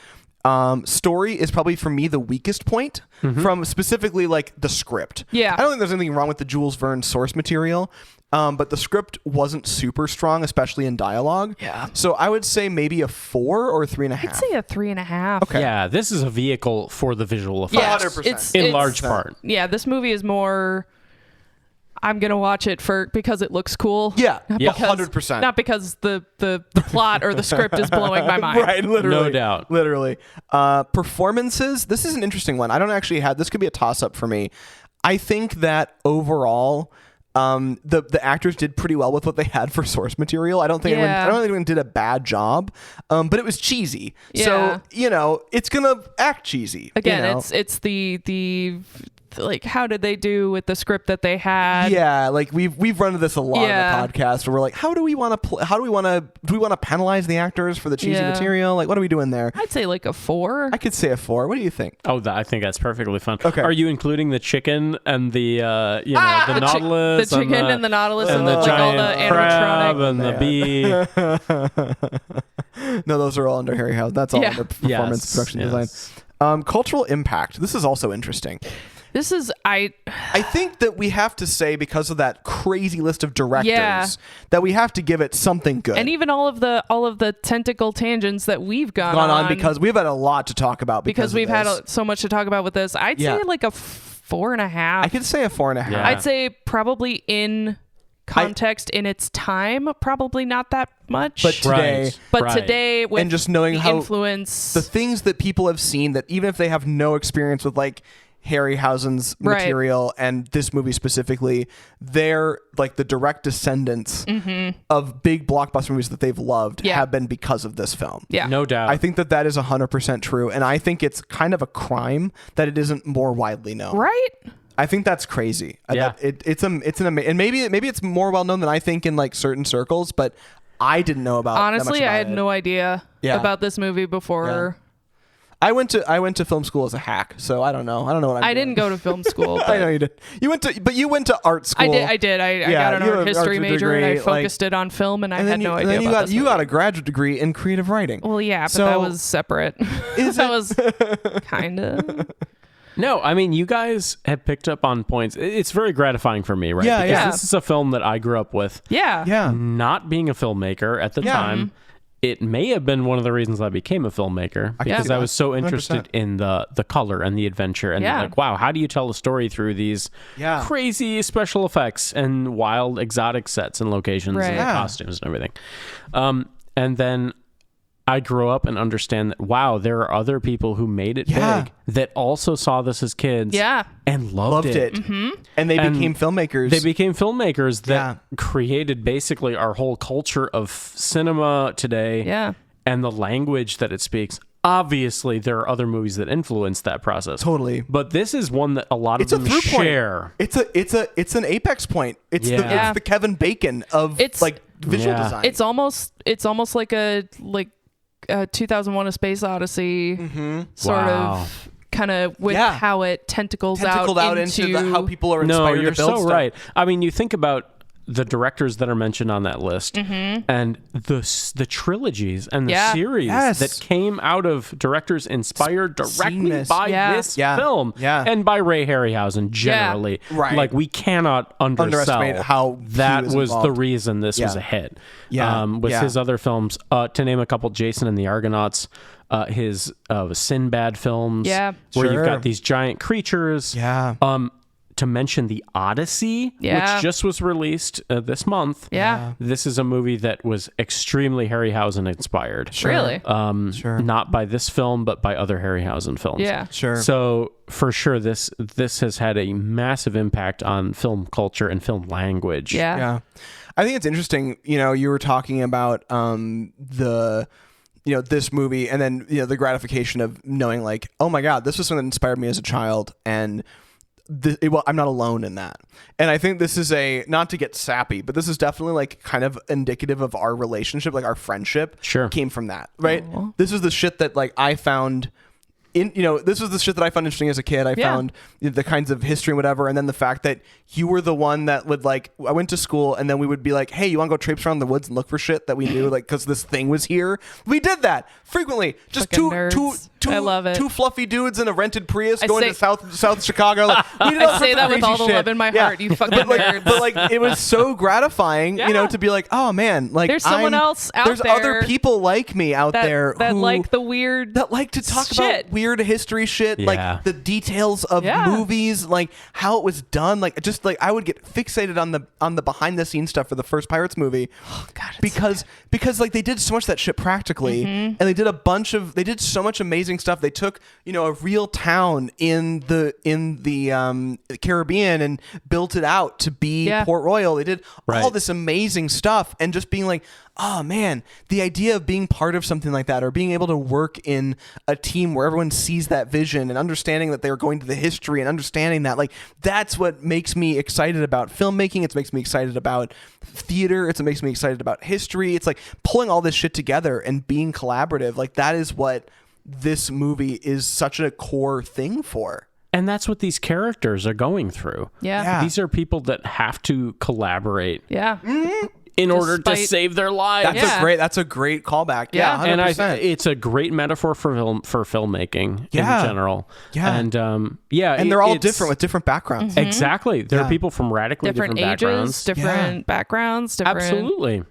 Story is probably for me the weakest point from specifically the script. Yeah. I don't think there's anything wrong with the Jules Verne source material, but the script wasn't super strong, especially in dialogue. Yeah. So I would say maybe a 4 or 3.5. I'd say a 3.5. Okay. Yeah, this is a vehicle for the visual effects. 100%. In large part. Yeah, this movie is more. I'm gonna watch it because it looks cool. Yeah, not 100%. Not because the plot or the script is blowing my mind. Right, literally. No doubt. Literally. Performances. This is an interesting one. I don't actually have. This could be a toss-up for me. I think that overall, the actors did pretty well with what they had for source material. I don't think anyone did a bad job, but it was cheesy. Yeah. So it's gonna act cheesy. Again, it's the like how did they do with the script that they had? Yeah, like we've run into this a lot Yeah. in the podcast where we're like, do we want to penalize the actors for the cheesy Yeah. material? Like, what are we doing there? I'd say like a 4. I could say a 4. What do you think? Oh, I think that's perfectly fun. Okay. Are you including the chicken and the the Nautilus, the chicken and the Nautilus and the like all the giant crab animatronic. and the bee? No, those are all under Harryhausen. That's all Yeah. under performance Yes, production yes. design. Cultural impact. This is also interesting. This is I think that we have to say, because of that crazy list of directors, Yeah. that we have to give it something good. and even all of the tentacle tangents that we've gone on because we've had a lot to talk about because of we've had this. so much to talk about with this. I'd Yeah. say like a 4.5. I could say a 4.5. Yeah. I'd say probably in context in its time, probably not that much. But today, Right. But Right. today, with and just knowing the how influence, the things that people have seen, that even if they have no experience with like Harryhausen's Right. material and this movie specifically, they're like the direct descendants of big blockbuster movies that they've loved Yeah. have been because of this film. yeah, No doubt. I think that is 100% true, and I think it's kind of a crime that it isn't more widely known. right? I think that's crazy. Yeah. It's an and maybe it's more well known than I think in like certain circles, but I didn't know about. Honestly, that much I had about it. no idea Yeah. about this movie before. I went to film school as a hack, so I don't know. I don't know what I doing. didn't go to film school. I know But you did. You went to art school. I did. I Yeah, got an you have art an history art major and I degree, like- focused it on film, and I and had then no you, idea then you about got this you movie. got a graduate degree in creative writing. Well, yeah, but So- that was separate. Is that it? was kind of. No, I mean, you guys have picked up on points. It's very gratifying for me, right? Yeah, because yeah. this is a film that I grew up with. Yeah. Yeah. Not being a filmmaker at the Yeah. time, it may have been one of the reasons I became a filmmaker, can because see I that. was so 100%. interested in the color and the adventure, and Yeah. like, wow, how do you tell a story through these Yeah. crazy special effects and wild exotic sets and locations Right. and Yeah. costumes and everything. And then I grew up and understand that, wow, there are other people who made it Yeah. big that also saw this as kids Yeah. and loved it. And they And became filmmakers. They became filmmakers that Yeah. created basically our whole culture of cinema today Yeah. and the language that it speaks. Obviously, there are other movies that influence that process. Totally. But this is one that a lot It's of a them through share. point. It's an apex point. It's Yeah. it's the Kevin Bacon of It's- like visual Yeah. design. It's almost like a 2001: A Space Odyssey sort Wow. of kind of with Yeah. how it tentacled tackled out into how people are No, inspired you're to build so stuff. right. I mean, you think about the directors that are mentioned on that list and the trilogies and the Yeah. series Yes. that came out of directors inspired directly Seamless. by Yeah. this Yeah. film Yeah. and by Ray Harryhausen generally. Right. Like, we cannot Underestimate undersell how he that was was the involved. reason this was Yeah. a hit. Yeah. With Yeah. his other films, to name a couple, Jason and the Argonauts, his Sinbad films, Yeah. where Sure. you've got these giant creatures. Yeah. To mention The Odyssey, Yeah. which just was released this month. Yeah. This is a movie that was extremely Harryhausen inspired. Really? Sure. Not by this film, but by other Harryhausen films. Yeah. Sure. So for sure, this has had a massive impact on film culture and film language. Yeah. Yeah. I think it's interesting, you were talking about this movie, and then the gratification of knowing like, oh my God, this was something that inspired me as a child, and I'm not alone in that. And I think this is not to get sappy, but this is definitely like kind of indicative of our relationship, like our friendship Sure. came from that, right? This is the shit that like I found this was the shit that I found interesting as a kid. I found the kinds of history and whatever, and then the fact that you were the one that would like, I went to school and then we would be like, hey, you want to go traipse around the woods and look for shit that we knew, like, because this thing was here. We did that frequently. Just Fucking two nerds. I love it. two fluffy dudes in a rented Prius I going say- to South Chicago. Like, we did all I say sorts of that with crazy all the shit. love in my Yeah. heart. You fucking nerds. But like, it was so gratifying, Yeah. to be like, oh man, like There's someone else out there's there other people like me out that there that who like the weird that like to talk shit. about weird history shit, Yeah. like the details of Yeah. movies, like how it was done, like just like I would get fixated on the behind the scenes stuff for the first Pirates movie. Oh, God, it's because like they did so much of that shit practically, and they did so much amazing amazing stuff. They took, a real town in the Caribbean and built it out to be Port Royal. They did all this amazing stuff, and just being like, oh man, the idea of being part of something like that, or being able to work in a team where everyone sees that vision and understanding that they're going to the history and understanding that, like, that's what makes me excited about filmmaking. It makes me excited about theater. It makes me excited about history. It's like pulling all this shit together and being collaborative. Like, that is what this movie is such a core thing for. And that's what these characters are going through. Yeah. These are people that have to collaborate. Yeah. In order to save their lives. That's a great callback. Yeah, 100%. And it's a great metaphor for filmmaking in general. Yeah. And and they're all different with different backgrounds. Mm-hmm. Exactly. There are people from radically different ages, backgrounds. different backgrounds, different Absolutely.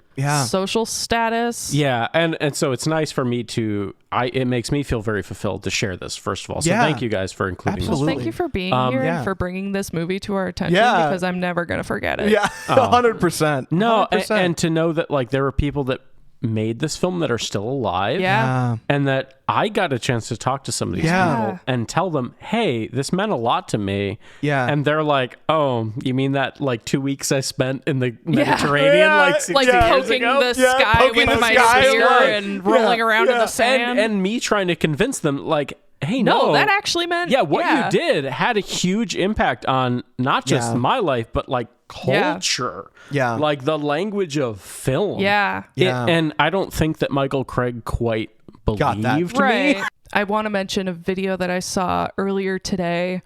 social status. Yeah, and so it's nice for me to it makes me feel very fulfilled to share this, first of all. So thank you guys for including Absolutely. Well, thank you for being here and for bringing this movie to our attention, because I'm never going to forget it. Yeah, 100%. No, 100%. and to know that, like, there are people that made this film that are still alive. Yeah. And that I got a chance to talk to some of these people and tell them, hey, this meant a lot to me. Yeah. And they're like, oh, you mean that, like, 2 weeks I spent in the Mediterranean, like 6 years poking ago? the sky with my spear and rolling around in the sand. And me trying to convince them, like, hey, no, that actually meant... Yeah, what you did had a huge impact on not just my life, but, like, culture. Yeah. Like the language of film. Yeah. And I don't think that Michael Craig quite believed me. I want to mention a video that I saw earlier today,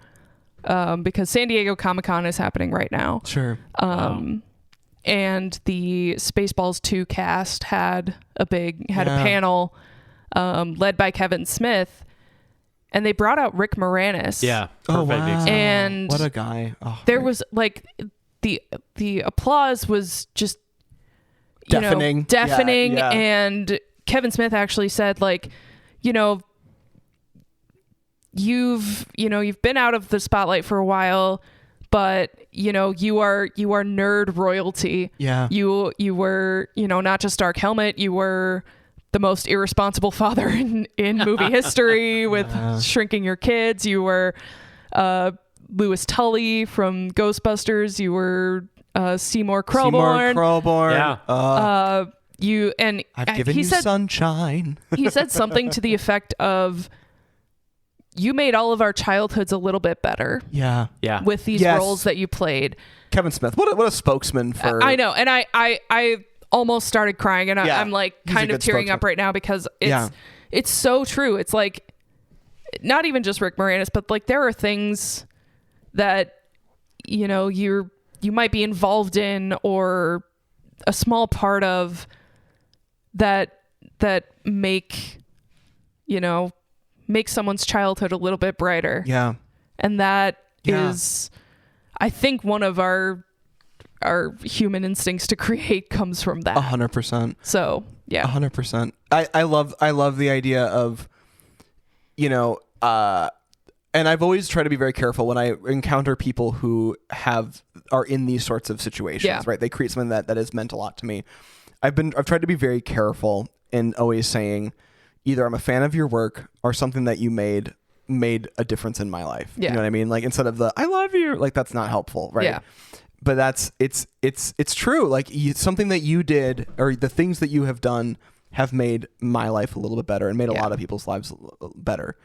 because San Diego Comic-Con is happening right now. Sure. And the Spaceballs 2 cast had a panel led by Kevin Smith, and they brought out Rick Moranis. Yeah. Perfect example. And what a guy. Oh, there was, like, the applause was just deafening. Yeah. And Kevin Smith actually said, like, you've been out of the spotlight for a while, but you are nerd royalty. Yeah. You were, not just Dark Helmet, you were the most irresponsible father in movie history with shrinking your kids. You were Louis Tully from Ghostbusters. You were Seymour Krelborn. Yeah. I've given you sunshine. He said something to the effect of, you made all of our childhoods a little bit better. Yeah. With these roles that you played. Kevin Smith. What a spokesman for... I know. And I almost started crying, and I'm like kind of tearing up right now, because it's so true. It's like, not even just Rick Moranis, but, like, there are things that you might be involved in, or a small part of that make someone's childhood a little bit brighter. Yeah. And that is, I think, one of our human instincts to create comes from that. 100%. So, yeah. 100%. I love the idea of, and I've always tried to be very careful when I encounter people who are in these sorts of situations, right? They create something that has meant a lot to me. I've tried to be very careful in always saying, either I'm a fan of your work, or something that you made a difference in my life. Yeah. You know what I mean? Like, instead of I love you, like, that's not helpful, right? Yeah. But it's true. Like, something that you did, or the things that you have done, have made my life a little bit better, and made a lot of people's lives better.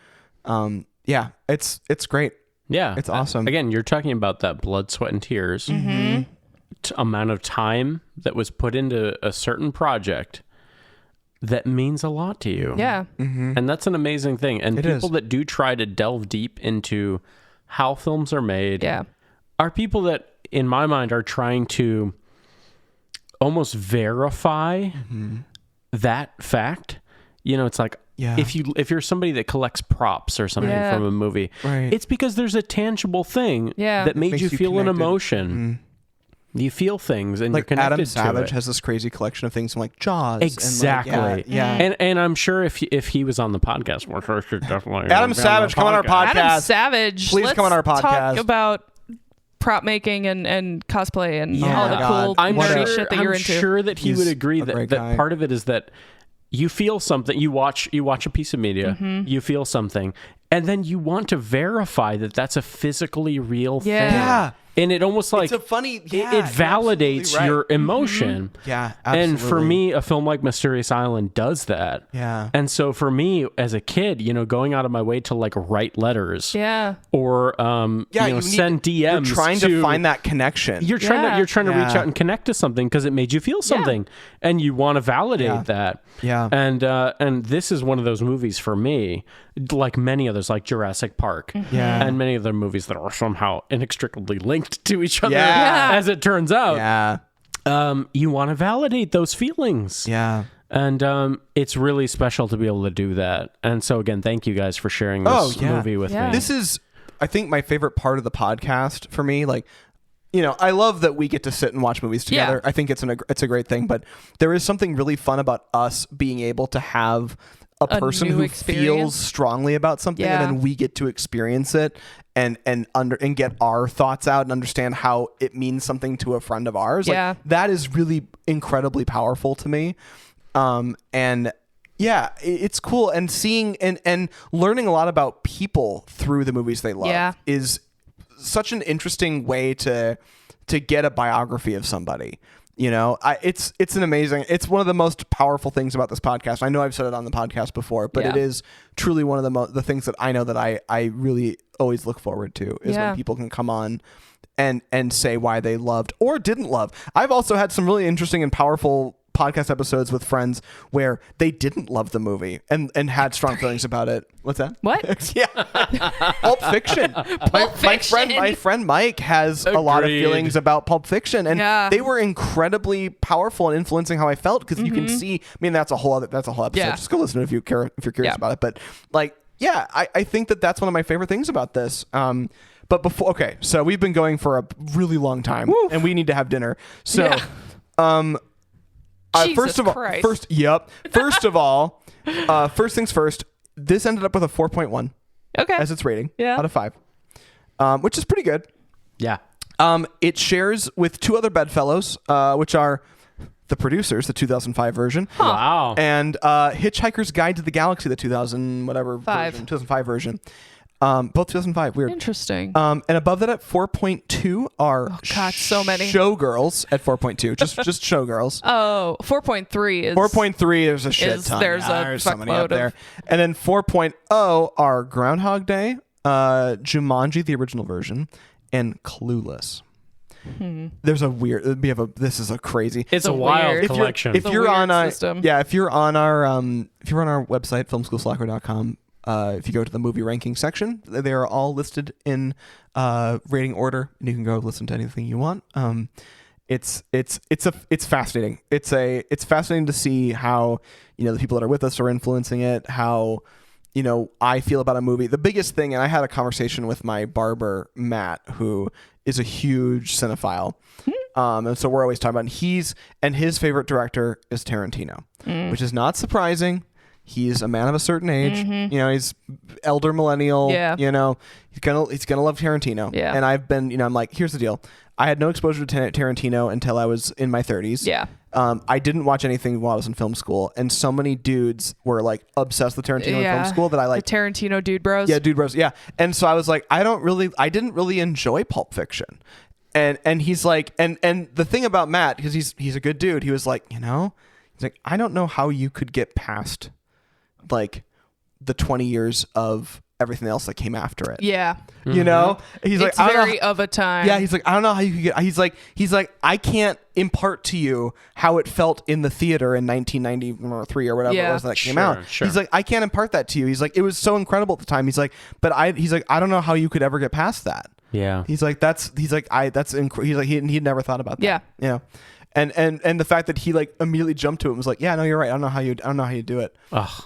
It's great. Yeah. It's awesome. Again, you're talking about that blood, sweat, and tears amount of time that was put into a certain project that means a lot to you. Yeah. Mm-hmm. And that's an amazing thing. And people that do try to delve deep into how films are made are people that, in my mind, are trying to almost verify that fact. It's like, if you're somebody that collects props or something from a movie, it's because there's a tangible thing that made you feel an emotion. Mm-hmm. You feel things, and like, you're connected Adam Savage to it. has this crazy collection of things from, like, Jaws. Exactly. And, like, And I'm sure if he was on the podcast, we're sure should definitely Adam Savage, come on our podcast. Adam Savage, please come on our podcast. Talk about prop making and cosplay and all the cool nerdy shit that you're into. I'm sure that he would agree that part of it is that you feel something. You watch a piece of media. You feel something, and then you want to verify that that's a physically real thing. Yeah. And it almost like It's a funny. it Yeah, validates you're absolutely right. your emotion. Yeah, absolutely. And for me, a film like Mysterious Island does that. Yeah. And so for me, as a kid, going out of my way to like write letters. Yeah. Or send DMs. You're trying to find that connection. You're trying to reach out and connect to something because it made you feel something, and you want to validate that. Yeah. And this is one of those movies for me, like many others, like Jurassic Park. Yeah. And many other movies that are somehow inextricably linked to each other, Yeah. as it turns out. Yeah. You want to validate those feelings. Yeah. And it's really special to be able to do that. And so again, thank you guys for sharing this movie with me. This is, I think, my favorite part of the podcast for me. Like, I love that we get to sit and watch movies together. Yeah. I think it's a great thing, but there is something really fun about us being able to have a person new who experience. feels strongly about something, and then we get to experience it and get our thoughts out and understand how it means something to a friend of ours. Yeah. Like, that is really incredibly powerful to me. And yeah, it's cool. And seeing and learning a lot about people through the movies they love is such an interesting way to get a biography of somebody. It's it's one of the most powerful things about this podcast. I know I've said it on the podcast before, but it is truly one of the things that I know that I really always look forward to is when people can come on and say why they loved or didn't love. I've also had some really interesting and powerful podcast episodes with friends where they didn't love the movie and had strong feelings about it. What's that? What? Yeah. Pulp Fiction. My friend Mike has a lot of feelings about Pulp Fiction, and they were incredibly powerful in influencing how I felt, because you can see, I mean, that's a whole episode. Yeah. Just go listen if you're curious about it. But like, I think that's one of my favorite things about this. But before, so we've been going for a really long time. Woo. And we need to have dinner. So, Jesus Christ. First of all, first things first, this ended up with a 4.1 as its rating out of 5, which is pretty good. Yeah. It shares with two other bedfellows, which are the producers, the 2005 version. Wow. And Hitchhiker's Guide to the Galaxy, the 2005 version. Both 2005. Weird. Interesting. And above that at 4.2 are so many Showgirls at 4.2. Just Showgirls. 4.3 is 4.3. There's a shit ton. There's so many up there. And then 4.0 are Groundhog Day, Jumanji, the original version, and Clueless. There's a weird. This is a crazy. It's a wild collection. If you're on our website, filmschoolslacker.com. If you go to the movie ranking section, they are all listed in rating order, and you can go listen to anything you want. It's fascinating. It's fascinating to see how the people that are with us are influencing it. How I feel about a movie. The biggest thing, and I had a conversation with my barber Matt, who is a huge cinephile, and so we're always talking about his favorite director is Tarantino, which is not surprising. He's a man of a certain age. He's elder millennial. Yeah. He's gonna love Tarantino. Yeah. And I've been, I'm like, here's the deal. I had no exposure to Tarantino until I was in my 30s. Yeah. I didn't watch anything while I was in film school, and so many dudes were like obsessed with Tarantino in film school that I like. The Tarantino dude bros. Yeah, dude bros. Yeah. And so I was like, I didn't really enjoy Pulp Fiction. And he's like, and the thing about Matt, because he's a good dude, he was like, he's like, I don't know how you could get past like the 20 years of everything else that came after it. Yeah. He's It's like, I don't very know, of a time. yeah, he's like, I don't know how you could get, he's like, I can't impart to you how it felt in the theater in 1993 or whatever it was that came out. Sure. He's like, I can't impart that to you. He's like, it was so incredible at the time. He's like, I don't know how you could ever get past that. Yeah. He's like, he's like, he'd never thought about that. Yeah. And the fact that he like immediately jumped to it and was like, yeah, no, you're right. I don't know how you do it. Ugh.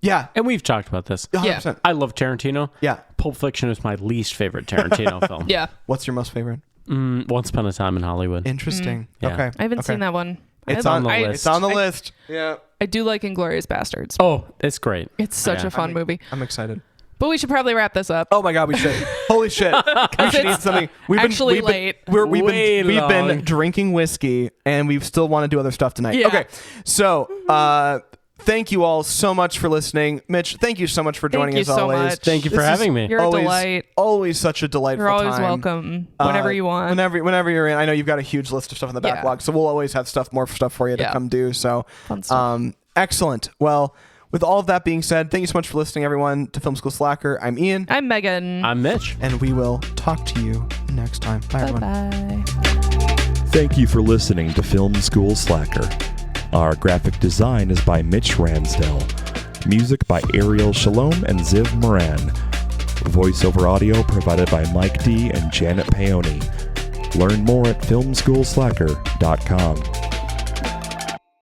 Yeah. And we've talked about this. 100%. I love Tarantino. Yeah. Pulp Fiction is my least favorite Tarantino film. Yeah. What's your most favorite? Once Upon a Time in Hollywood. Interesting. Yeah. Okay. I haven't seen that one. It's on the list. It's on the list. Yeah. I do like Inglourious Bastards. Oh, it's great. It's such a fun movie. I'm excited. But we should probably wrap this up. Oh my God, we should. Holy shit. We should eat something. We've been drinking whiskey, and we still want to do other stuff tonight. Yeah. Okay. So, thank you all so much for listening. Mitch, thank you so much for joining you us so always. much. Thank you for having me. You're a delight. Always such a delightful You're always time. welcome whenever you want. Whenever you're in. I know you've got a huge list of stuff in the backlog, so we'll always have more stuff for you to come do. So, fun stuff. Excellent. Well, with all of that being said, thank you so much for listening, everyone, to Film School Slacker. I'm Ian. I'm Megan. I'm Mitch. And we will talk to you next time. Bye, everyone. Bye. Thank you for listening to Film School Slacker. Our graphic design is by Mitch Ransdell. Music by Ariel Shalom and Ziv Moran. Voiceover audio provided by Mike D and Janet Paoni. Learn more at filmschoolslacker.com.